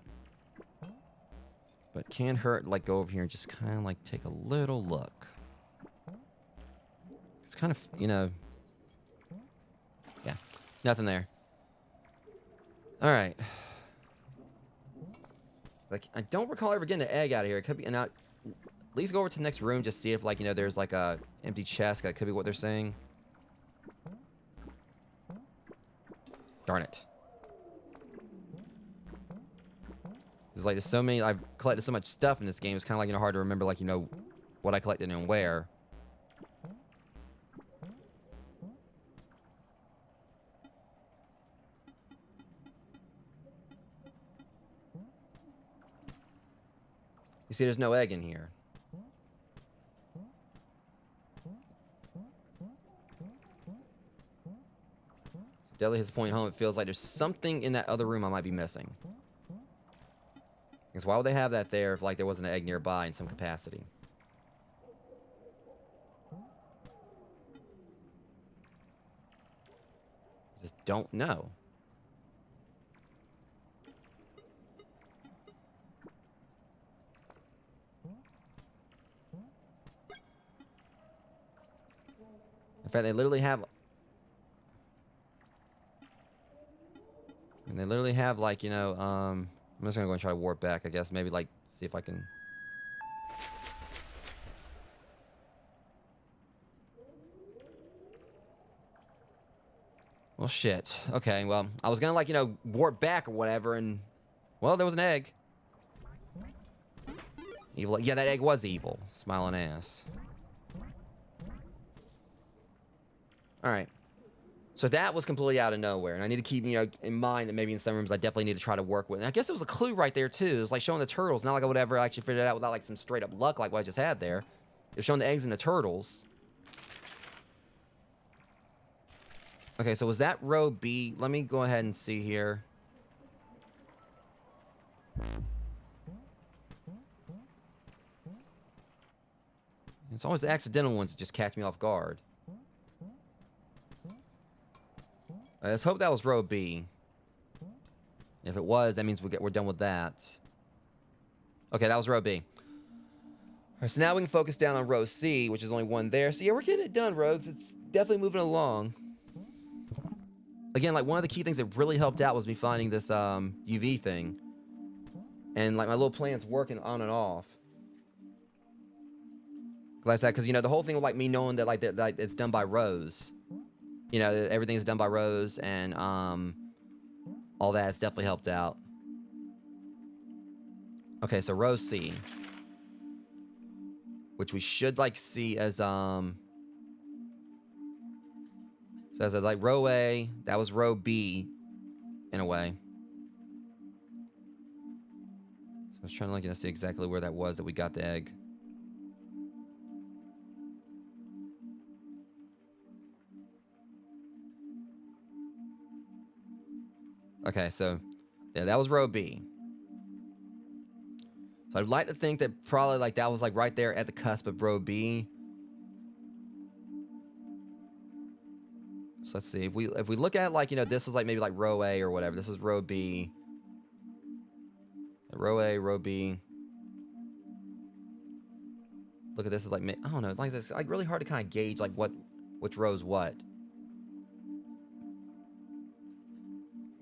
But can't hurt like go over here and just kind of like take a little look. It's kind of, you know, yeah, nothing there. All right. Like, I don't recall ever getting the egg out of here. It could be, and at least go over to the next room, just see if, like, you know, there's like a empty chest. That could be what they're saying. Darn it. There's like, there's so many, I've collected so much stuff in this game. It's kind of like, you know, hard to remember, like, you know, what I collected and where. You see, there's no egg in here. Definitely his point home. It feels like there's something in that other room I might be missing. Because why would they have that there if, like, there wasn't an egg nearby in some capacity? I just don't know. In fact, they literally have... And they literally have, like, you know, I'm just gonna go and try to warp back, I guess. Maybe, like, see if I can... Well, shit. Okay, well, I was gonna, like, you know, warp back or whatever, and... Well, there was an egg. Evil... Yeah, that egg was evil. Smiling ass. Alright. So that was completely out of nowhere, and I need to keep, you know, in mind that maybe in some rooms I definitely need to try to work with. And I guess it was a clue right there, too. It was like showing the turtles. Not like I would ever actually figure it out without, like, some straight-up luck like what I just had there. It was showing the eggs and the turtles. Okay, so was that row B? Let me go ahead and see here. It's always the accidental ones that just catch me off guard. Let's hope that was row B. If it was, that means we're done with that. Okay, that was row B. Alright, so now we can focus down on row C, which is only one there. So yeah, we're getting it done, Rogues. It's definitely moving along. Again, like, one of the key things that really helped out was me finding this UV thing. And, like, my little plan's working on and off. Like I said, because, you know, the whole thing with, like, me knowing that, like, that it's done by rows. You know, everything's done by rows, and all that has definitely helped out. Okay, so row C, which we should like see as so as like row A, that was row B, in a way. So I was trying to, like, you know, see exactly where that was that we got the egg. Okay, so yeah, that was row B. So I'd like to think that probably like that was like right there at the cusp of row B. So let's see if we look at like, you know, this is like maybe like row A or whatever. This is row B. Row A, row B. Look at this is like, I don't know, like it's like really hard to kind of gauge like which row's what.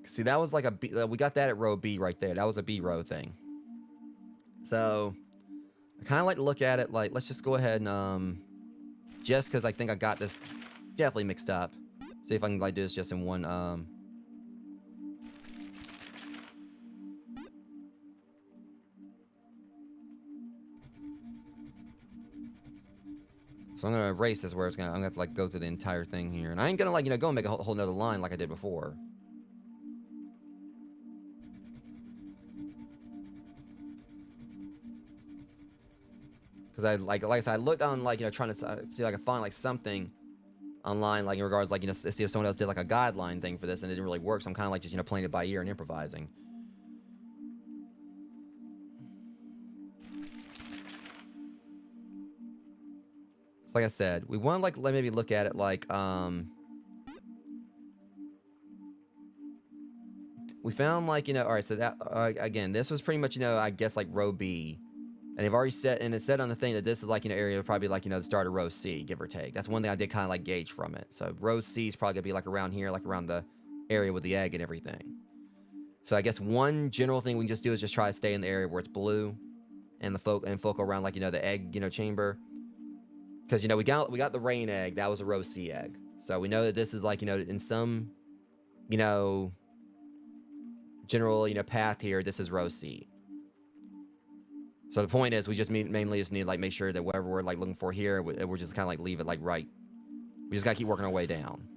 See, that was like a B, we got that at row B right there. That was a B row thing. So I kind of like to look at it like, let's just go ahead and just because I think I got this definitely mixed up. See if I can like do this just in one So I'm gonna erase this where I'm gonna have to like go through the entire thing here. And I ain't gonna like, you know, go and make a whole nother line like I did before. Because I like I said, I looked on like, you know, trying to see if I could find like something online, like in regards like, you know, see if someone else did like a guideline thing for this, and it didn't really work. So I'm kind of like just, you know, playing it by ear and improvising. So like I said, we want to like maybe look at it like we found like, you know, all right, so that again, this was pretty much, you know, I guess like row B. And they've already set, and it said on the thing that this is like, you know, area probably like, you know, the start of row C, give or take. That's one thing I did kind of like gauge from it. So row C is probably gonna be like around here, like around the area with the egg and everything. So I guess one general thing we can just do is just try to stay in the area where it's blue, and focal around like, you know, the egg, you know, chamber. Because, you know, we got the rain egg, that was a row C egg. So we know that this is like, you know, in some, you know, general, you know, path here, this is row C. So the point is, we just mainly just need to like make sure that whatever we're like looking for here, we're just kind of like leave it like right. We just gotta keep working our way down.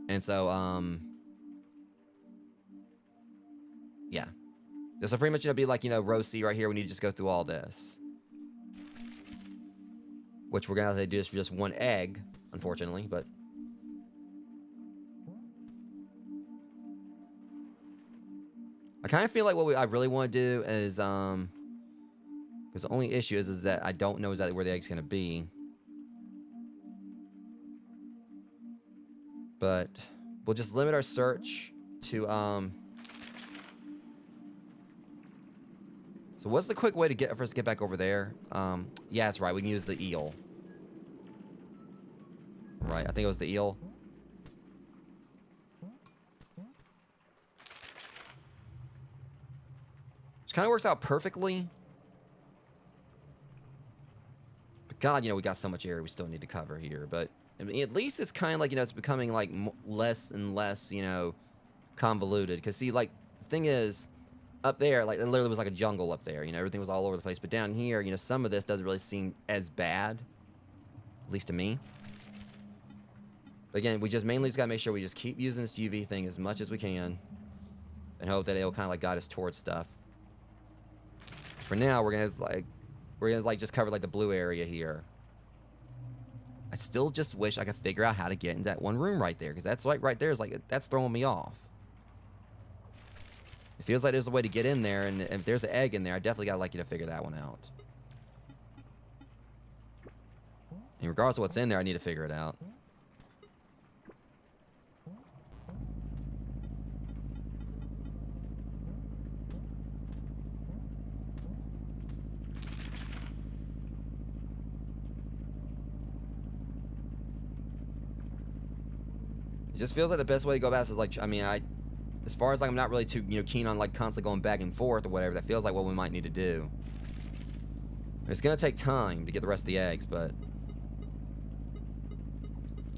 And so, yeah. This will pretty much, you know, be like, you know, row C right here. We need to just go through all this. Which we're gonna have to do this for just one egg, unfortunately, but. I kind of feel like what I really want to do is, because the only issue is that I don't know exactly where the egg's going to be. But we'll just limit our search to, so what's the quick way for us to get back over there? Yeah, that's right. We can use the eel. Right, I think it was the eel. Kind of works out perfectly. But God, you know, we got so much area we still need to cover here. But I mean, at least it's kind of like, you know, it's becoming like less and less, you know, convoluted. Because see, like, the thing is, up there, like, it literally was like a jungle up there. You know, everything was all over the place. But down here, you know, some of this doesn't really seem as bad. At least to me. But again, we just mainly just gotta make sure we just keep using this UV thing as much as we can. And hope that it'll kind of like guide us towards stuff. For now, we're gonna just cover like the blue area here. I still just wish I could figure out how to get in that one room right there, because that's like right there is like that's throwing me off. It feels like there's a way to get in there, and if there's an egg in there, I definitely gotta like you to figure that one out. And regardless of what's in there, I need to figure it out. It just feels like the best way to go about this is like, I mean, as far as like I'm not really too, you know, keen on like constantly going back and forth or whatever, that feels like what we might need to do. It's gonna take time to get the rest of the eggs, but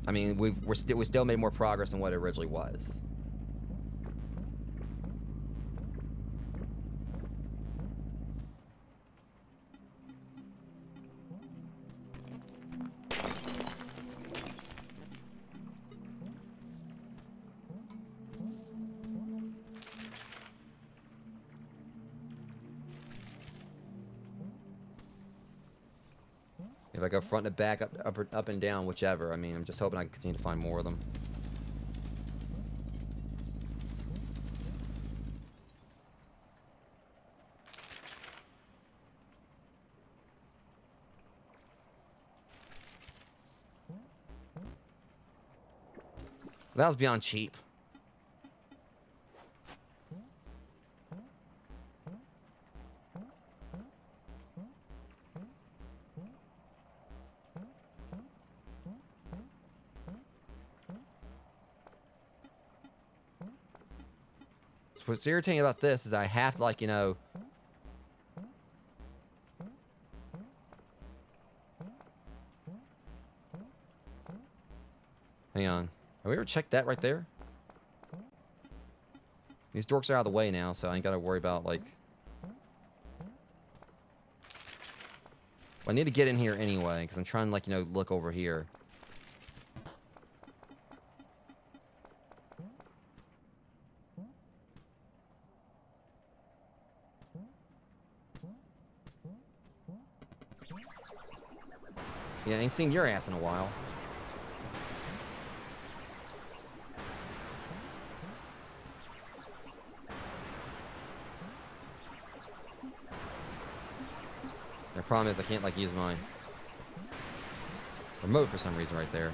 I mean, we still made more progress than what it originally was. If I go front and back, up and down, whichever. I mean, I'm just hoping I can continue to find more of them. That was beyond cheap. So what's irritating about this is I have to, like, you know... Hang on. Have we ever checked that right there? These dorks are out of the way now, so I ain't gotta worry about, like... Well, I need to get in here anyway, because I'm trying to, like, you know, look over here. Yeah, I ain't seen your ass in a while. The problem is I can't, like, use my remote for some reason right there.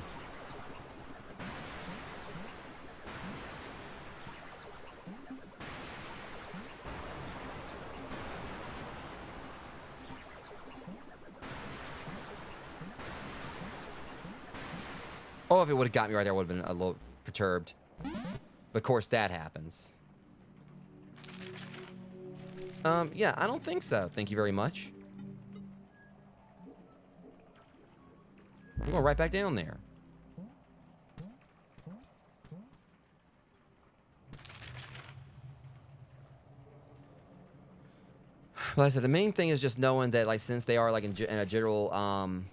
Oh, if it would have got me right there, I would have been a little perturbed. But of course, that happens. Yeah, I don't think so. Thank you very much. I'm going right back down there. Like I said, the main thing is just knowing that, like, since they are, like, in a general,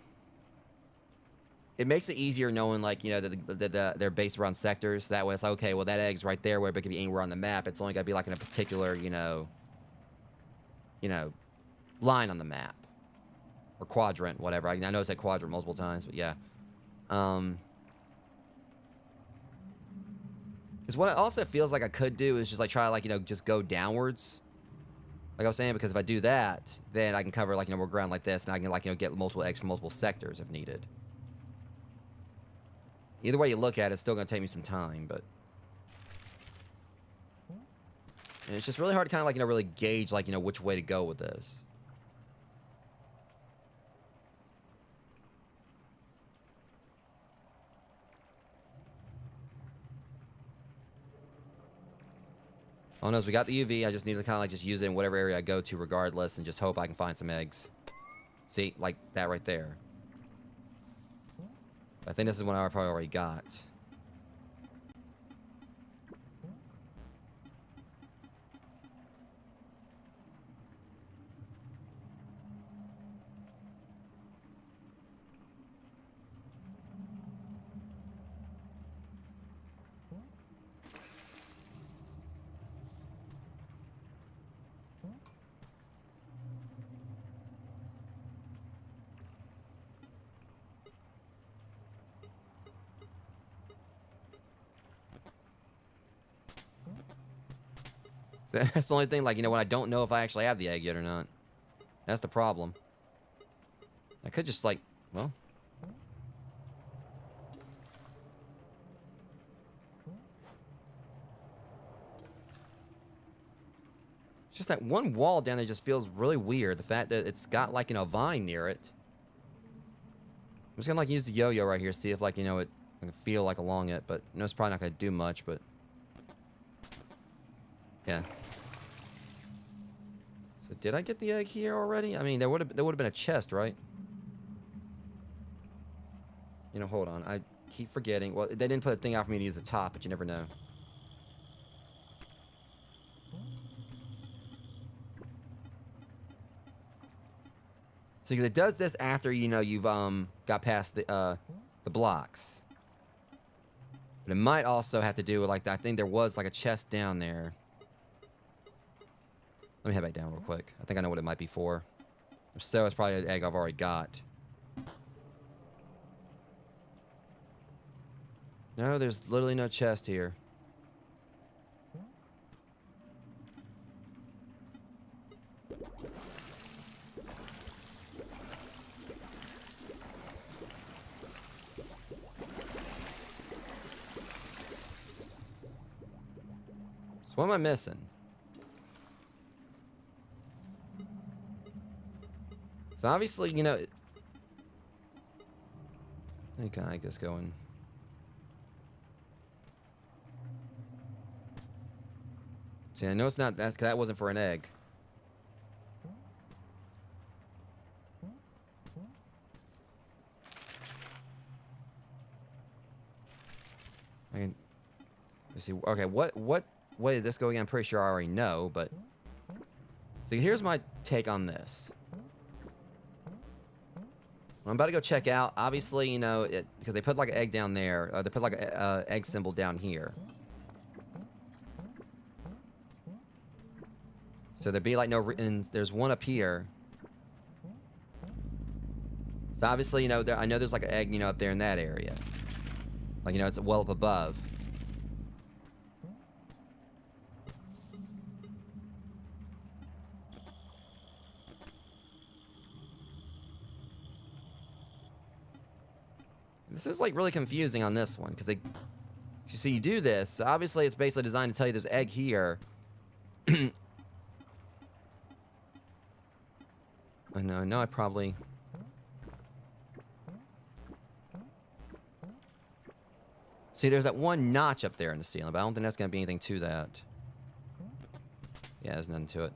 it makes it easier knowing, like, you know, that they're based around sectors. That way it's like, okay, well, that egg's right there, where it could be anywhere on the map. It's only got to be, like, in a particular, you know, line on the map. Or quadrant, whatever. I know I said quadrant multiple times, but yeah. Because what it also feels like I could do is just, like, try to, like, you know, just go downwards. Like I was saying, because if I do that, then I can cover, like, you know, more ground like this, and I can, like, you know, get multiple eggs from multiple sectors if needed. Either way you look at it, it's still going to take me some time, but... And it's just really hard to kind of, like, you know, really gauge, like, you know, which way to go with this. Oh no, we got the UV. I just need to kind of, like, just use it in whatever area I go to regardless, and just hope I can find some eggs. See? Like that right there. I think this is one I probably already got. That's the only thing, like, you know, when I don't know if I actually have the egg yet or not. That's the problem. I could just, like, well... It's just that one wall down there just feels really weird. The fact that it's got, like, you know, a vine near it. I'm just gonna, like, use the yo-yo right here, see if, like, you know, I can feel, like, along it. But, you know, it's probably not gonna do much, but... Yeah. So, did I get the egg here already? I mean, there would have been a chest, right? You know, hold on. I keep forgetting. Well, they didn't put a thing out for me to use the top, but you never know. So it does this after, you know, you've got past the blocks. But it might also have to do with, like, I think there was, like, a chest down there. Let me head back down real quick. I think I know what it might be for. If so, it's probably an egg I've already got. No, there's literally no chest here. So what am I missing? So obviously, you know, I think I guess going. See, I know it's not that wasn't for an egg. I can. Let's see. Okay, what way did this go again? I'm pretty sure I already know, but. So here's my take on this. I'm about to go check out. Obviously, you know, because they put like an egg down there. They put like an egg symbol down here. So there'd be like no, and there's one up here. So obviously, you know, I know there's like an egg, you know, up there in that area. Like, you know, it's well up above. This is like really confusing on this one because you see, you do this. So obviously, it's basically designed to tell you there's an egg here. I know I probably. See, there's that one notch up there in the ceiling, but I don't think that's going to be anything to that. Yeah, there's nothing to it.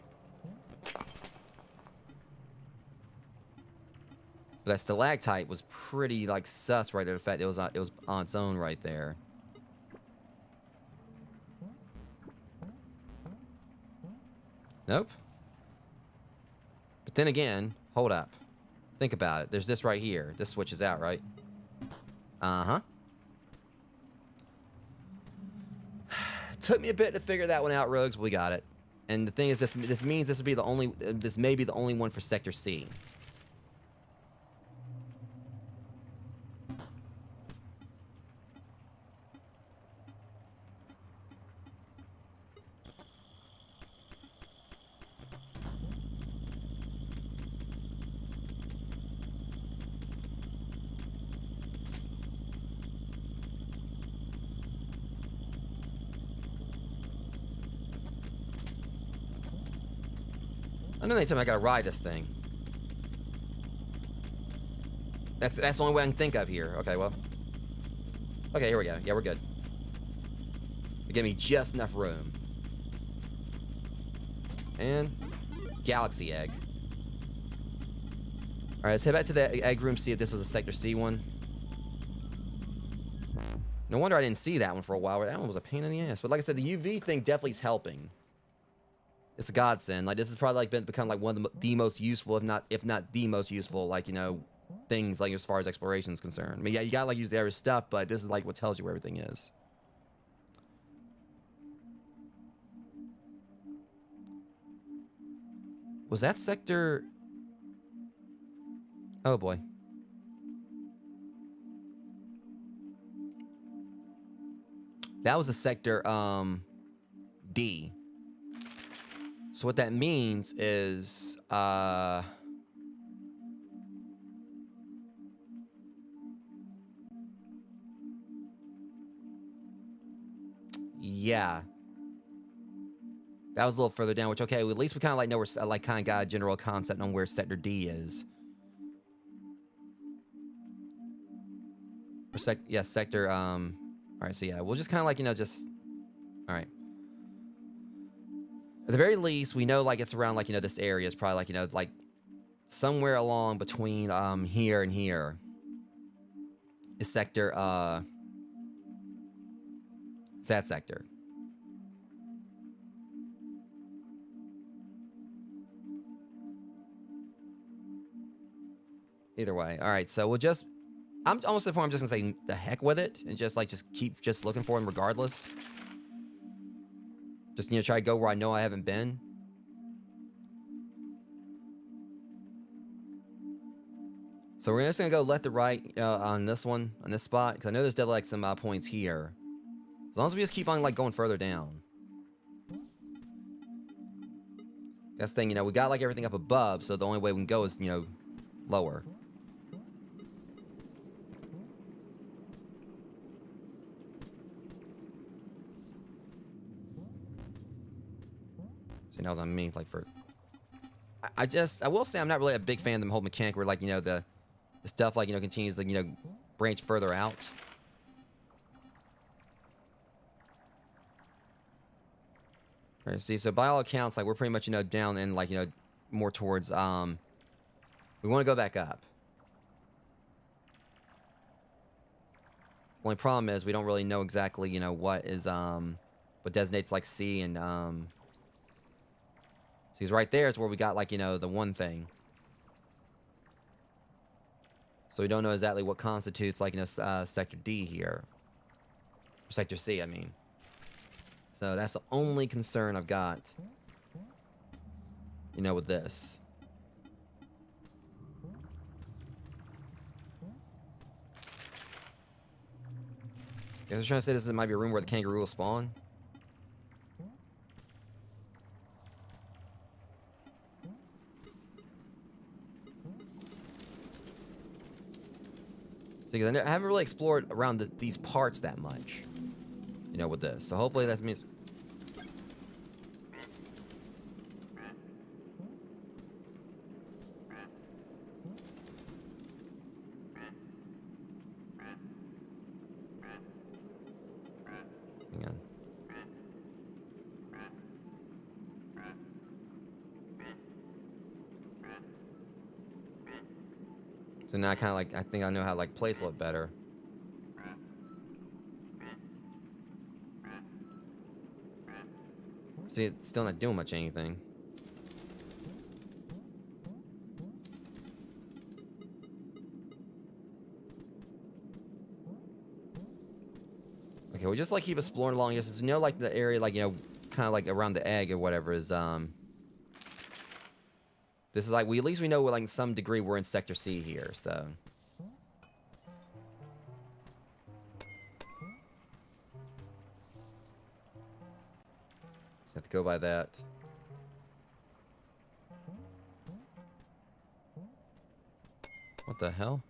But that stalactite was pretty, like, sus right there. The fact it was on its own right there. Nope. But then again, hold up. Think about it. There's this right here. This switches out, right? Uh-huh. Took me a bit to figure that one out, Rogues. We got it. And the thing is, this means this will be the only. This may be the only one for Sector C. I know anytime I gotta ride this thing. That's the only way I can think of here. Okay, well. Okay, here we go. Yeah, we're good. They give me just enough room. And Galaxy Egg. Alright, let's head back to the egg room, see if this was a Sector C one. No wonder I didn't see that one for a while. That one was a pain in the ass. But like I said, the UV thing definitely is helping. It's a godsend. Like, this has probably like become like one of the most useful, if not the most useful, like, you know, things like as far as exploration is concerned. I mean, yeah, you gotta like use the other stuff, but this is like what tells you where everything is. Was that sector? Oh boy. That was a sector D. So what that means is yeah. That was a little further down, which okay, well, at least we kind of like know where like kind of got a general concept on where sector D is. Or sector all right, so yeah, we'll just kind of like, you know, just all right. At the very least, we know like it's around like, you know, this area is probably like, you know, like somewhere along between here and here is sector it's that sector. Either way. All right, so we'll just I'm almost at the point I'm just gonna say the heck with it and just like keep looking for him regardless. Just, you know, try to go where I know I haven't been. So we're just gonna go left to right on this one, on this spot, because I know there's definitely like some points here. As long as we just keep on like going further down. That's the thing, you know, we got like everything up above, so the only way we can go is, you know, lower. that was on me, like, for... I will say I'm not really a big fan of the whole mechanic where, like, you know, the stuff, like, you know, continues to, you know, branch further out. Alright, see, so by all accounts, like, we're pretty much, you know, down and, like, you know, more towards, we want to go back up. Only problem is we don't really know exactly, you know, what is, what designates, like, C and, so he's right there is where we got, like, you know, the one thing. So we don't know exactly what constitutes, like, you know, Sector D here. Or Sector C, I mean. So that's the only concern I've got, you know, with this. I was trying to say this might be a room where the kangaroo will spawn. See, because I haven't really explored around these parts that much, you know, with this. So hopefully that means... Hang on. So now I kind of like, I think I know how to like place a little better. See, it's still not doing much anything. Okay, we just like keep exploring along. Just you know, like the area, like, you know, kind of like around the egg or whatever is This is like at least we know like in some degree we're in Sector C here, so. Just have to go by that. What the hell?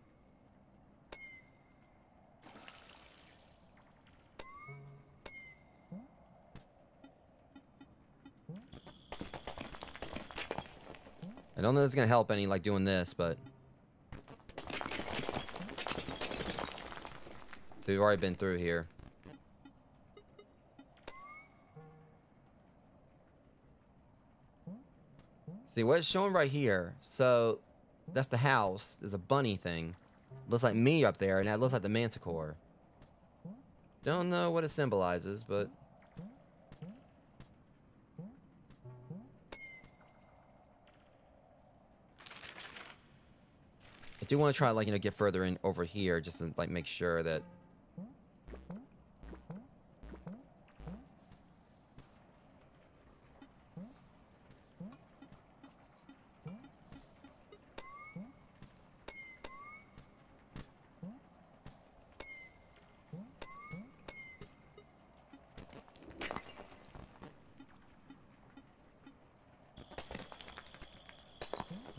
I don't know if it's gonna help any, like, doing this, but... So we've already been through here. See, what it's showing right here, so... That's the house. There's a bunny thing. Looks like me up there, and that looks like the manticore. Don't know what it symbolizes, but... I do want to try, like, you know, get further in over here, just to, like, make sure that...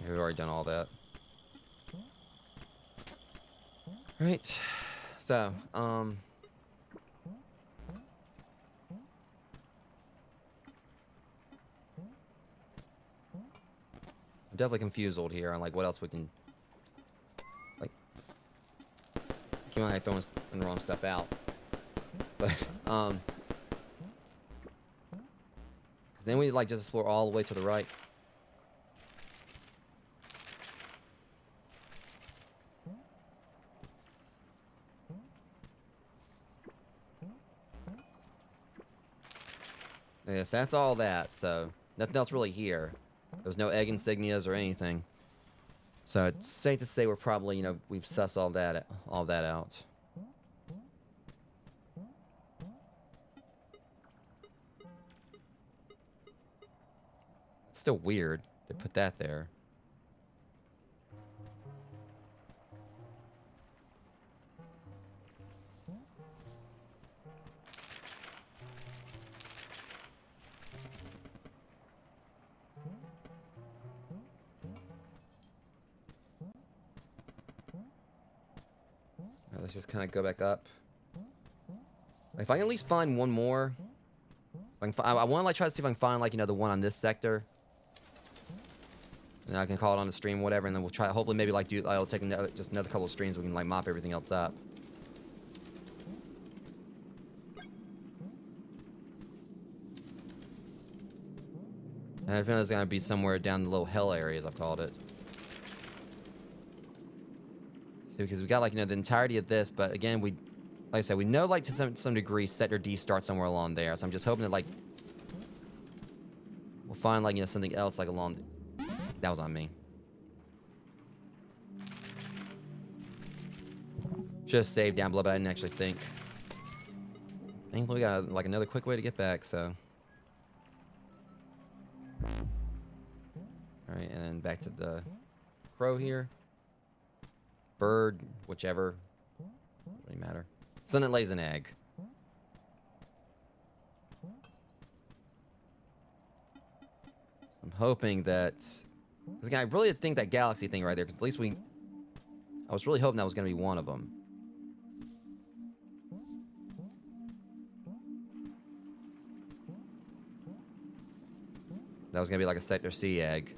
We've already done all that. Right. So, I'm definitely confused old here on, like, what else we can... Like... Keep on, like, throwing the wrong stuff out. But, then we, like, just explore all the way to the right. Yes, that's all that, so nothing else really here. There's no egg insignias or anything. So it's safe to say we're probably, you know, we've sussed all that out. It's still weird they put that there. Let's just kind of go back up. If I can at least find one more, I want to like try to see if I can find like the one on this sector, and I can call it on the stream, whatever, and then we'll try. Hopefully, maybe like I'll take just another couple of streams. We can like mop everything else up. And I feel it's gonna be somewhere down the little hill area, as I've called it. See, because we got like the entirety of this, but again, like I said, we know like to some degree sector D starts somewhere along there. So I'm just hoping that like we'll find like something else like along. That was on me. Should have saved down below, but I didn't actually think. Thankfully, we got like another quick way to get back. So. Alright, and then back to the crow here. Bird, whichever. Doesn't really matter. Son that lays an egg. I'm hoping that... Because again, I really think that galaxy thing right there, because at least we... I was really hoping that was going to be one of them. That was going to be like a Sector C egg.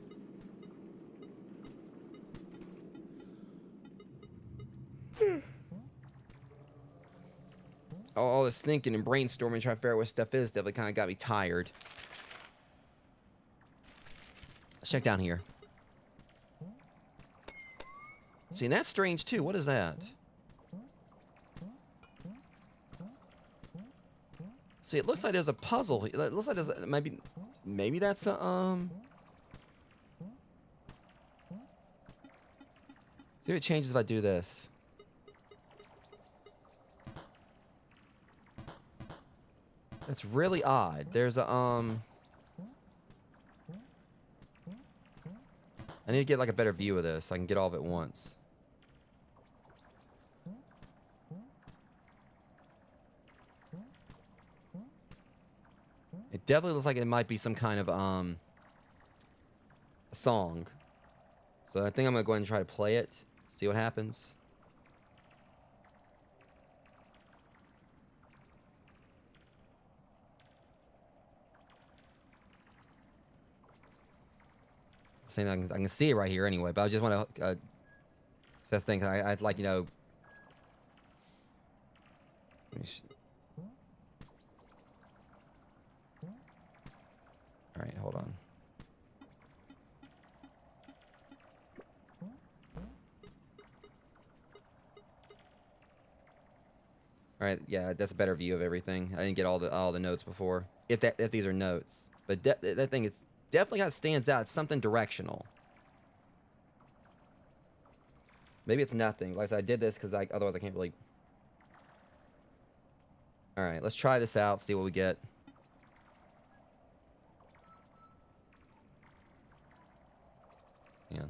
All this thinking and brainstorming, trying to figure out what stuff is, definitely kind of got me tired. Let's check down here. See, and that's strange too. What is that? See, it looks like there's a puzzle. It looks like there's maybe that's a See if it changes if I do this. That's really odd. There's a I need to get like a better view of this so I can get all of it at once. It definitely looks like it might be some kind of a song. So I think I'm gonna go ahead and try to play it, see what happens. Saying I can see it right here anyway, but I just want to that's the thing. I'd like all right, hold on. All right, yeah, that's a better view of everything. I didn't get all the notes before, if these are notes, but that thing is definitely kind of stands out. It's something directional. Maybe it's nothing. Like I said, I did this because otherwise I can't really. All right, let's try this out. See what we get. Yeah.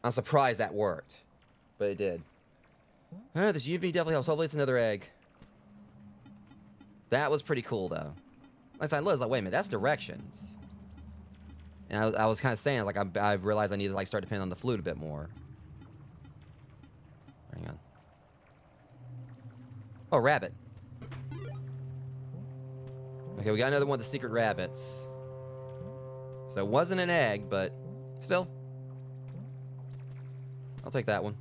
I'm surprised that worked, but it did. Alright, this UV definitely helps. Hopefully it's another egg. That was pretty cool, though. Like I said, I was like, wait a minute, that's directions. And I was kind of saying, like, I realized I need to, like, start depending on the flute a bit more. Hang on. Oh, rabbit. Okay, we got another one of the secret rabbits. So it wasn't an egg, but still. I'll take that one.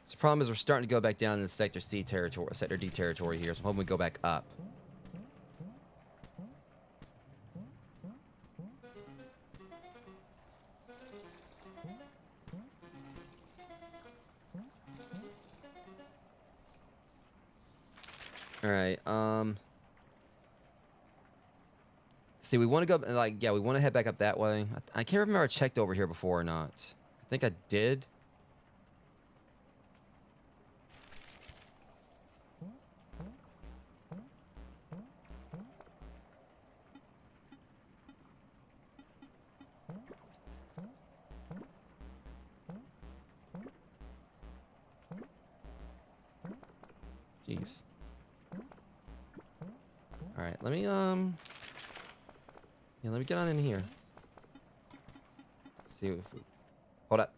So the problem is we're starting to go back down into Sector C territory, Sector D territory here, so I'm hoping we go back up. Alright, see, we want to go, like, yeah, we want to head back up that way. I can't remember if I checked over here before or not. I think I did. Jeez. All right, let me let me get on in here. See if we... Hold up.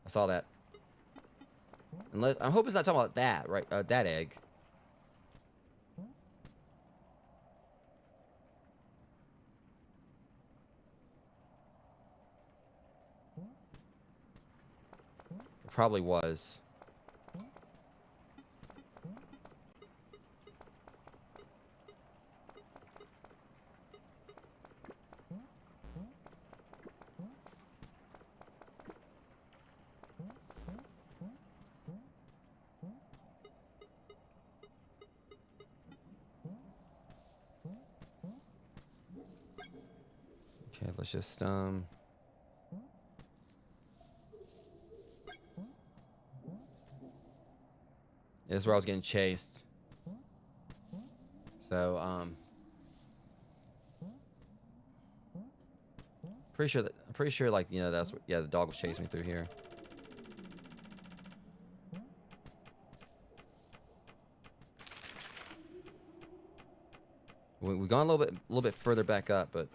I saw that. Unless I hope it's not talking about that, right? That egg. It probably was. Okay, let's just this is where I was getting chased. So I'm pretty sure like, you know, that's what, yeah, the dog was chasing me through here. We've gone a little bit further back up, but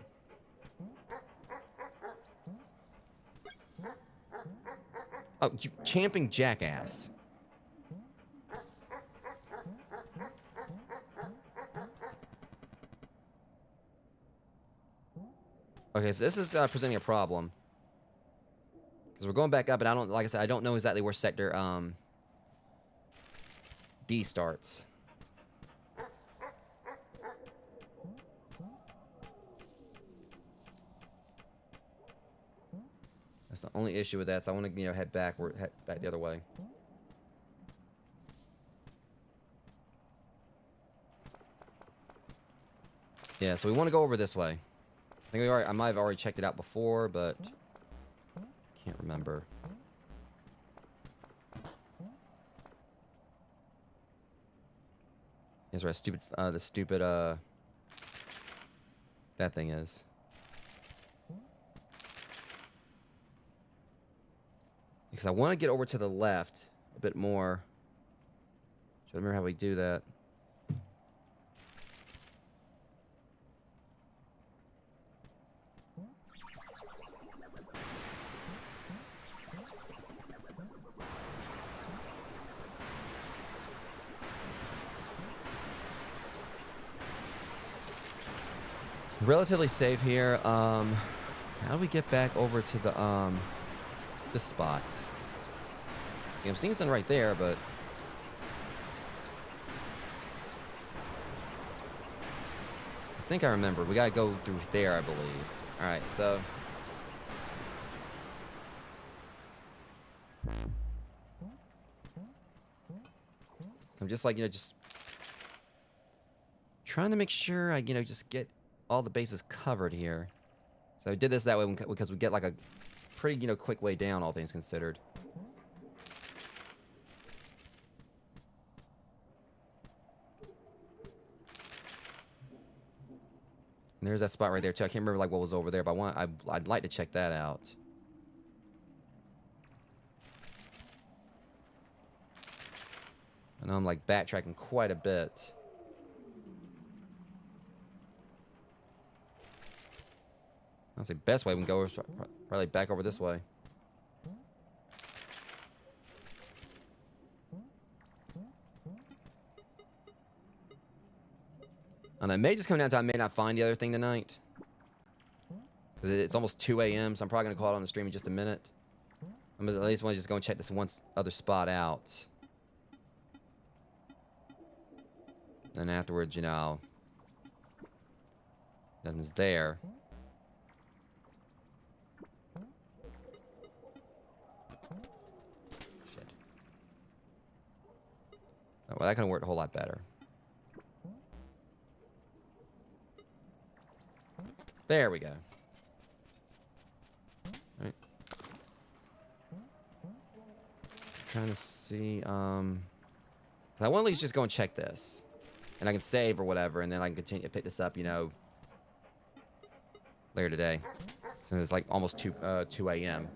oh, you camping jackass. Okay, so this is presenting a problem. Because we're going back up, and I don't, like I said, I don't know exactly where sector D starts. That's the only issue with that, so I want to, you know, head back the other way. Yeah, so we want to go over this way. I think I might have already checked it out before, but can't remember. Here's where the stupid that thing is. Because I want to get over to the left a bit more. Trying to remember how we do that. Relatively safe here. How do we get back over to the this spot? See, I'm seeing something right there, but I think I remember. We gotta go through there, I believe. All right, so I'm just like, you know, just trying to make sure I, you know, just get all the bases covered here. So I did this that way because we get like a pretty, you know, quick way down, all things considered. And there's that spot right there too. I can't remember like what was over there, but I'd like to check that out. I know I'm like backtracking quite a bit. That's the best way we can go is probably back over this way. And I may just come down to I may not find the other thing tonight. Because it's almost 2 a.m., so I'm probably going to call it on the stream in just a minute. I'm at least want to just go and check this one other spot out. Then afterwards, you know, nothing's there. Shit. Oh, well, that could have worked a whole lot better. There we go. All right. Trying to see, I want to at least just go and check this. And I can save or whatever, and then I can continue to pick this up, you know, later today. Since it's like almost 2 a.m.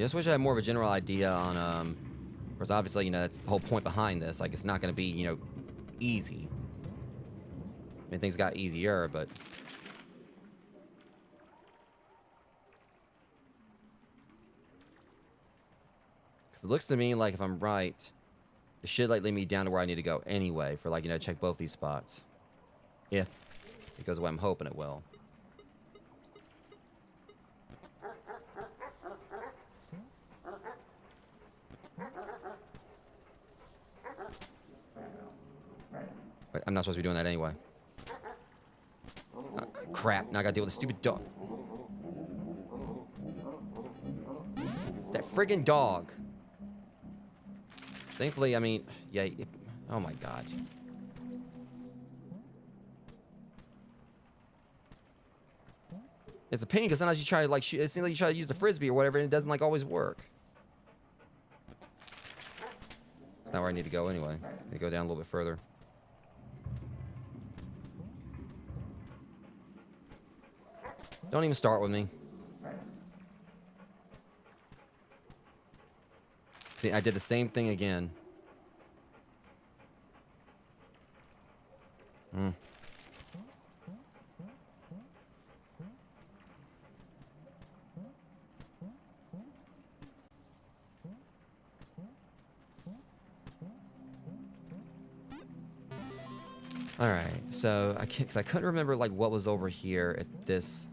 I just wish I had more of a general idea on, of course, obviously, you know, that's the whole point behind this. Like, it's not going to be, you know, easy. I mean, things got easier, but... It looks to me like, if I'm right, it should, like, lead me down to where I need to go anyway for, like, you know, check both these spots. If it goes the way I'm hoping it will. Wait, I'm not supposed to be doing that anyway. Crap, now I gotta deal with the stupid dog. That friggin' dog. Thankfully, I mean, yeah, oh my god. It's a pain because sometimes you try to, like, shoot, it seems like you try to use the frisbee or whatever and it doesn't, like, always work. It's not where I need to go anyway. I need to go down a little bit further. Don't even start with me. See, I did the same thing again. Alright, so I can't, 'cause I couldn't remember, like, what was over here at this.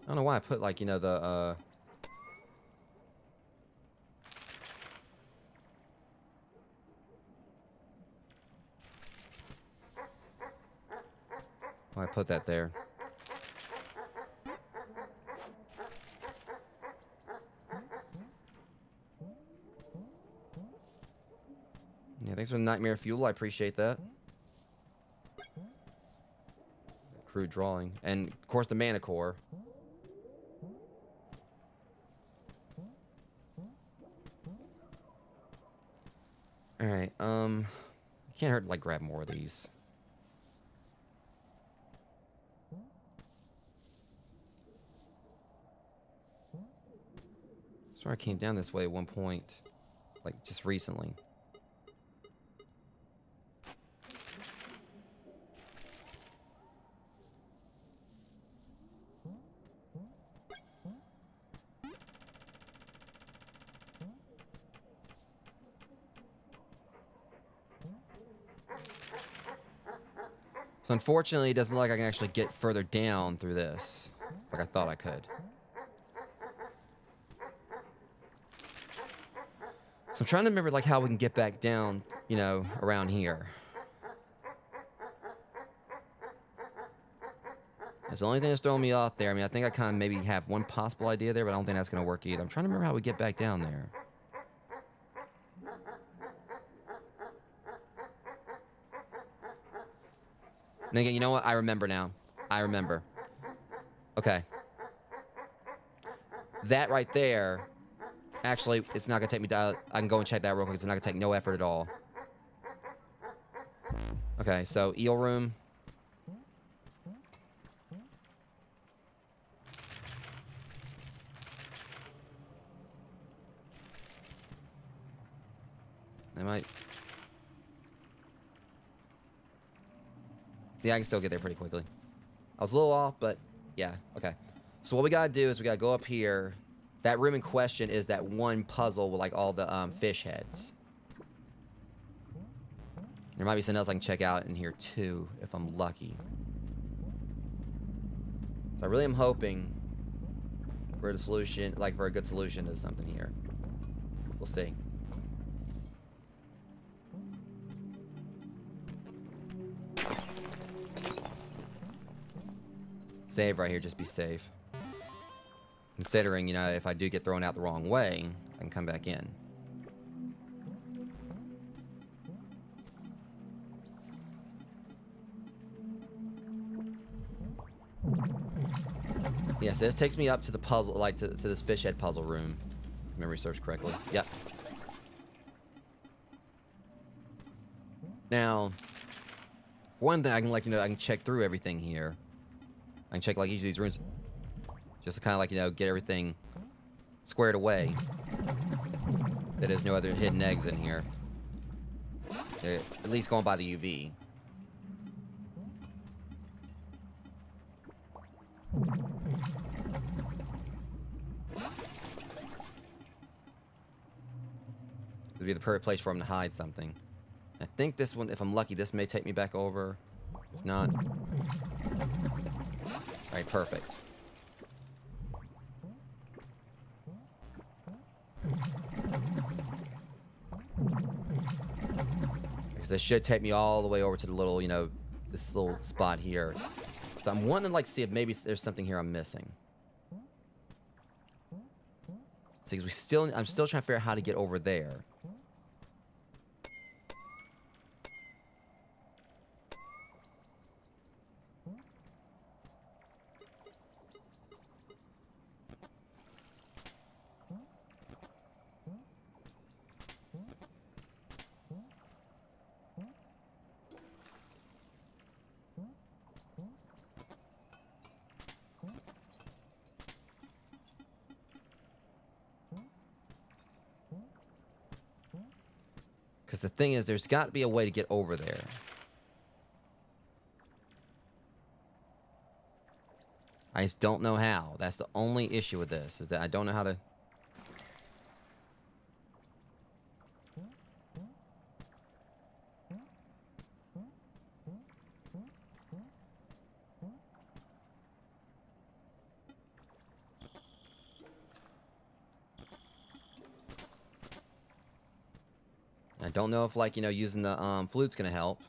I don't know why I put, like, you know, the, why I put that there. Yeah, thanks for the nightmare fuel. I appreciate that. Crude drawing. And, of course, the mana core. Alright, can't hurt to, like, grab more of these. So I came down this way at one point, like, just recently. So unfortunately, it doesn't look like I can actually get further down through this, like I thought I could. So I'm trying to remember, like, how we can get back down, you know, around here. That's the only thing that's throwing me off there. I mean, I think I kind of maybe have one possible idea there, but I don't think that's going to work either. I'm trying to remember how we get back down there. And again, you know what? I remember now. I remember. Okay. That right there, actually, it's not going to take me down. I can go and check that real quick. It's not going to take no effort at all. Okay, so eel room. I might... Yeah, I can still get there pretty quickly. I was a little off, but yeah, okay. So what we gotta do is we gotta go up here. That room in question is that one puzzle with, like, all the fish heads. There might be something else I can check out in here too, if I'm lucky. So I really am hoping for a solution, like, for a good solution to something here. We'll see. Save right here, just be safe. Considering, you know, if I do get thrown out the wrong way, I can come back in. Yes, this takes me up to the puzzle, like, to this fish head puzzle room. If memory serves correctly. Yep. Now, one thing I can, like, I can check through everything here. I can check, like, each of these rooms. Just to kind of, like, get everything squared away. That there's no other hidden eggs in here. At least going by the UV. It'd be the perfect place for him to hide something. I think this one, if I'm lucky, this may take me back over. If not... Alright, perfect. Because this should take me all the way over to the little, this little spot here. So I'm wanting to, like, see if maybe there's something here I'm missing. See, because I'm still trying to figure out how to get over there. Because the thing is, there's got to be a way to get over there. I just don't know how. That's the only issue with this, is that I don't know how to... I don't know if, like, using the flute's gonna help.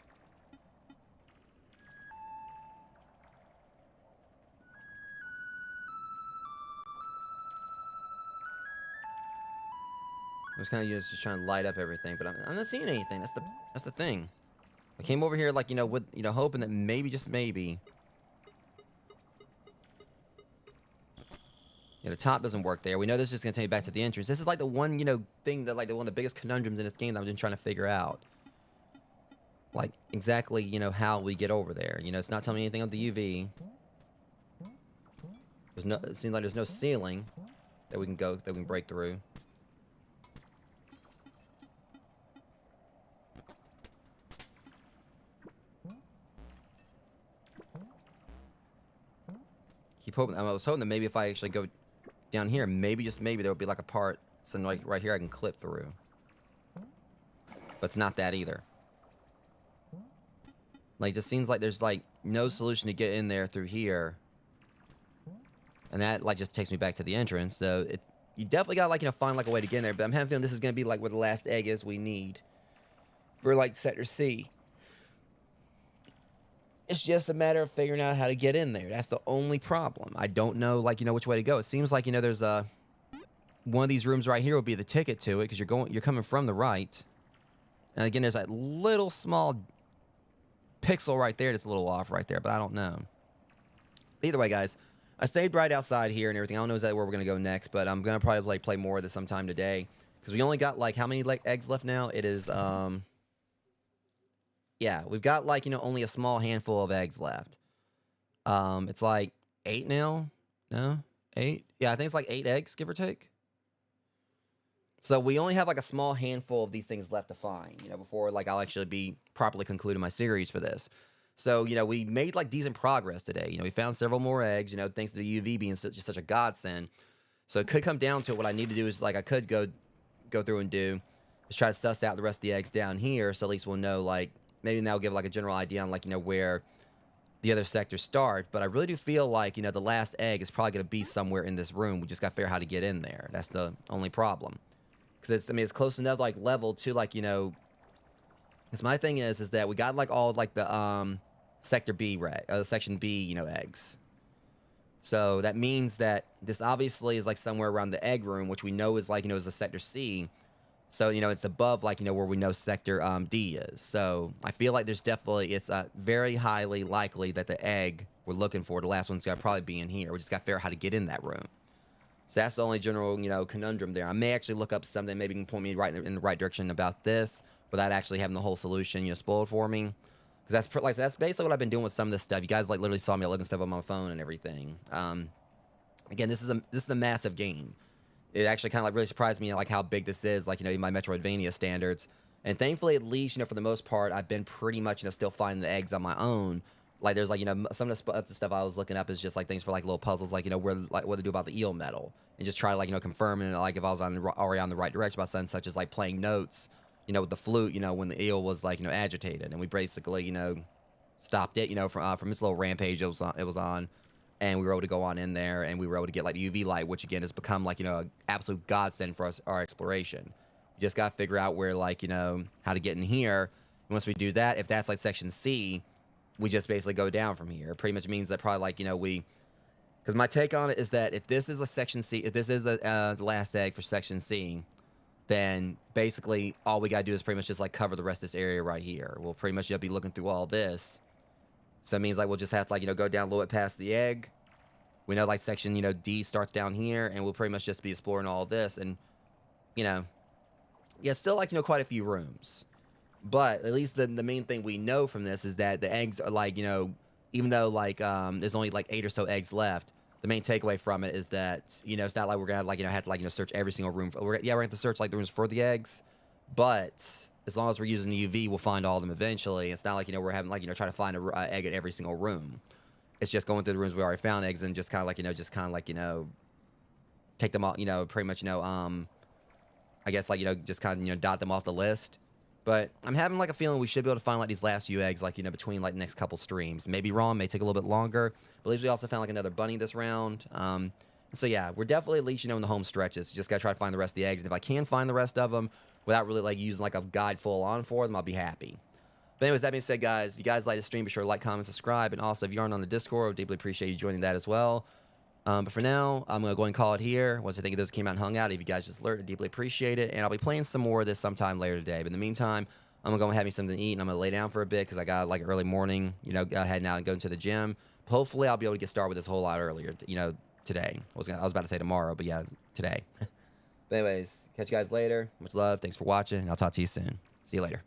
I was kind of just trying to light up everything, but I'm not seeing anything. That's the thing. I came over here, like, with hoping that maybe, just maybe, the top doesn't work there. We know this is just gonna take me back to the entrance. This is like the one, thing that, like, one of the biggest conundrums in this game that I've been trying to figure out. Like, exactly, how we get over there. It's not telling me anything on the UV. It seems like there's no ceiling that we can break through. Keep hoping. I was hoping that maybe if I actually go down here, maybe, just maybe, there would be like a part, something like right here I can clip through. But it's not that either. Like, it just seems like there's, like, no solution to get in there through here. And that, like, just takes me back to the entrance. So, you definitely gotta, like, find, like, a way to get in there. But I'm having a feeling this is gonna be, like, where the last egg is we need for, like, Sector C. It's just a matter of figuring out how to get in there. That's the only problem. I don't know, like, which way to go. It seems like, there's one of these rooms right here will be the ticket to it, because you're coming from the right. And again, there's that little small pixel right there that's a little off right there, but I don't know. Either way, guys, I saved right outside here and everything. I don't know exactly where we're gonna go next, but I'm gonna probably play more of this sometime today, because we only got, like, how many, like, eggs left now? It is yeah, we've got, like, only a small handful of eggs left. It's like 8 now. No, 8. Yeah, I think it's like 8 eggs, give or take. So we only have, like, a small handful of these things left to find, before, like, I'll actually be properly concluding my series for this. So, we made, like, decent progress today. We found several more eggs, thanks to the UV being such a godsend. So it could come down to it. What I need to do is, like, I could go through and do is try to suss out the rest of the eggs down here, so at least we'll know, like, maybe that'll give, like, a general idea on, like, where the other sectors start. But I really do feel like, the last egg is probably going to be somewhere in this room. We just got to figure out how to get in there. That's the only problem. Because it's close enough, like, level to, like, because my thing is that we got, like, all, like, the, Sector B, Section B, eggs. So that means that this obviously is, like, somewhere around the egg room, which we know is, like, is a Sector C. So, it's above, like, where we know Sector D is. So I feel like it's very highly likely that the egg we're looking for, the last one's got to probably be in here. We just got to figure out how to get in that room. So that's the only general, conundrum there. I may actually look up something, maybe you can point me in the right direction about this, without actually having the whole solution, spoiled for me. Because that's basically what I've been doing with some of this stuff. You guys like literally saw me looking stuff on my phone and everything. Again, this is a massive game. It actually kind of like really surprised me like how big this is, like in my Metroidvania standards. And thankfully, at least for the most part, I've been pretty much still finding the eggs on my own. Like there's like some of the stuff I was looking up is just like things for like little puzzles, like where like what to do about the eel metal, and just try to like confirm and like if I was already on the right direction about something such as like playing notes, with the flute, when the eel was like agitated, and we basically stopped it, from its little rampage it was on, and we were able to go on in there, and we were able to get like UV light, which again has become like an absolute godsend for us, our exploration. We just got to figure out where like how to get in here. And once we do that, if that's like section C, we just basically go down from here. It pretty much means that probably like because my take on it is that if this is a section C, if this is the last egg for section C, then basically all we gotta do is pretty much just like cover the rest of this area right here. We'll pretty much just be looking through all this. So it means like we'll just have to like go down a little bit past the egg. We know like section D starts down here, and we'll pretty much just be exploring all this, and yeah, still like quite a few rooms. But at least the main thing we know from this is that the eggs are like even though like there's only like 8 or so eggs left, the main takeaway from it is that it's not like we're gonna like have to like search every single room. We're gonna have to search like the rooms for the eggs, but as long as we're using the UV, we'll find all of them eventually. It's not like we're having like trying to find an egg in every single room. It's just going through the rooms we already found eggs and just kind of like take them all, pretty much I guess like just kind of dot them off the list. But I'm having like a feeling we should be able to find like these last few eggs like between like the next couple streams. Maybe wrong, may take a little bit longer. I believe we also found like another bunny this round. So yeah, we're definitely at least in the home stretches. Just gotta try to find the rest of the eggs, and if I can find the rest of them without really like using like a guide full on for them, I'll be happy. But anyways, that being said, guys, if you guys like the stream, be sure to like, comment, subscribe, and also if you aren't on the Discord, I would deeply appreciate you joining that as well. But for now, I'm going to go and call it here. Once I think of those came out and hung out, if you guys just alert, I deeply appreciate it. And I'll be playing some more of this sometime later today. But in the meantime, I'm going to go and have me something to eat, and I'm going to lay down for a bit because I got like early morning, heading out and going to the gym. But hopefully, I'll be able to get started with this whole lot earlier, today. I was about to say tomorrow, but yeah, today. But anyways, catch you guys later. Much love. Thanks for watching, and I'll talk to you soon. See you later.